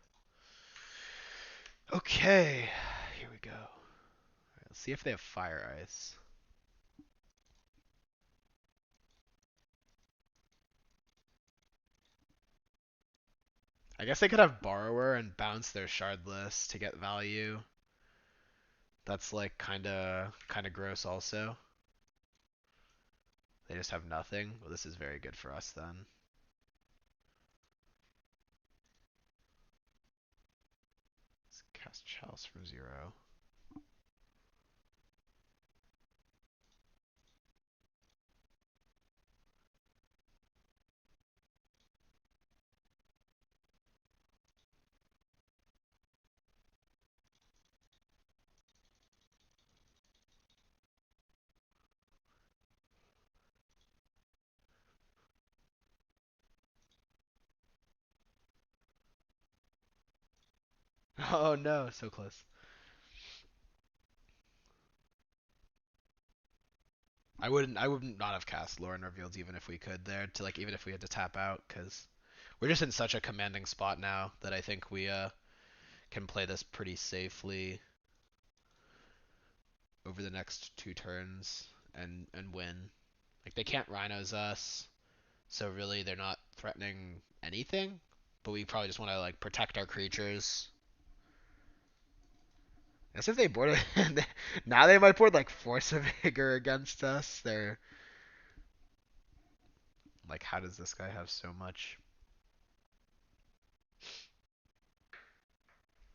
Okay, here we go. Alright, let's see if they have fire ice. I guess they could have borrower and bounce their shardless to get value. That's like kinda gross also. They just have nothing. Well, this is very good for us then. Let's cast Chalice from 0. Oh no, so close. I would not have cast Lore Revealed even if we could there to like even if we had to tap out because we're just in such a commanding spot now that I think we can play this pretty safely over the next 2 turns and win. Like they can't Rhinos us, so really they're not threatening anything. But we probably just want to like protect our creatures. As if they board now they might board like Force of Vigor against us. They're like, how does this guy have so much?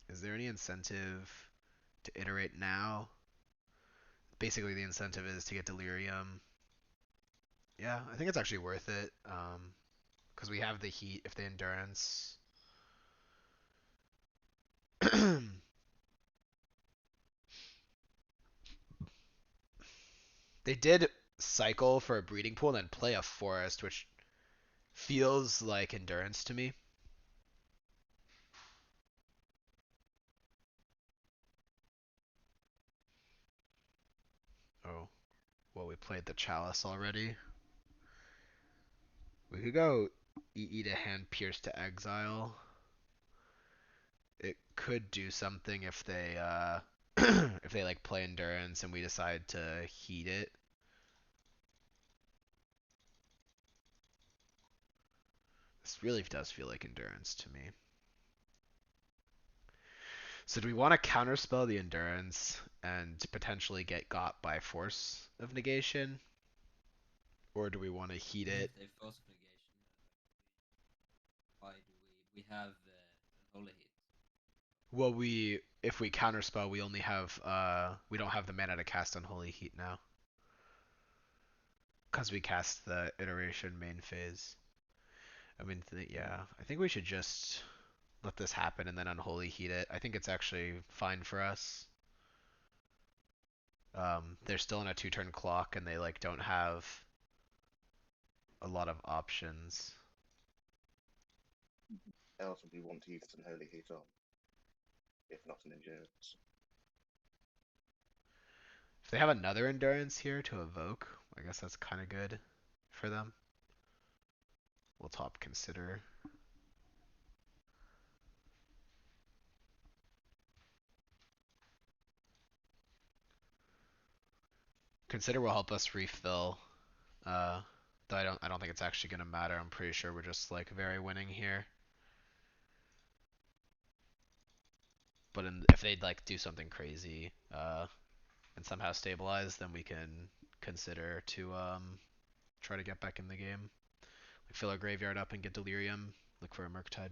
Is there any incentive to iterate now? Basically, the incentive is to get Delirium. Yeah, I think it's actually worth it. Because we have the heat if the endurance. They did cycle for a breeding pool and then play a forest, which feels like endurance to me. Oh, well, we played the Chalice already. We could go EE to hand Pierce to Exile. It could do something if they if they like play endurance and we decide to heat it. This really does feel like endurance to me. So do we want to counterspell the endurance and potentially get got by force of negation? Or do we want to heat it? If they force of negation, why do we have unholy heat? Well, if we counterspell, we only have we don't have the mana to cast Unholy Heat now. Because we cast the iteration main phase. I mean, yeah, I think we should just let this happen and then Unholy Heat it. I think it's actually fine for us. They're still in a 2-turn clock and they like don't have a lot of options. Else would we want to use an holy heat on, if not an endurance. If they have another endurance here to evoke, I guess that's kind of good for them. We'll top consider. Consider will help us refill. Though I don't think it's actually gonna matter. I'm pretty sure we're just like very winning here. But if they'd like do something crazy, and somehow stabilize, then we can consider to try to get back in the game. Like fill our graveyard up and get Delirium. Look for a Murktide.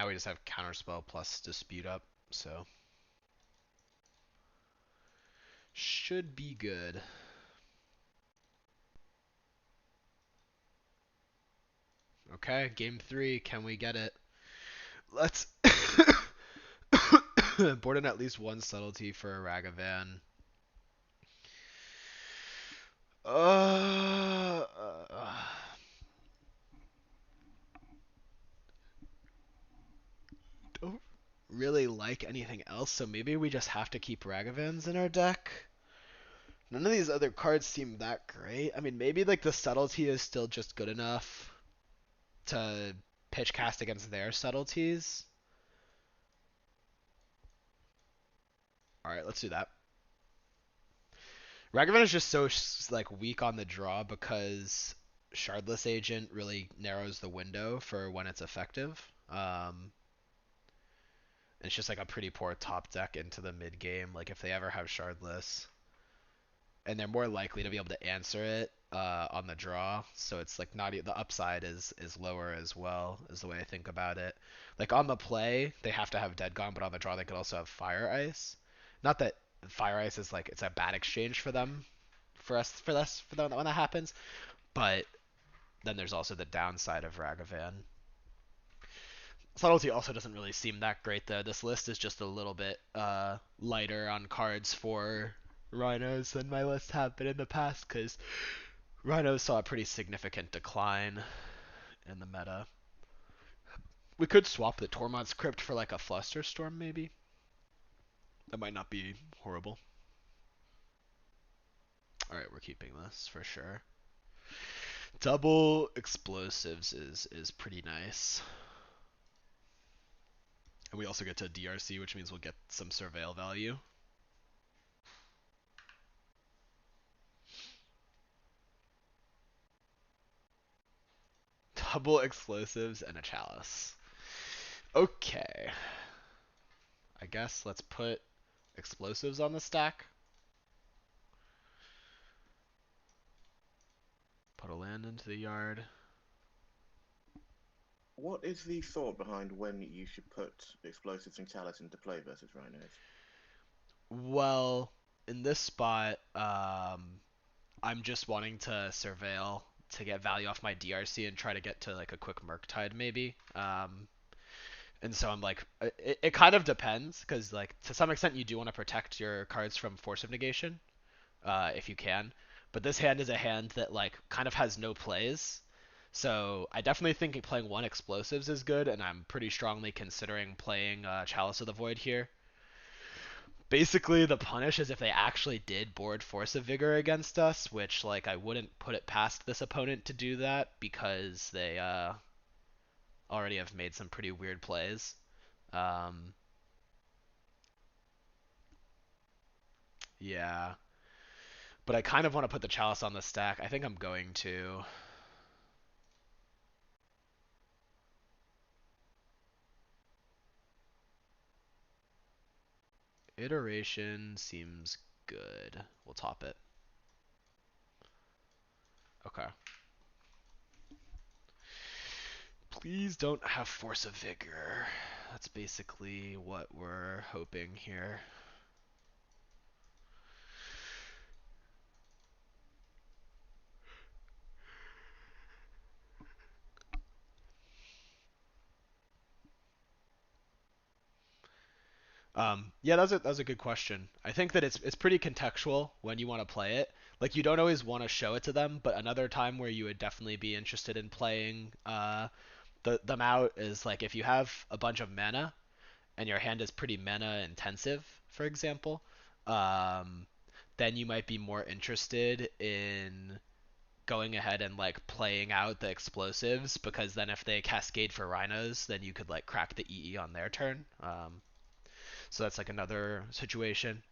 Now we just have counterspell plus dispute up, so should be good. Okay, game 3. Can we get it? Let's board in at least one subtlety for a Ragavan. Uh, don't really like anything else, so maybe we just have to keep Ragavans in our deck. None of these other cards seem that great. I mean, maybe like the subtlety is still just good enough to pitch cast against their subtleties. Alright, let's do that. Ragavan is just so like weak on the draw because Shardless Agent really narrows the window for when it's effective. And it's just like a pretty poor top deck into the mid game. Like if they ever have Shardless, and they're more likely to be able to answer it on the draw. So it's like not the upside is lower as well, is the way I think about it. Like on the play, they have to have Dead Gone, but on the draw they could also have Fire Ice. Not that Fire Ice is like it's a bad exchange for them, for them when that happens, but then there's also the downside of Ragavan. Subtlety also doesn't really seem that great though. This list is just a little bit lighter on cards for Rhinos than my lists have been in the past because Rhinos saw a pretty significant decline in the meta. We could swap the Tormod's Crypt for like a Flusterstorm maybe. That might not be horrible. Alright, we're keeping this for sure. Double explosives is pretty nice. And we also get to DRC, which means we'll get some surveil value. Double explosives and a chalice. Okay. I guess let's put explosives on the stack. Put a land into the yard. What is the thought behind when you should put explosives and chalice into play versus Rhinos? Well, in this spot, I'm just wanting to surveil to get value off my DRC and try to get to like a quick Murktide maybe. And so I'm like, it kind of depends because like to some extent you do want to protect your cards from Force of Negation, if you can. But this hand is a hand that like kind of has no plays. So I definitely think playing one explosives is good, and I'm pretty strongly considering playing Chalice of the Void here. Basically, the punish is if they actually did board Force of Vigor against us, which like I wouldn't put it past this opponent to do that because they already have made some pretty weird plays. Yeah. But I kind of want to put the Chalice on the stack. I think I'm going to. Iteration seems good. We'll top it. Okay. Please don't have Force of Vigor. That's basically what we're hoping here. Yeah, that was a good question. I think that it's pretty contextual when you want to play it. Like you don't always want to show it to them, but another time where you would definitely be interested in playing them out is like if you have a bunch of mana and your hand is pretty mana intensive, for example, um, then you might be more interested in going ahead and like playing out the explosives because then if they cascade for Rhinos, then you could like crack the EE on their turn. So that's like another situation.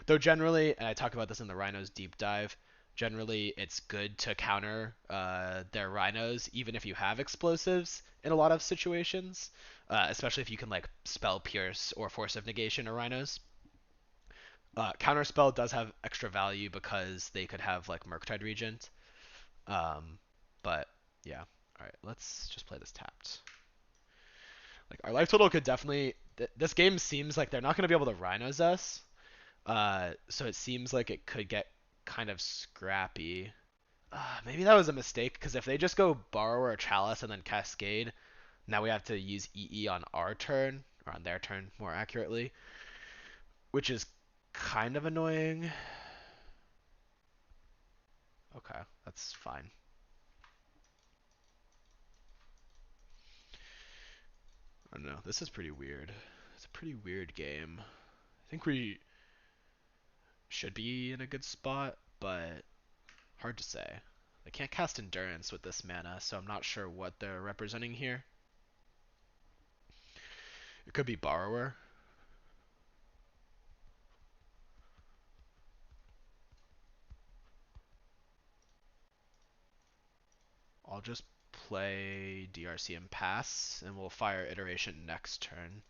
Though generally, and I talk about this in the Rhinos deep dive, generally it's good to counter their Rhinos even if you have explosives in a lot of situations, especially if you can like spell pierce or force of negation or Rhinos. Counterspell does have extra value because they could have like Murktide Regent. But yeah, all right, let's just play this tapped. Like our life total could definitely. This game seems like they're not gonna be able to Rhinos us. So it seems like it could get kind of scrappy. Maybe that was a mistake because if they just go Borrower or Chalice and then Cascade, now we have to use EE on our turn or on their turn more accurately, which is kind of annoying. Okay, that's fine. I don't know. This is pretty weird. It's a pretty weird game. I think we should be in a good spot, but hard to say. They can't cast Endurance with this mana, so I'm not sure what they're representing here. It could be Borrower. I'll just play DRC and pass, and we'll fire Iteration next turn.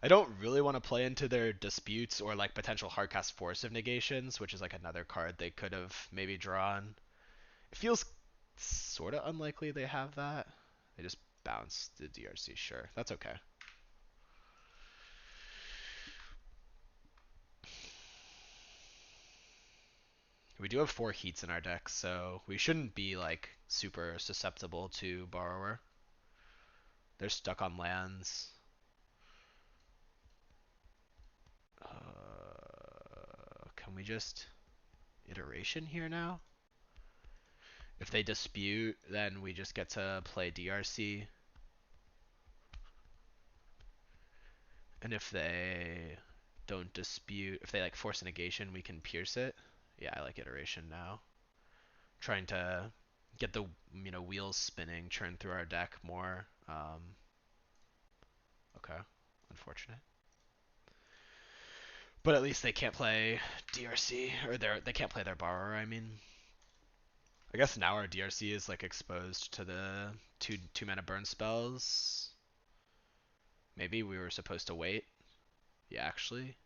I don't really want to play into their disputes or like potential hardcast Force of Negations, which is like another card they could have maybe drawn. It feels sort of unlikely they have that. They just bounce the DRC, sure. That's okay. We do have 4 heats in our deck, so we shouldn't be like super susceptible to Borrower. They're stuck on lands. Can we just Iteration here now? If they dispute, then we just get to play DRC. And if they don't dispute, if they like force a negation, we can pierce it. Yeah, I like Iteration now. Trying to get the wheels spinning, churn through our deck more. Okay, unfortunate. But at least they can't play DRC, or they can't play their Borrower, I mean. I guess now our DRC is like exposed to the two mana burn spells. Maybe we were supposed to wait. Yeah, actually.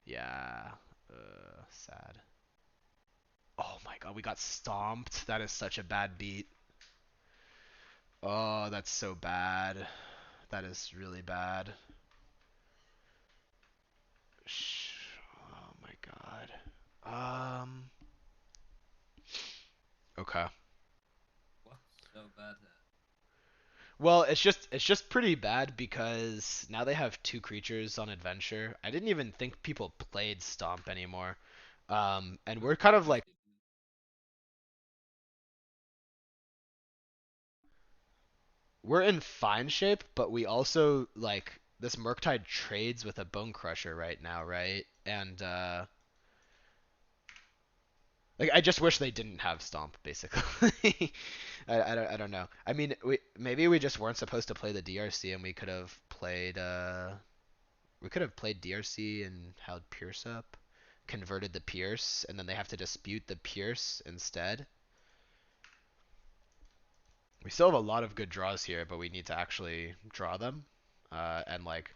Yeah. Sad. Oh my god, we got stomped. That is such a bad beat. Oh, that's so bad. That is really bad. Oh my god. Okay. What's so bad at? Well, it's just pretty bad because now they have 2 creatures on adventure. I didn't even think people played Stomp anymore. And we're kind of like we're in fine shape, but we also like this Murktide trades with a Bone Crusher right now, right? And like I just wish they didn't have Stomp, basically. I don't know. I mean, maybe we just weren't supposed to play the DRC, and we could have played DRC and held Pierce up, converted the Pierce, and then they have to dispute the Pierce instead. We still have a lot of good draws here, but we need to actually draw them, and like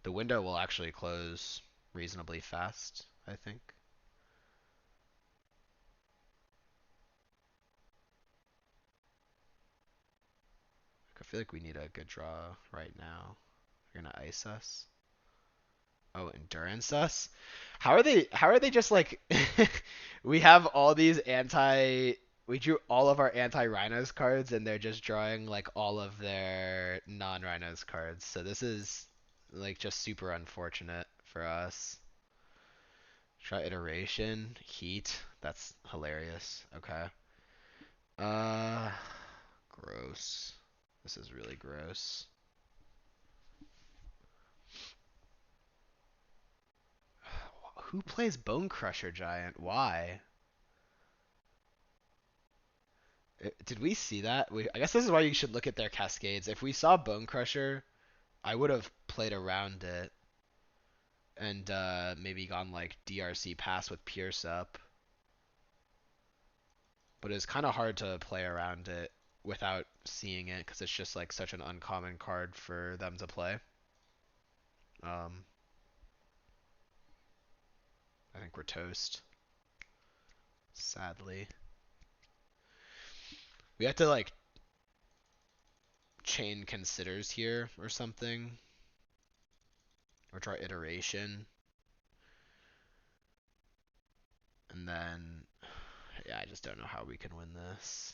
the window will actually close reasonably fast, I think. I feel like we need a good draw right now. They're gonna ice us. Oh, endurance us? How are they just like we have all these we drew all of our anti-Rhinos cards and they're just drawing like all of their non-Rhinos cards. So this is like just super unfortunate for us. Try iteration, heat. That's hilarious. Okay. Uh gross. This is really gross. Who plays Bone Crusher Giant? Why? Did we see that? I guess this is why you should look at their cascades. If we saw Bone Crusher, I would have played around it and maybe gone like DRC pass with Pierce up. But it's kind of hard to play around it without seeing it because it's just like such an uncommon card for them to play. Um, I think we're toast. Sadly. We have to like chain considers here or something. Or try iteration. And then yeah, I just don't know how we can win this.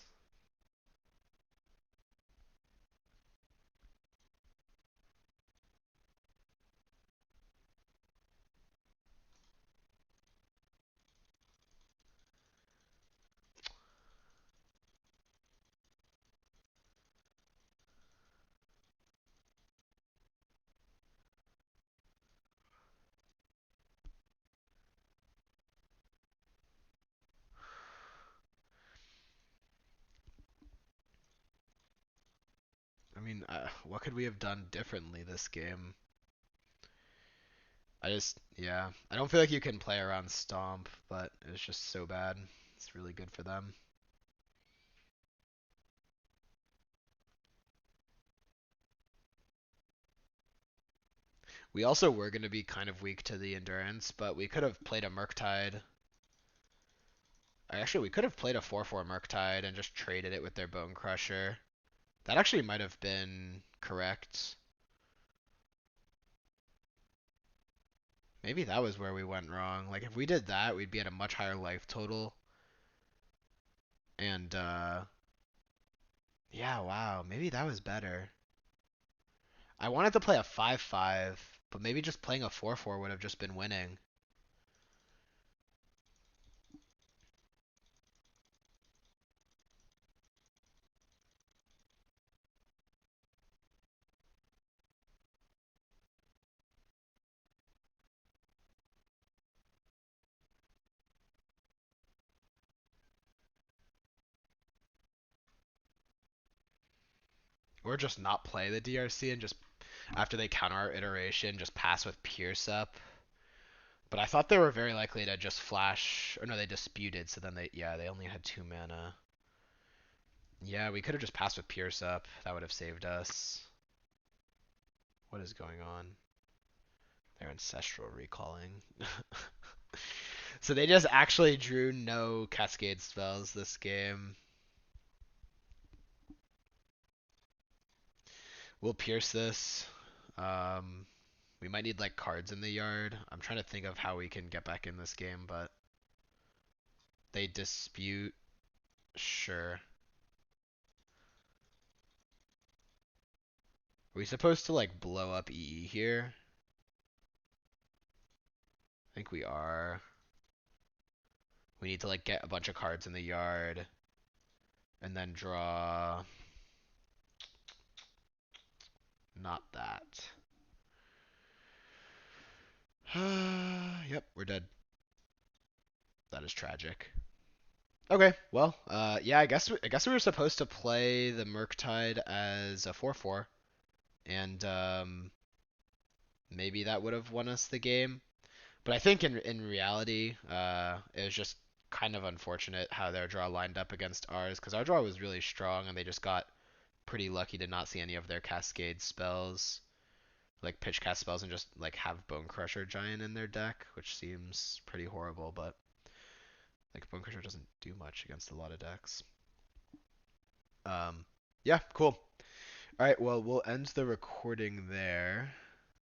I mean, what could we have done differently this game? Yeah, I don't feel like you can play around Stomp, but it's just so bad. It's really good for them. We also were going to be kind of weak to the Endurance, but we could have played a Murktide. Actually, we could have played a 4/4 Murktide and just traded it with their Bone Crusher. That actually might have been correct. Maybe that was where we went wrong. Like, if we did that, we'd be at a much higher life total. And, yeah, wow, maybe that was better. I wanted to play a 5/5, but maybe just playing a 4/4 would have just been winning. Or just not play the DRC and just, after they counter our iteration, just pass with Pierce up. But I thought they were very likely to just flash, or no, they disputed, so then they only had 2 mana. Yeah, we could have just passed with Pierce up. That would have saved us. What is going on? They're ancestral recalling. So they just actually drew no Cascade spells this game. We'll pierce this. We might need like cards in the yard. I'm trying to think of how we can get back in this game, but they dispute. Sure. Are we supposed to like blow up EE here? I think we are. We need to like get a bunch of cards in the yard and then draw. Not that. Yep, we're dead. That is tragic. Okay, well, yeah, I guess we were supposed to play the Murktide as a 4/4, and maybe that would have won us the game. But I think in reality, it was just kind of unfortunate how their draw lined up against ours, because our draw was really strong, and they just got pretty lucky to not see any of their Cascade spells, like pitch cast spells, and just like have Bone Crusher Giant in their deck, which seems pretty horrible, but like Bone Crusher doesn't do much against a lot of decks. Yeah, cool. All right, well, we'll end the recording there.